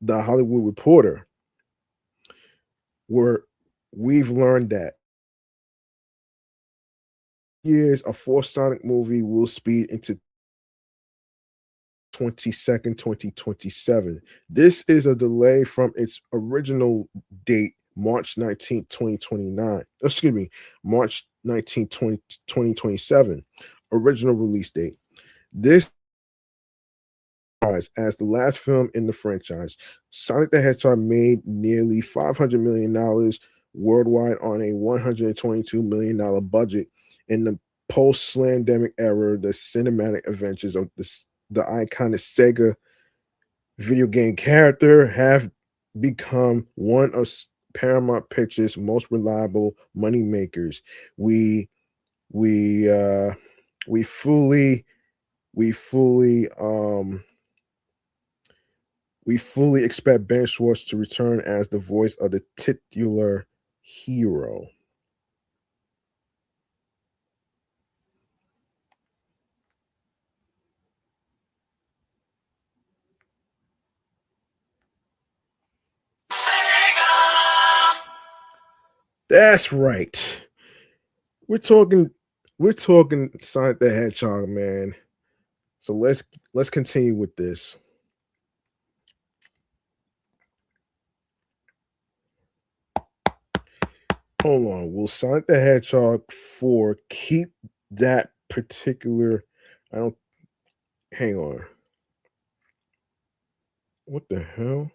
the Hollywood Reporter, where we've learned that years a fourth Sonic movie will speed into 22nd, 2027. This is a delay from its original date, March 19th, 2029. Excuse me, March 19th, 2027. Original release date. This as the last film in the franchise. Sonic the Hedgehog made nearly $500 million worldwide on a $122 million budget. In the post-slandemic era, the cinematic adventures of the iconic Sega video game character have become one of Paramount Pictures' most reliable money makers. We we uh we fully we fully we fully expect Ben Schwartz to return as the voice of the titular hero. That's right. We're talking we're talking Sonic the Hedgehog, man. So let's continue with this. Hold on. Will Sonic the Hedgehog 4 keep that particular? I don't. Hang on. What the hell?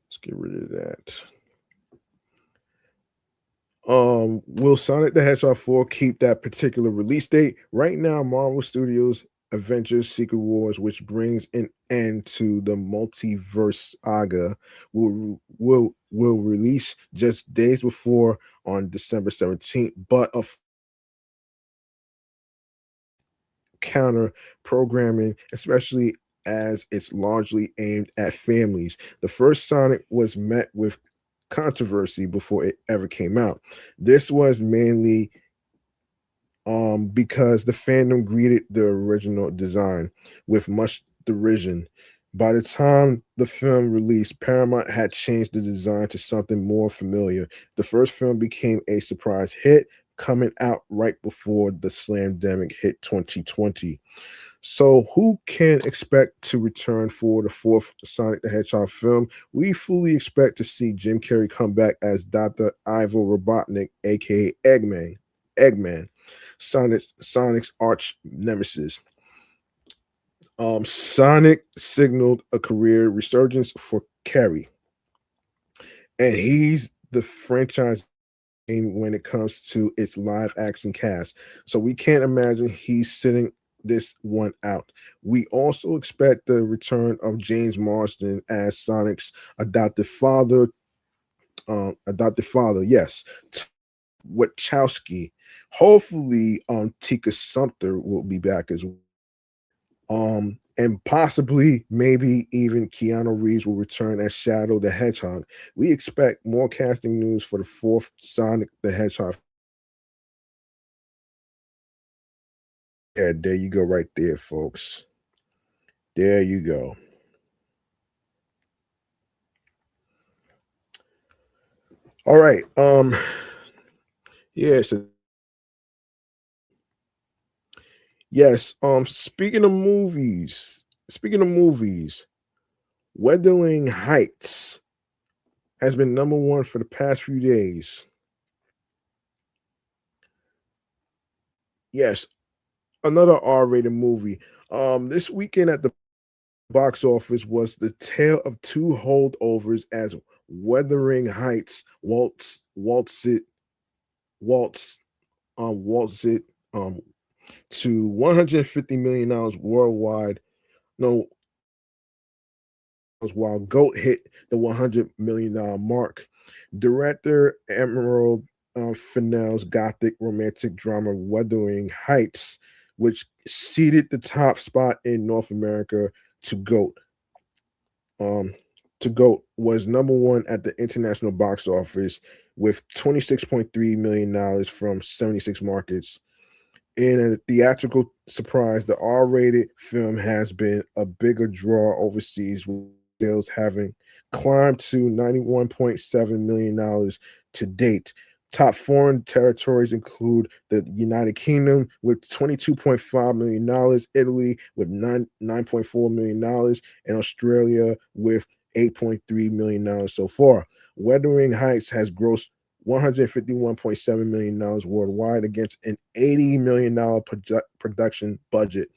Let's get rid of that. Will Sonic the Hedgehog 4 keep that particular release date? Right now, Marvel Studios Avengers Secret Wars, which brings an end to the multiverse saga, will release just days before on December 17th, but a counter programming, especially as it's largely aimed at families. The first Sonic was met with controversy before it ever came out. This was mainly because the fandom greeted the original design with much derision. By the time the film released, Paramount had changed the design to something more familiar. The first film became a surprise hit, coming out right before the slamdemic hit 2020. So, who can expect to return for the fourth Sonic the Hedgehog film? We fully expect to see Jim Carrey come back as Dr. Ivo Robotnik, aka Eggman, Sonic's arch nemesis. Sonic signaled a career resurgence for Carrey, and he's the franchise when it comes to its live action cast. So we can't imagine he's sitting this one out. We also expect the return of James Marsden as Sonic's adopted father. Yes, Wachowski. Hopefully, Tika Sumpter will be back as well. And possibly, maybe even Keanu Reeves will return as Shadow the Hedgehog. We expect more casting news for the fourth Sonic the Hedgehog. Yeah, there you go, right there, folks. There you go. All right. Yes. Yes. Speaking of movies, Wuthering Heights has been number one for the past few days. Yes, another R-rated movie. This weekend at the box office was the tale of two holdovers as Wuthering Heights waltz waltz it to $150 million worldwide. No, while Goat hit the $100 million mark. Director Emerald Fennell's gothic romantic drama Wuthering Heights, which seeded the top spot in North America to Goat. Um, was number one at the international box office with $26.3 million from 76 markets. In a theatrical surprise, the R-rated film has been a bigger draw overseas, with sales having climbed to $91.7 million to date. Top foreign territories include the United Kingdom with $22.5 million, Italy with $9.4 million, and Australia with $8.3 million so far. Wuthering Heights has grossed $151.7 million worldwide against an $80 million production budget.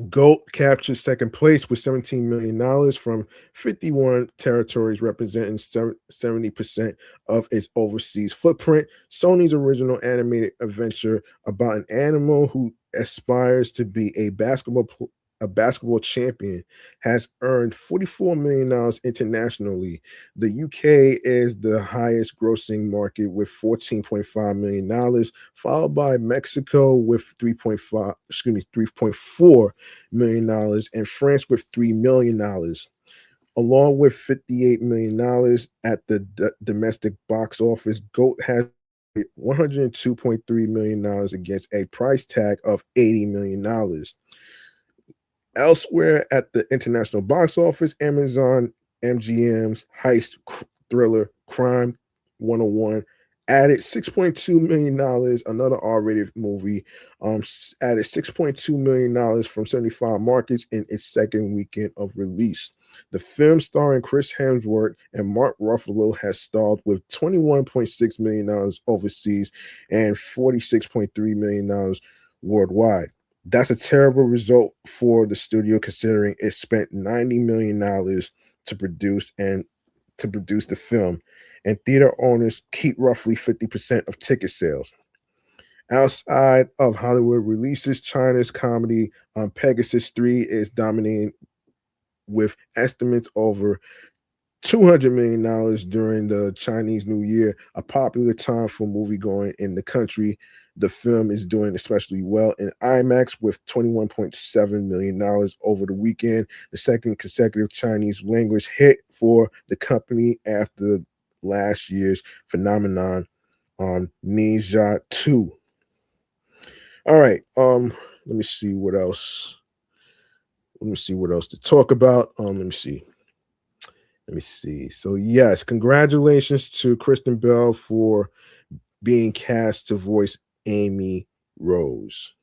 Goat captured second place with $17 million from 51 territories, representing 70% of its overseas footprint. Sony's original animated adventure about an animal who aspires to be a basketball champion has earned $44 million internationally. The UK is the highest grossing market with $14.5 million, followed by Mexico with 3.4 million dollars, and France with $3 million. Along with $58 million at the domestic box office, Goat has $102.3 million against a price tag of $80 million. Elsewhere at the international box office, Amazon MGM's heist thriller Crime 101 added $6.2 million. Another R-rated movie added $6.2 million from 75 markets in its second weekend of release. The film, starring Chris Hemsworth and Mark Ruffalo, has stalled with $21.6 million overseas and $46.3 million worldwide. That's a terrible result for the studio, considering it spent $90 million to produce the film, and theater owners keep roughly 50% of ticket sales. Outside of Hollywood releases, China's comedy Pegasus 3 is dominating with estimates over $200 million during the Chinese New Year, a popular time for moviegoing in the country. The film is doing especially well in IMAX with $21.7 million over the weekend, the second consecutive Chinese language hit for the company after last year's phenomenon on Ninja 2. All right, let me see what else. Let me see what else to talk about. Let me see. Let me see. So yes, congratulations to Kristen Bell for being cast to voice Amy Rose.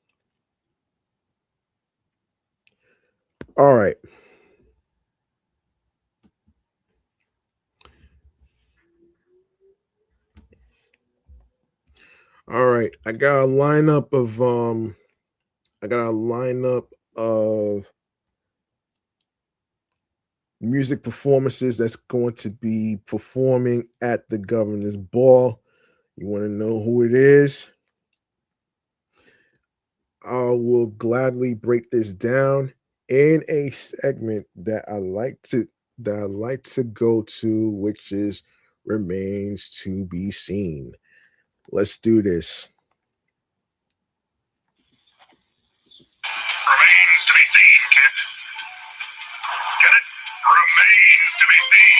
All right. All right. I got a lineup of music performances that's going to be performing at the governor's ball. You want to know who it is? I will gladly break this down in a segment that I like to go to, which is remains to be seen. Let's do this. Remains to be seen, kids. Get it? Remains to be seen.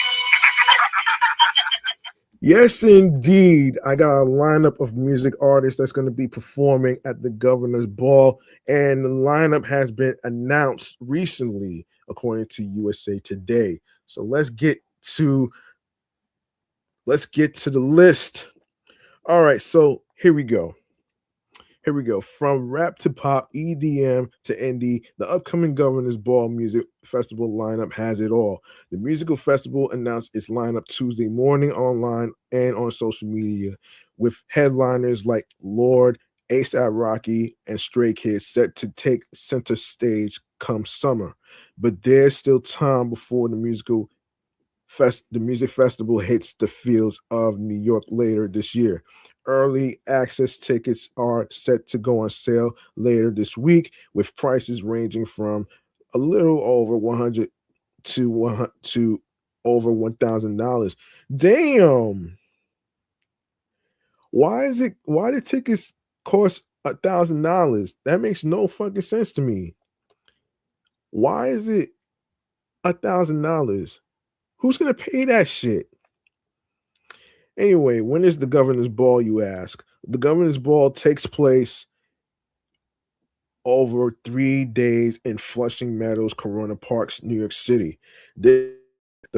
Yes, indeed. I got a lineup of music artists that's going to be performing at the governor's ball, and the lineup has been announced recently, according to USA Today. So let's get to the list. All right, so here we go. Here we go. From rap to pop, EDM to indie, the upcoming Governor's Ball Music Festival lineup has it all. The musical festival announced its lineup Tuesday morning online and on social media, with headliners like Lord, ASAP Rocky, and Stray Kids set to take center stage come summer. But there's still time before the music festival hits the fields of New York later this year. Early access tickets are set to go on sale later this week, with prices ranging from a little over 100 to 100 to over $1,000. Damn! Why the tickets cost $1,000? That makes no fucking sense to me. Why is it $1,000? Who's gonna pay that shit? Anyway, when is the governor's ball, you ask? The governor's ball takes place over 3 days in Flushing Meadows, Corona Parks, New York City. The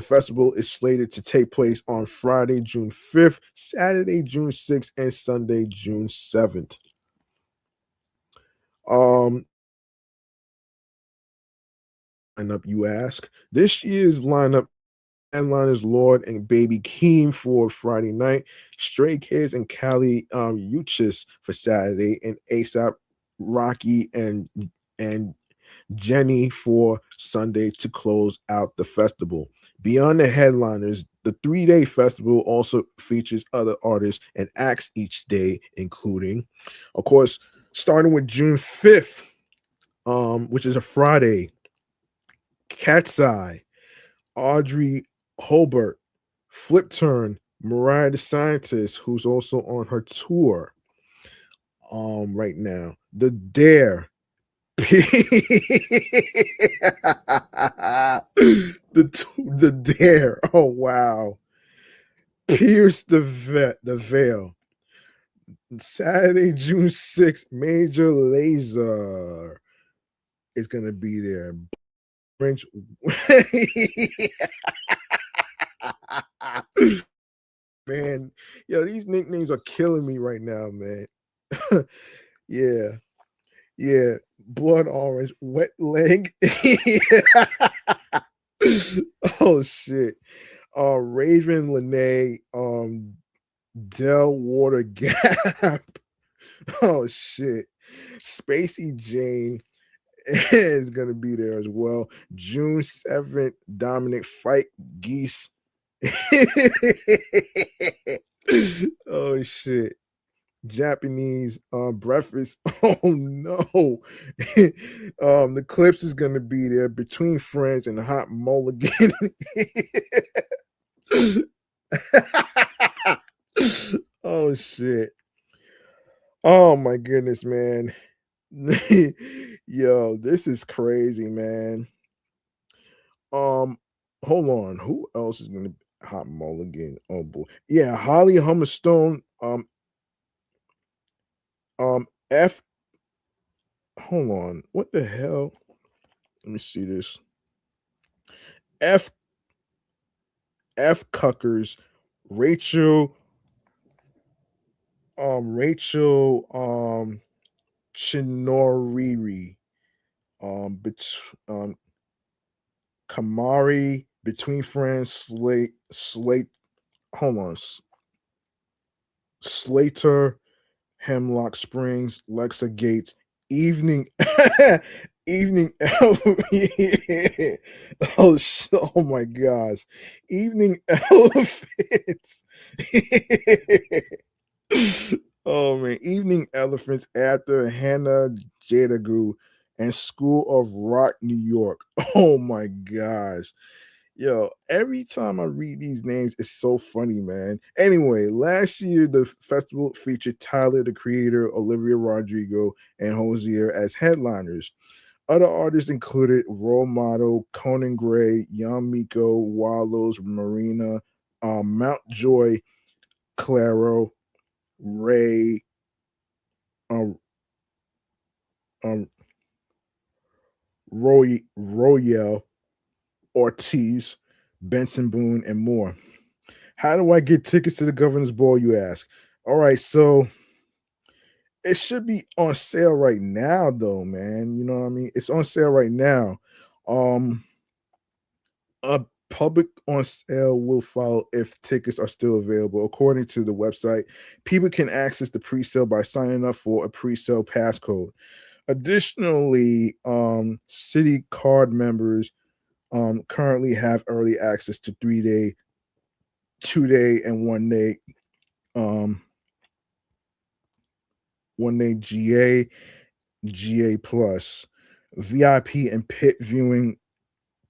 festival is slated to take place on Friday, June 5th, Saturday, June 6th, and Sunday, June 7th. Um, lineup, you ask? This year's lineup headliners Lord and Baby Keem for Friday night, Stray Kids and Kali Uchis for Saturday, and ASAP Rocky and Jenny for Sunday to close out the festival. Beyond the headliners, the 3-day festival also features other artists and acts each day, including, of course, starting with June 5th, which is a Friday, Cat's Eye, Audrey Holbert, Flip Turn, Mariah the Scientist, who's also on her tour right now. The Dare. The Dare. Oh wow. Pierce the Veil. Saturday, June 6th, Major Lazer is gonna be there. French Man, yo, these nicknames are killing me right now, man. Yeah, yeah. Blood orange, wet leg. Oh shit. Raven Lene, Del Water Gap. Oh shit. Spacey Jane is gonna be there as well. June 7th, Dominic Fight Geese. Oh shit. Japanese breakfast. Oh no. The clips is gonna be there between friends and hot mulligan. Oh shit. Oh my goodness, man. Yo, this is crazy, man. Um, hold on. Who else is gonna hot mulligan? Oh boy. Yeah, Holly Hummerstone. F. Hold on. What the hell? Let me see this. F. F. Cuckers. Rachel. Rachel. Chinoriri. Bet- um, Kamari. Between Friends. Slate. Hold on. Slater. Hemlock Springs, Lexa Gates, Evening, Evening. Oh my gosh, Evening Elephants. Oh man, Evening Elephants after Hannah Jadagu and School of Rock, New York. Oh my gosh. Yo, every time I read these names, it's so funny, man. Anyway, last year the festival featured Tyler, the Creator, Olivia Rodrigo, and Hosier as headliners. Other artists included Role Model, Conan Gray, Young Miko, Wallows, Marina, Mount Joy, Claro, Ray, um, um, Royale, Ortiz, Benson Boone, and more. How do I get tickets to the governor's ball, you ask? All right, so it should be on sale right now, though, man. You know what I mean? It's on sale right now. Um, a public on sale will follow if tickets are still available. According to the website, people can access the pre-sale by signing up for a pre-sale passcode. Additionally, city card members currently have early access to 3 day, 2 day, and 1 day um 1 day GA plus, VIP and pit viewing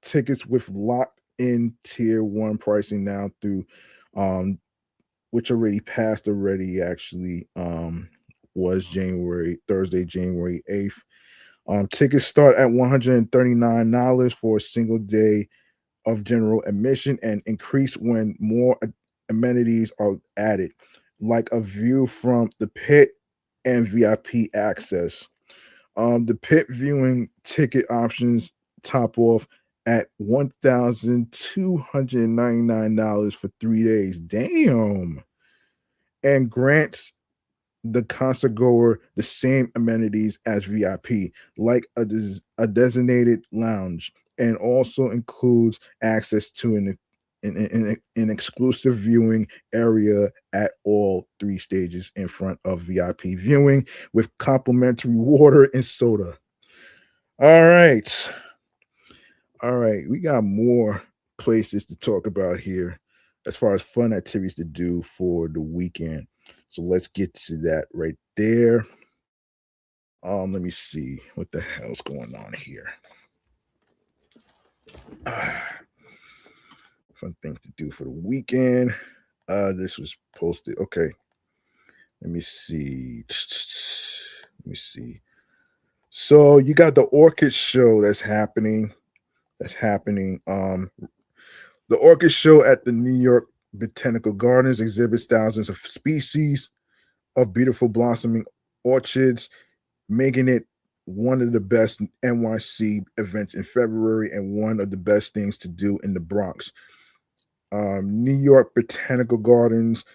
tickets with locked in tier one pricing now through um which already passed already actually was January Thursday, January 8th. Tickets start at $139 for a single day of general admission and increase when more amenities are added, like a view from the pit and VIP access. The pit viewing ticket options top off at $1,299 for 3 days. Damn. And grants the concert goer the same amenities as VIP, like a designated lounge, and also includes access to an exclusive viewing area at all three stages in front of VIP viewing with complimentary water and soda. All right. All right. We got more places to talk about here as far as fun activities to do for the weekend. So let's get to that right there. Let me see what the hell's going on here. Fun things to do for the weekend. This was posted. Okay. Let me see. Let me see. So you got the Orchid Show that's happening. That's happening. The Orchid Show at the New York Botanical Gardens exhibits thousands of species of beautiful blossoming orchids, making it one of the best NYC events in February and one of the best things to do in the Bronx. New York Botanical Gardens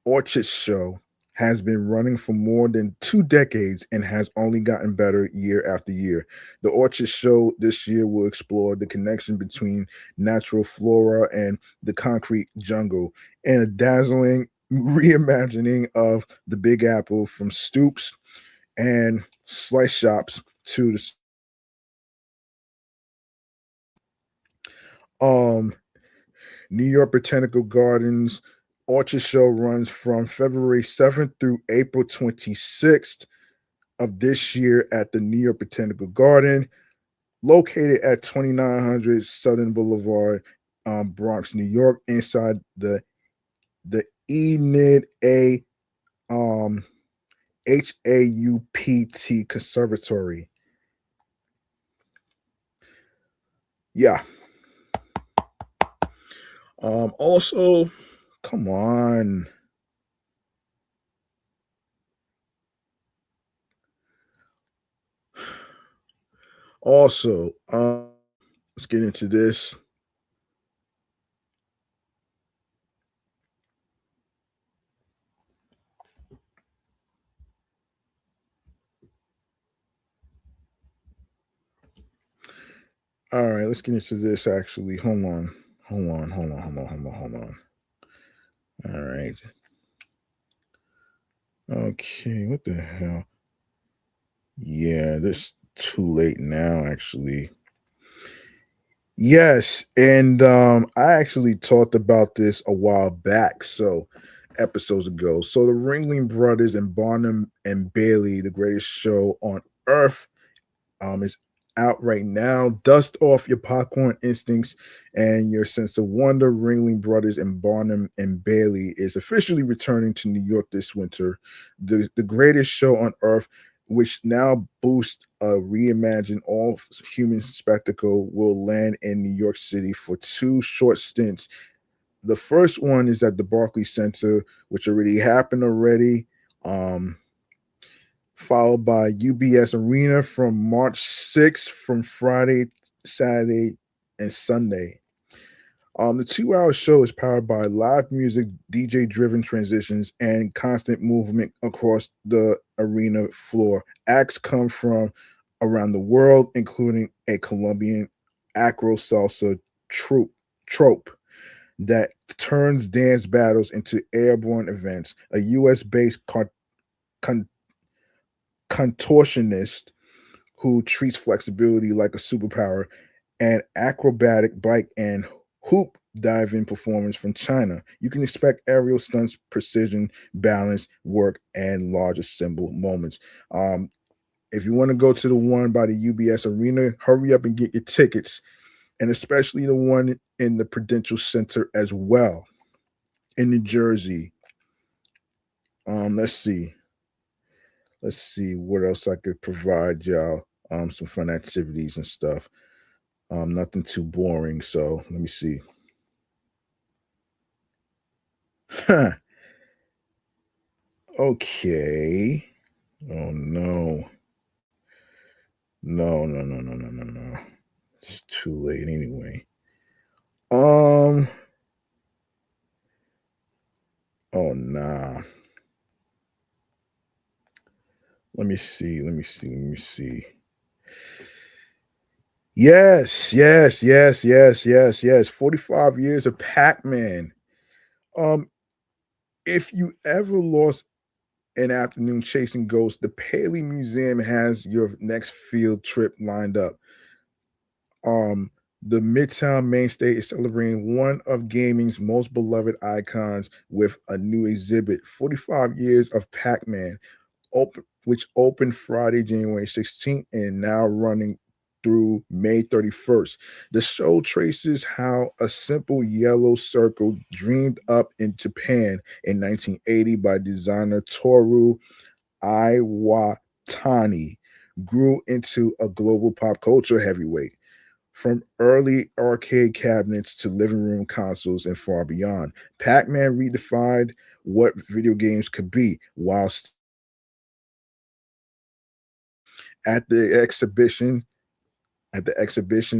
Orchid Show has been running for more than 2 decades and has only gotten better year after year. The Orchid Show this year will explore the connection between natural flora and the concrete jungle and a dazzling reimagining of the Big Apple from stoops and slice shops to the um New York Botanical Gardens Orchid Show runs from February 7th through April 26th of this year at the New York Botanical Garden, located at 2900 Southern Boulevard, Bronx, New York, inside the Enid A. Um, HAUPT Conservatory. Yeah. Also, come on. Also, let's get into this. All right, let's get into this actually. Hold on. Hold on. All right. Okay, what the hell? Yeah, this too late now, actually. Yes, and I actually talked about this a while back, so episodes ago. So the Ringling Brothers and Barnum and Bailey, the greatest show on earth, is out right now. Dust off your popcorn instincts and your sense of wonder. Ringling Brothers and Barnum and Bailey is officially returning to New York this winter. The greatest show on earth, which now boosts a reimagined all human spectacle, will land in New York City for 2 short stints. The first one is at the Barclays Center, which already happened already. Um, Followed by UBS Arena from March 6th, from Friday, Saturday, and Sunday. The 2 hour show is powered by live music, DJ driven transitions, and constant movement across the arena floor. Acts come from around the world, including a Colombian acro salsa trope that turns dance battles into airborne events, a US based con- contortionist who treats flexibility like a superpower, and acrobatic bike and hoop diving performance from China. You can expect aerial stunts, precision, balance, work, and large assemble moments. Um, if you want to go to the one by the UBS Arena, hurry up and get your tickets, and especially the one in the Prudential Center as well in New Jersey. Let's see. Let's see what else I could provide y'all. Some fun activities and stuff. Nothing too boring. So let me see. Okay. Oh no. No. It's too late anyway. Um. Oh nah. Let me see. Yes. 45 years of Pac-Man. Um, if you ever lost an afternoon chasing ghosts, the Paley Museum has your next field trip lined up. Um, the Midtown mainstay is celebrating one of gaming's most beloved icons with a new exhibit, 45 years of Pac-Man, which opened Friday, January 16th, and now running through May 31st. The show traces how a simple yellow circle dreamed up in Japan in 1980 by designer Toru Iwatani grew into a global pop culture heavyweight. From early arcade cabinets to living room consoles and far beyond, Pac Man redefined what video games could be. Whilst at the exhibition,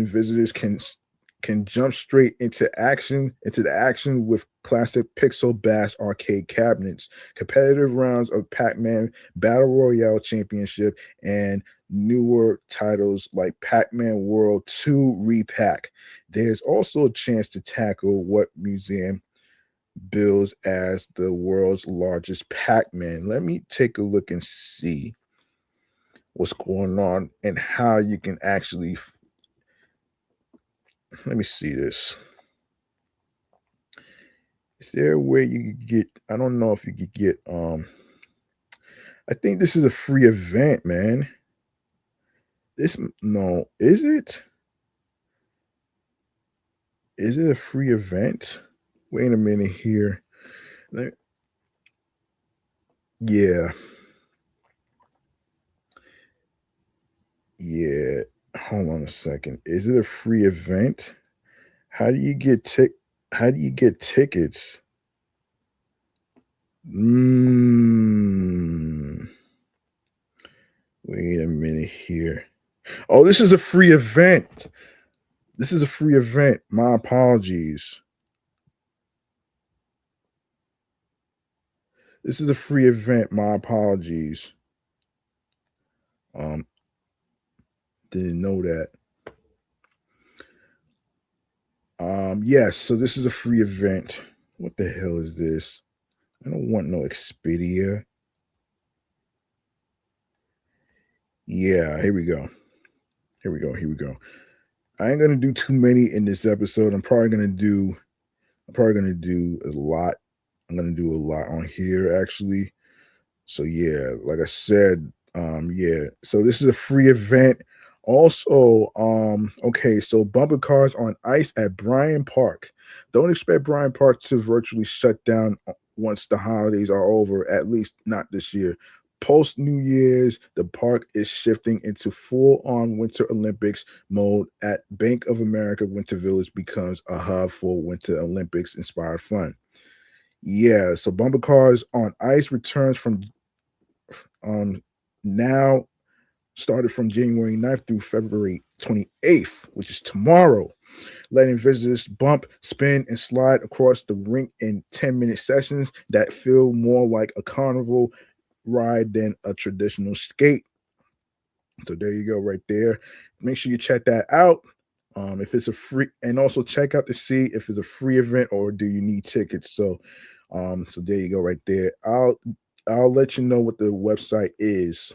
visitors can can jump straight into the action with classic Pixel Bash arcade cabinets, competitive rounds of Pac-Man Battle Royale Championship, and newer titles like Pac-Man World 2 Repack. There's also a chance to tackle what museum bills as the world's largest Pac-Man. Let me take a look and see what's going on and how you can actually let me see this. Is there a way you could get I don't know if you could get I think this is a free event, man. This no, is it? Is it a free event? Wait a minute here. Let- yeah. Yeah. Hold on a second. Is it a free event? How do you get how do you get tickets? Mm, wait a minute here. Oh, this is a free event. This is a free event. My apologies. This is a free event. My apologies. Um, didn't know that. Yes, so this is a free event. What the hell is this? I don't want no Expedia. Yeah, here we go. Here we go. Here we go. I ain't gonna do too many in this episode. I'm probably gonna do a lot. I'm gonna do a lot on here actually. So yeah, like I said, yeah. So this is a free event. Also, okay, so bumper cars on ice at Bryant Park. Don't expect Bryant Park to virtually shut down once the holidays are over, at least not this year. Post New Year's, the park is shifting into full on Winter Olympics mode at Bank of America Winter Village becomes a hub for Winter Olympics inspired fun. Yeah, so bumper cars on ice returns from um, now started from January 9th through February 28th, which is tomorrow, letting visitors bump, spin, and slide across the rink in 10-minute sessions that feel more like a carnival ride than a traditional skate. So there you go, right there. Make sure you check that out. If it's a free, and also check out to see if it's a free event or do you need tickets. So there you go, right there. I'll let you know what the website is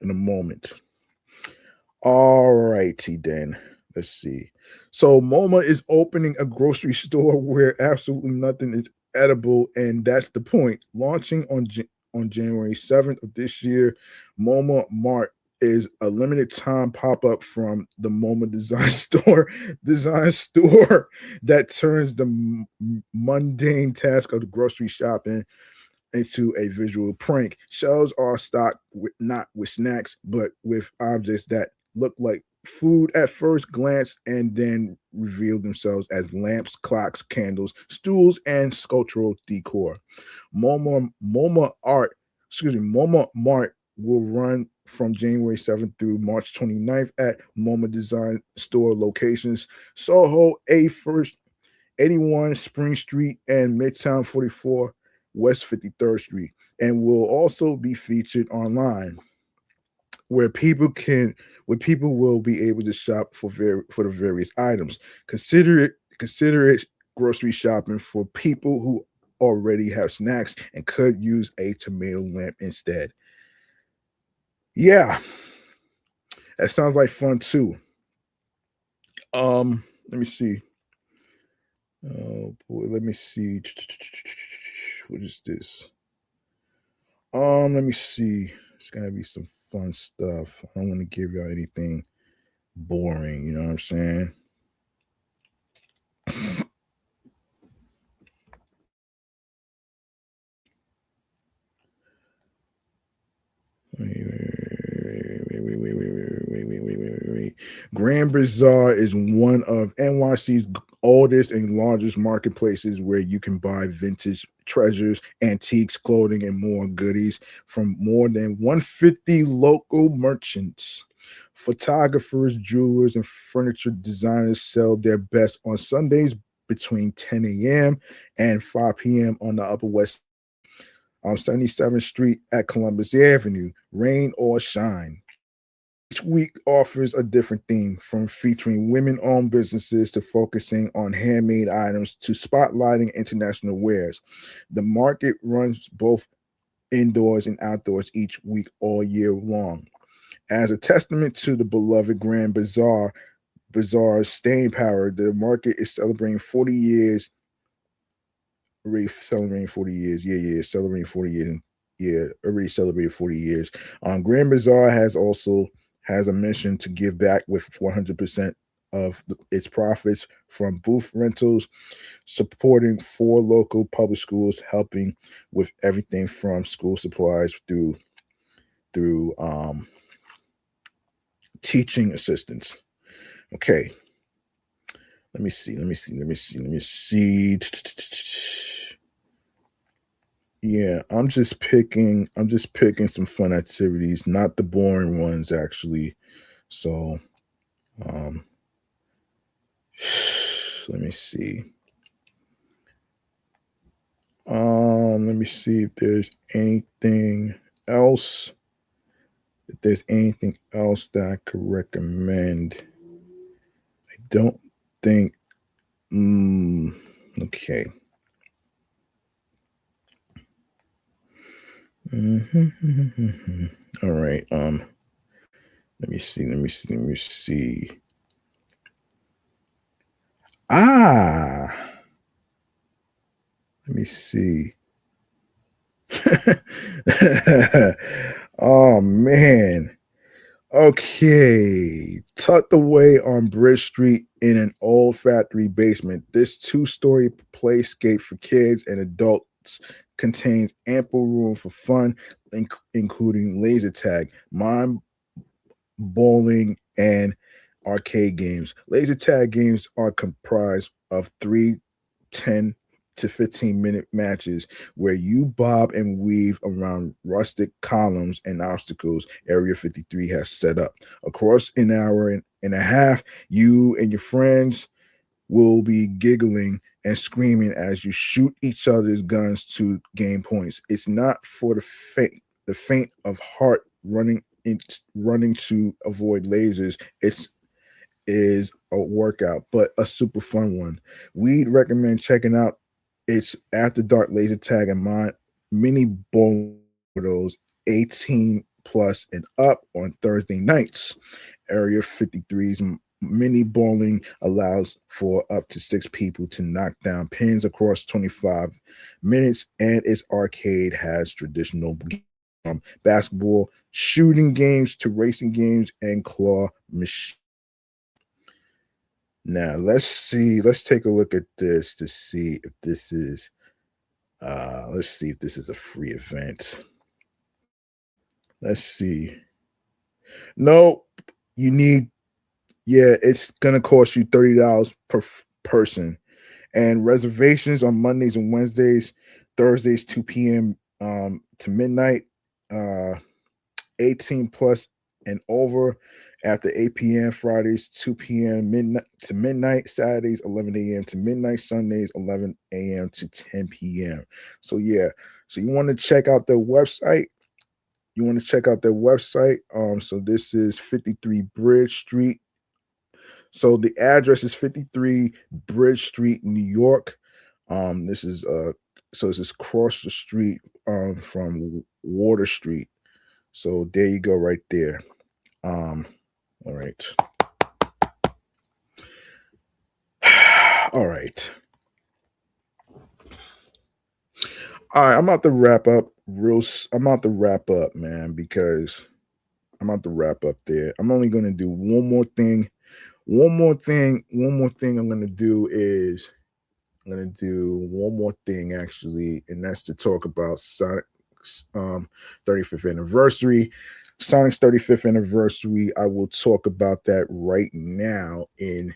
in a moment. All righty then. Let's see. So MoMA is opening a grocery store where absolutely nothing is edible, and that's the point. Launching on January 7th of this year, MoMA Mart is a limited time pop-up from the MoMA design store that turns the mundane task of the grocery shopping into a visual prank. Shelves are stocked not with snacks, but with objects that look like food at first glance and then reveal themselves as lamps, clocks, candles, stools, and sculptural decor. MoMA Mart will run from January 7th through March 29th at MoMA Design Store locations, Soho, A1st, 81 Spring Street, and Midtown 44 West 53rd Street, and will also be featured online where people will be able to shop for the various items. Consider it grocery shopping for people who already have snacks and could use a tomato lamp instead. Yeah, that sounds like fun too. Let me see. Oh boy, let me see. What is this? Let me see. It's gonna be some fun stuff. I don't want to give y'all anything boring, you know what I'm saying? Wait. Grand Bazaar is one of NYC's oldest and largest marketplaces where you can buy vintage treasures, antiques, clothing, and more goodies from more than 150 local merchants. Photographers, jewelers, and furniture designers sell their best on Sundays between 10 a.m. and 5 p.m. on the Upper West on 77th Street at Columbus Avenue, rain or shine. Each week offers a different theme, from featuring women owned businesses to focusing on handmade items to spotlighting international wares. The market runs both indoors and outdoors each week all year long. As a testament to the beloved Grand Bazaar's staying power, the market is celebrating 40 years. Already celebrating 40 years. Yeah, celebrating 40 years. Yeah, already celebrated 40 years. Grand Bazaar has a mission to give back with 100% of its profits from booth rentals, supporting 4 local public schools, helping with everything from school supplies through teaching assistants. Okay. Let me see. Yeah, I'm just picking some fun activities, not the boring ones actually. So, um let me see. Let me see if there's anything else. If there's anything else that I could recommend. I don't think okay. All right. Let me see. Ah, let me see. Oh man. Okay. Tucked away on Bridge Street in an old factory basement, this two-story playscape for kids and adults contains ample room for fun, including laser tag, mime bowling, and arcade games. Laser tag games are comprised of 3 10 to 15 minute matches where you bob and weave around rustic columns and obstacles Area 53 has set up. Across an hour and a half, you and your friends will be giggling and screaming as you shoot each other's guns to gain points. It's not for the faint of heart running to avoid lasers. It's is a workout, but a super fun one. We'd recommend checking out its After Dark Laser Tag and Mini Bowling for those 18 plus and up on Thursday nights. Area 53's mini bowling allows for up to 6 people to knock down pins across 25 minutes, and its arcade has traditional basketball, shooting games to racing games, and claw machines. Now let's see. Let's take a look at this to see if this is. Let's see if this is a free event. Let's see. No, you need. Yeah, it's gonna cost you $30 per person, and reservations on Mondays and Wednesdays, Thursdays 2 p.m. To midnight. 18 plus and over after 8 p.m. Fridays, 2 p.m. midnight to midnight, Saturdays, 11 a.m. to midnight, Sundays, 11 a.m. to 10 p.m. So yeah, so you want to check out their website. So this is 53 Bridge Street. So the address is 53 Bridge Street, New York. This is so this is across the street from Water Street. So there you go, right there. All right. All right. All right. I'm about to wrap up I'm about to wrap up, man, because I'm about to wrap up there. I'm only going to do one more thing. One more thing I'm going to do is I'm going to do one more thing, actually, and that's to talk about Sonic's 35th anniversary. Sonic's 35th anniversary. I will talk about that right now in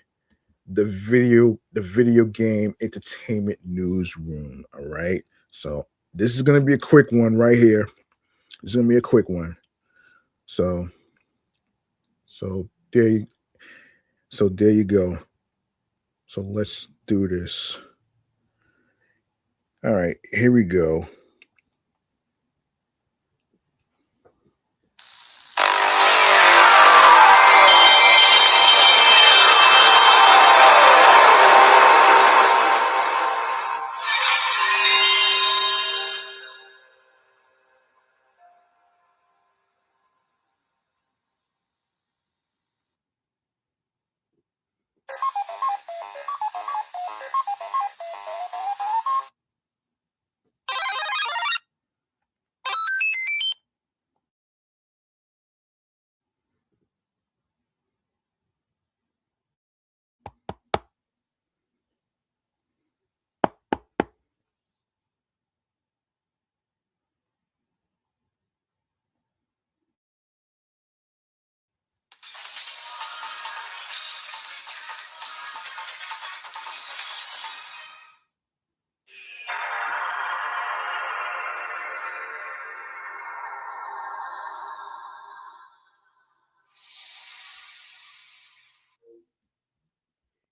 the video game entertainment newsroom. All right. So this is gonna be a quick one right here. This is gonna be a quick one. So So there you, so there you go. So let's do this. All right, here we go.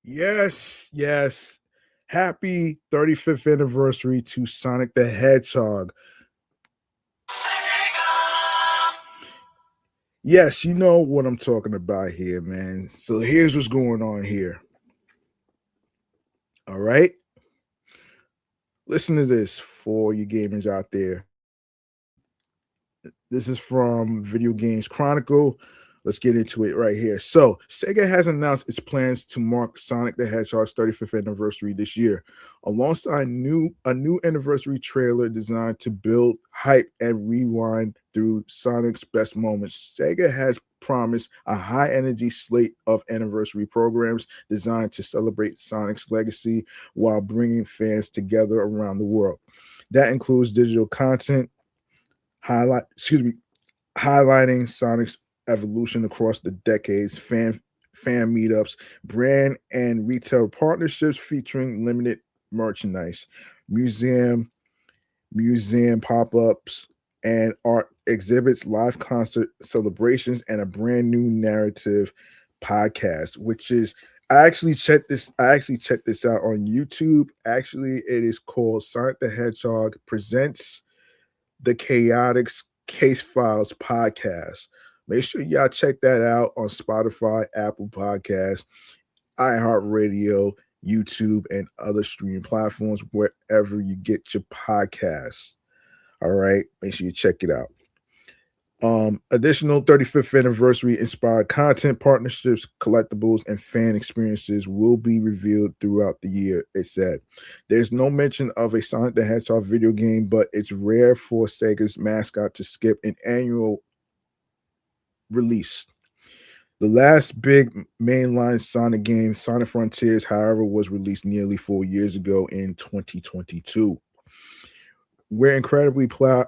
Yes, yes. Happy 35th anniversary to Sonic the Hedgehog. Yes, you know what I'm talking about here, man. So here's what's going on here. All right. Listen to this for you gamers out there. This is from Video Games Chronicle. Let's get into it right here. So, Sega has announced its plans to mark Sonic the Hedgehog's 35th anniversary this year, alongside a new anniversary trailer designed to build hype and rewind through Sonic's best moments. Sega has promised a high energy slate of anniversary programs designed to celebrate Sonic's legacy while bringing fans together around the world. That includes digital content, highlighting Sonic's evolution across the decades, fan meetups, brand and retail partnerships featuring limited merchandise, museum pop-ups and art exhibits, live concert celebrations, and a brand new narrative podcast, which is I actually checked this out on YouTube. Actually, it is called Sonic the Hedgehog Presents the Chaotic Case Files podcast. Make sure y'all check that out on Spotify, Apple Podcasts, iHeartRadio, YouTube, and other streaming platforms wherever you get your podcasts. All right, make sure you check it out. Additional 35th anniversary inspired content, partnerships, collectibles, and fan experiences will be revealed throughout the year. It said there's no mention of a Sonic the Hedgehog video game, but it's rare for Sega's mascot to skip an annual release. The last big mainline Sonic game, Sonic Frontiers, however, was released nearly 4 years ago in 2022. We're incredibly proud.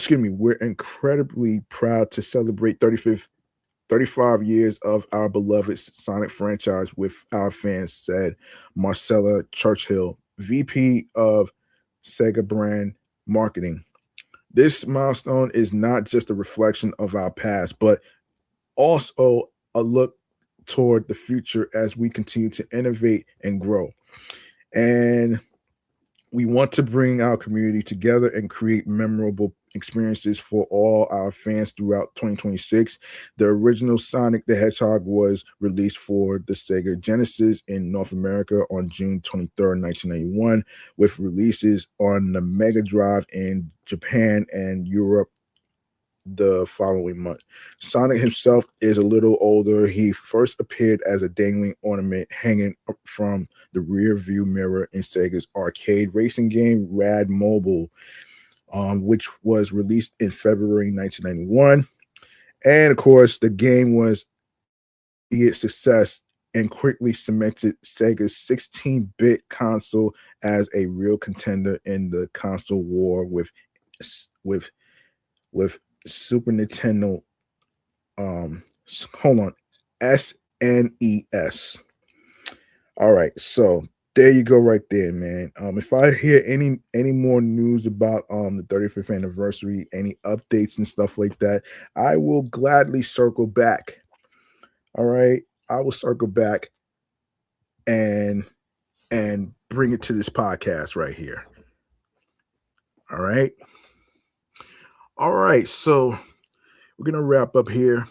We're incredibly proud to celebrate 35 years of our beloved Sonic franchise with our fans, said Marcella Churchill, VP of Sega Brand Marketing. This milestone is not just a reflection of our past, but also a look toward the future as we continue to innovate and grow. And we want to bring our community together and create memorable experiences for all our fans throughout 2026. The original Sonic the Hedgehog was released for the Sega Genesis in North America on June 23rd, 1991, with releases on the Mega Drive in Japan and Europe the following month. Sonic himself is a little older. He first appeared as a dangling ornament hanging up from the rear view mirror in Sega's arcade racing game Rad Mobile, which was released in February 1991. And of course, the game was a success and quickly cemented Sega's 16-bit console as a real contender in the console war with with Super Nintendo. Hold on, SNES. All right, so there you go, right there, man. If I hear any more news about the 35th anniversary, any updates and stuff like that, I will gladly circle back. All right. I will circle back and bring it to this podcast right here. All right. All right. So we're gonna wrap up here.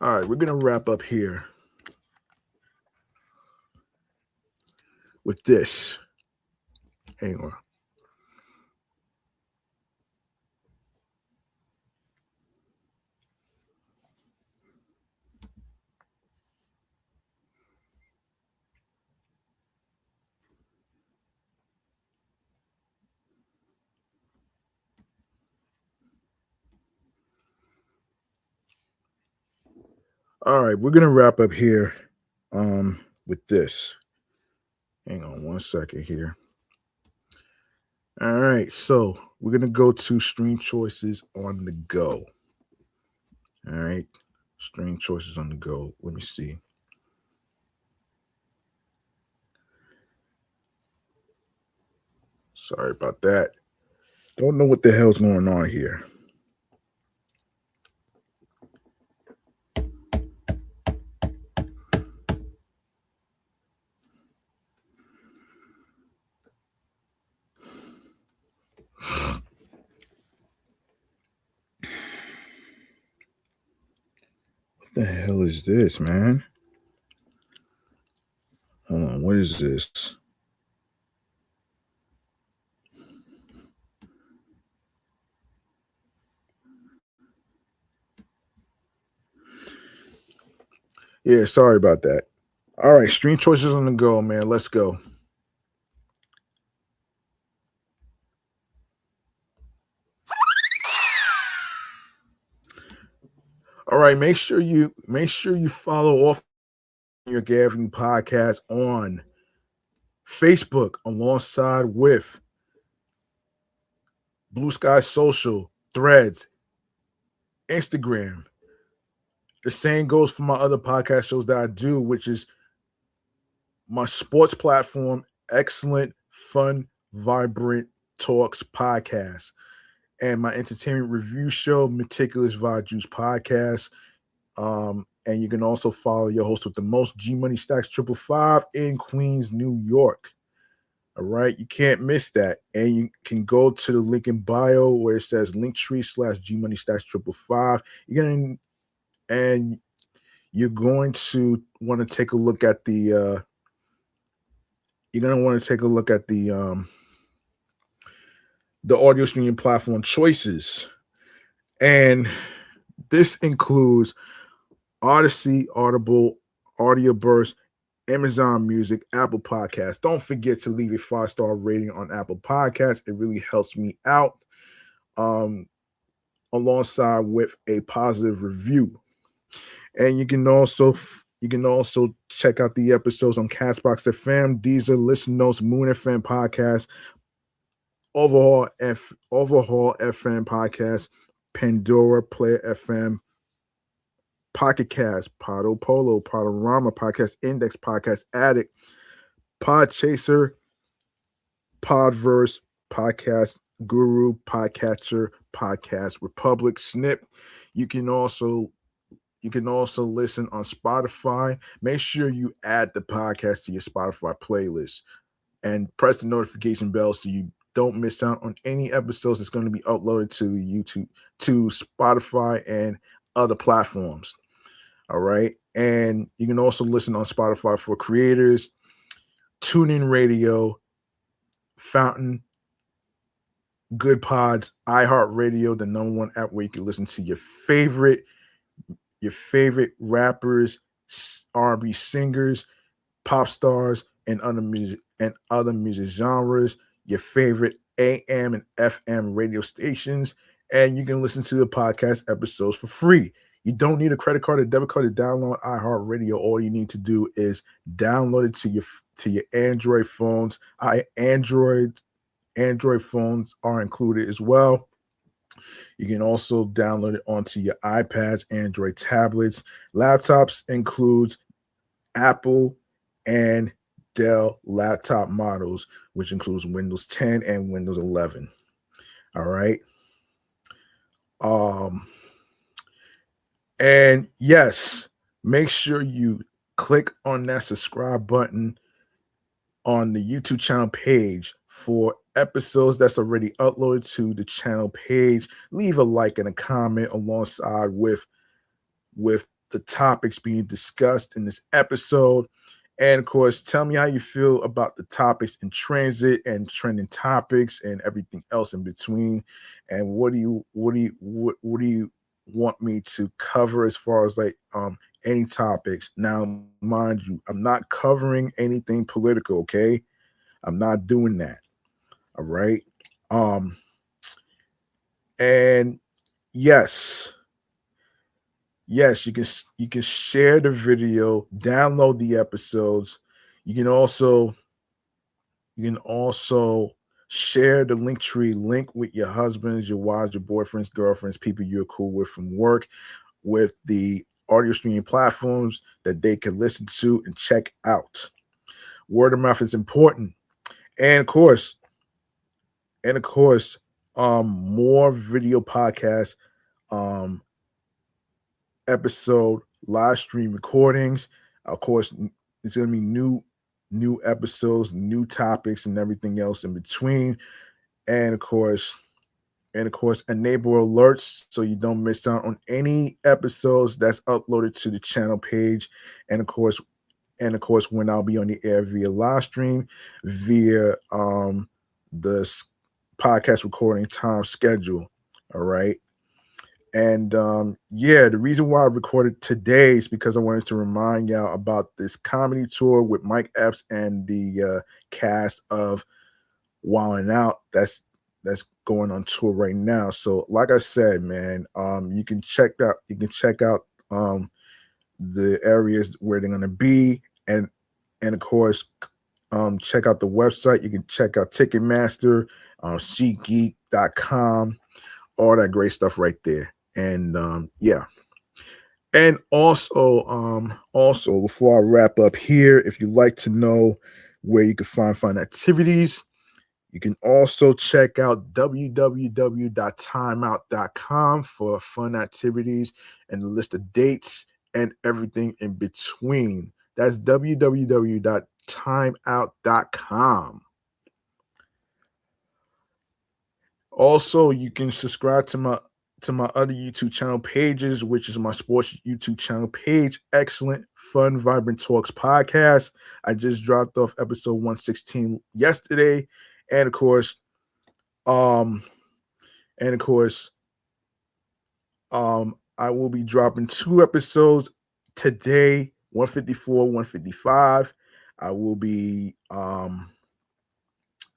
All right, we're gonna wrap up here with this. Hang on. All right, we're gonna wrap up here with this. Hang on one second here. All right, so we're gonna go to stream choices on the go. All right, stream choices on the go. Let me see. Sorry about that. Don't know what the hell's going on here. What the hell is this, man? Hold on, what is this? Yeah, sorry about that. All right, stream choices on the go, man. Let's go. All right, make sure you follow off your Gathering podcast on Facebook alongside with Blue Sky Social, Threads, Instagram. The same goes for my other podcast shows that I do, which is my sports platform, Excellent, Fun, Vibrant Talks podcast, and my entertainment review show, Meticulous Vibe Juice podcast. And you can also follow your host with the most, G Money Stacks 555 in Queens, New York. All right, you can't miss that. And you can go to the link in bio where it says Linktree/G Money Stacks 555. You're going to want to take a look at the audio streaming platform choices. And this includes Odyssey, Audible, Audioburst, Amazon Music, Apple Podcasts. Don't forget to leave a 5-star rating on Apple Podcasts. It really helps me out. Alongside with a positive review. And you can also check out the episodes on Castbox FM, Deezer, Listen Notes, Moon FM Podcast, Overhaul FM Podcast, Pandora, Player FM, Pocket Cast, Podo Polo, Podorama Podcast, Index Podcast, Addict, Podchaser, Podverse, Podcast Guru, Podcatcher, Podcast Republic, Snip. You can also listen on Spotify. Make sure you add the podcast to your Spotify playlist and press the notification bell so you don't miss out on any episodes that's going to be uploaded to YouTube, to Spotify and other platforms. All right. And you can also listen on Spotify for creators, TuneIn Radio, Fountain, Good Pods, iHeartRadio, the #1 app where you can listen to your favorite rappers, R&B singers, pop stars, and other music genres, your favorite AM and FM radio stations, and you can listen to the podcast episodes for free. You don't need a credit card or debit card to download iHeartRadio. All you need to do is download it to your Android phones. Android phones are included as well. You can also download it onto your iPads, Android tablets. Laptops includes Apple and Dell laptop models, which includes Windows 10 and Windows 11. All right. Um, and yes, make sure you click on that subscribe button on the YouTube channel page for episodes that's already uploaded to the channel page. Leave a like and a comment alongside with the topics being discussed in this episode. And of course, tell me how you feel about the topics in transit and trending topics and everything else in between. And what do you want me to cover as far as like any topics? Now, mind you, I'm not covering anything political, okay? I'm not doing that. All right. Um, and yes, yes, you can share the video, download the episodes. You can also you can also share the link tree link with your husbands, your wives, your boyfriends, girlfriends, people you're cool with from work, with the audio streaming platforms that they can listen to and check out. Word of mouth is important. And of course, and of course, more video podcasts, um, episode live stream recordings. Of course, it's gonna be new episodes, new topics, and everything else in between. And of course, enable alerts so you don't miss out on any episodes that's uploaded to the channel page. And of course, when I'll be on the air via live stream, via the podcast recording time schedule. All right. And yeah, the reason why I recorded today is because I wanted to remind y'all about this comedy tour with Mike Epps and the cast of Wild 'N Out. That's going on tour right now. So, like I said, man, you can check out the areas where they're gonna be, and of course, check out the website. You can check out Ticketmaster, SeatGeek.com, all that great stuff right there. And yeah. And also before I wrap up here, if you'd like to know where you can find fun activities, you can also check out www.timeout.com for fun activities and the list of dates and everything in between. That's www.timeout.com. Also, you can subscribe to my other YouTube channel pages, which is my sports YouTube channel page, Excellent Fun Vibrant Talks podcast. I just dropped off episode 116 yesterday, and of course, um, and of course, I will be dropping two episodes today, 154, 155. I will be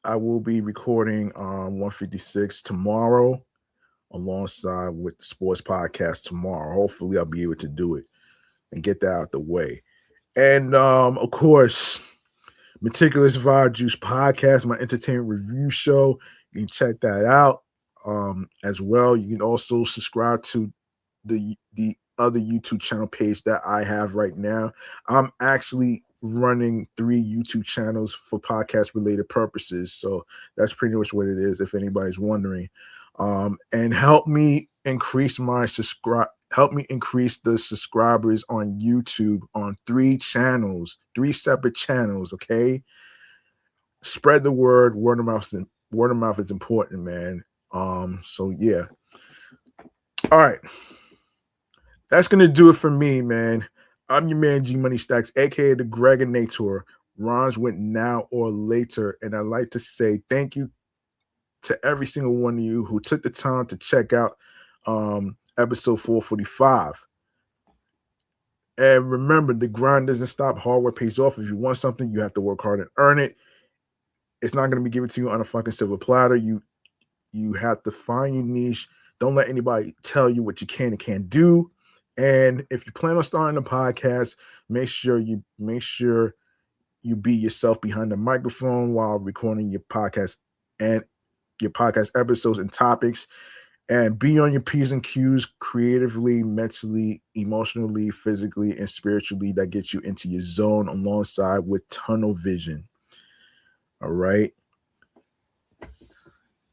I will be recording 156 tomorrow alongside with the sports podcast tomorrow. Hopefully, I'll be able to do it and get that out the way. And of course, Meticulous Vibe Juice podcast, my entertainment review show. You can check that out as well. You can also subscribe to the other YouTube channel page that I have right now. I'm actually running 3 YouTube channels for podcast related purposes. So that's pretty much what it is, if anybody's wondering. And help me increase the subscribers on YouTube on 3 channels, 3 separate channels. Okay. Spread the word. Word of mouth is important, man. So yeah. All right. That's gonna do it for me, man. I'm your man G Money Stacks, aka the Gregonator. Rhymes with now or later. And I'd like to say thank you to every single one of you who took the time to check out episode 445. And remember, the grind doesn't stop. Hard work pays off. If you want something, you have to work hard and earn it. It's not going to be given to you on a fucking silver platter. You have to find your niche. Don't let anybody tell you what you can and can't do. And if you plan on starting a podcast, make sure you be yourself behind the microphone while recording your podcast and your podcast episodes and topics, and be on your P's and Q's creatively, mentally, emotionally, physically, and spiritually. That gets you into your zone alongside with tunnel vision. All right.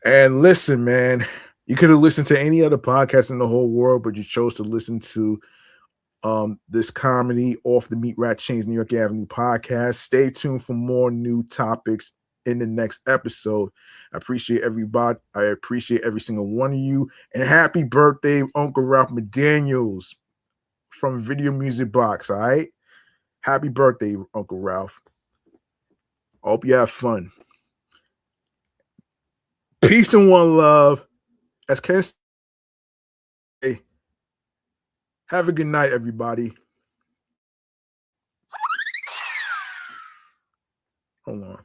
And listen, man, You could have listened to any other podcast in the whole world, but you chose to listen to this comedy off the Meat Rat Chainz New York Avenue podcast. Stay tuned for more new topics in the next episode. I appreciate everybody. I appreciate every single one of you. And happy birthday, Uncle Ralph McDaniels from Video Music Box. All right. Happy birthday, Uncle Ralph. Hope you have fun. Peace and one love. As Ken say, have a good night, everybody. Hold on.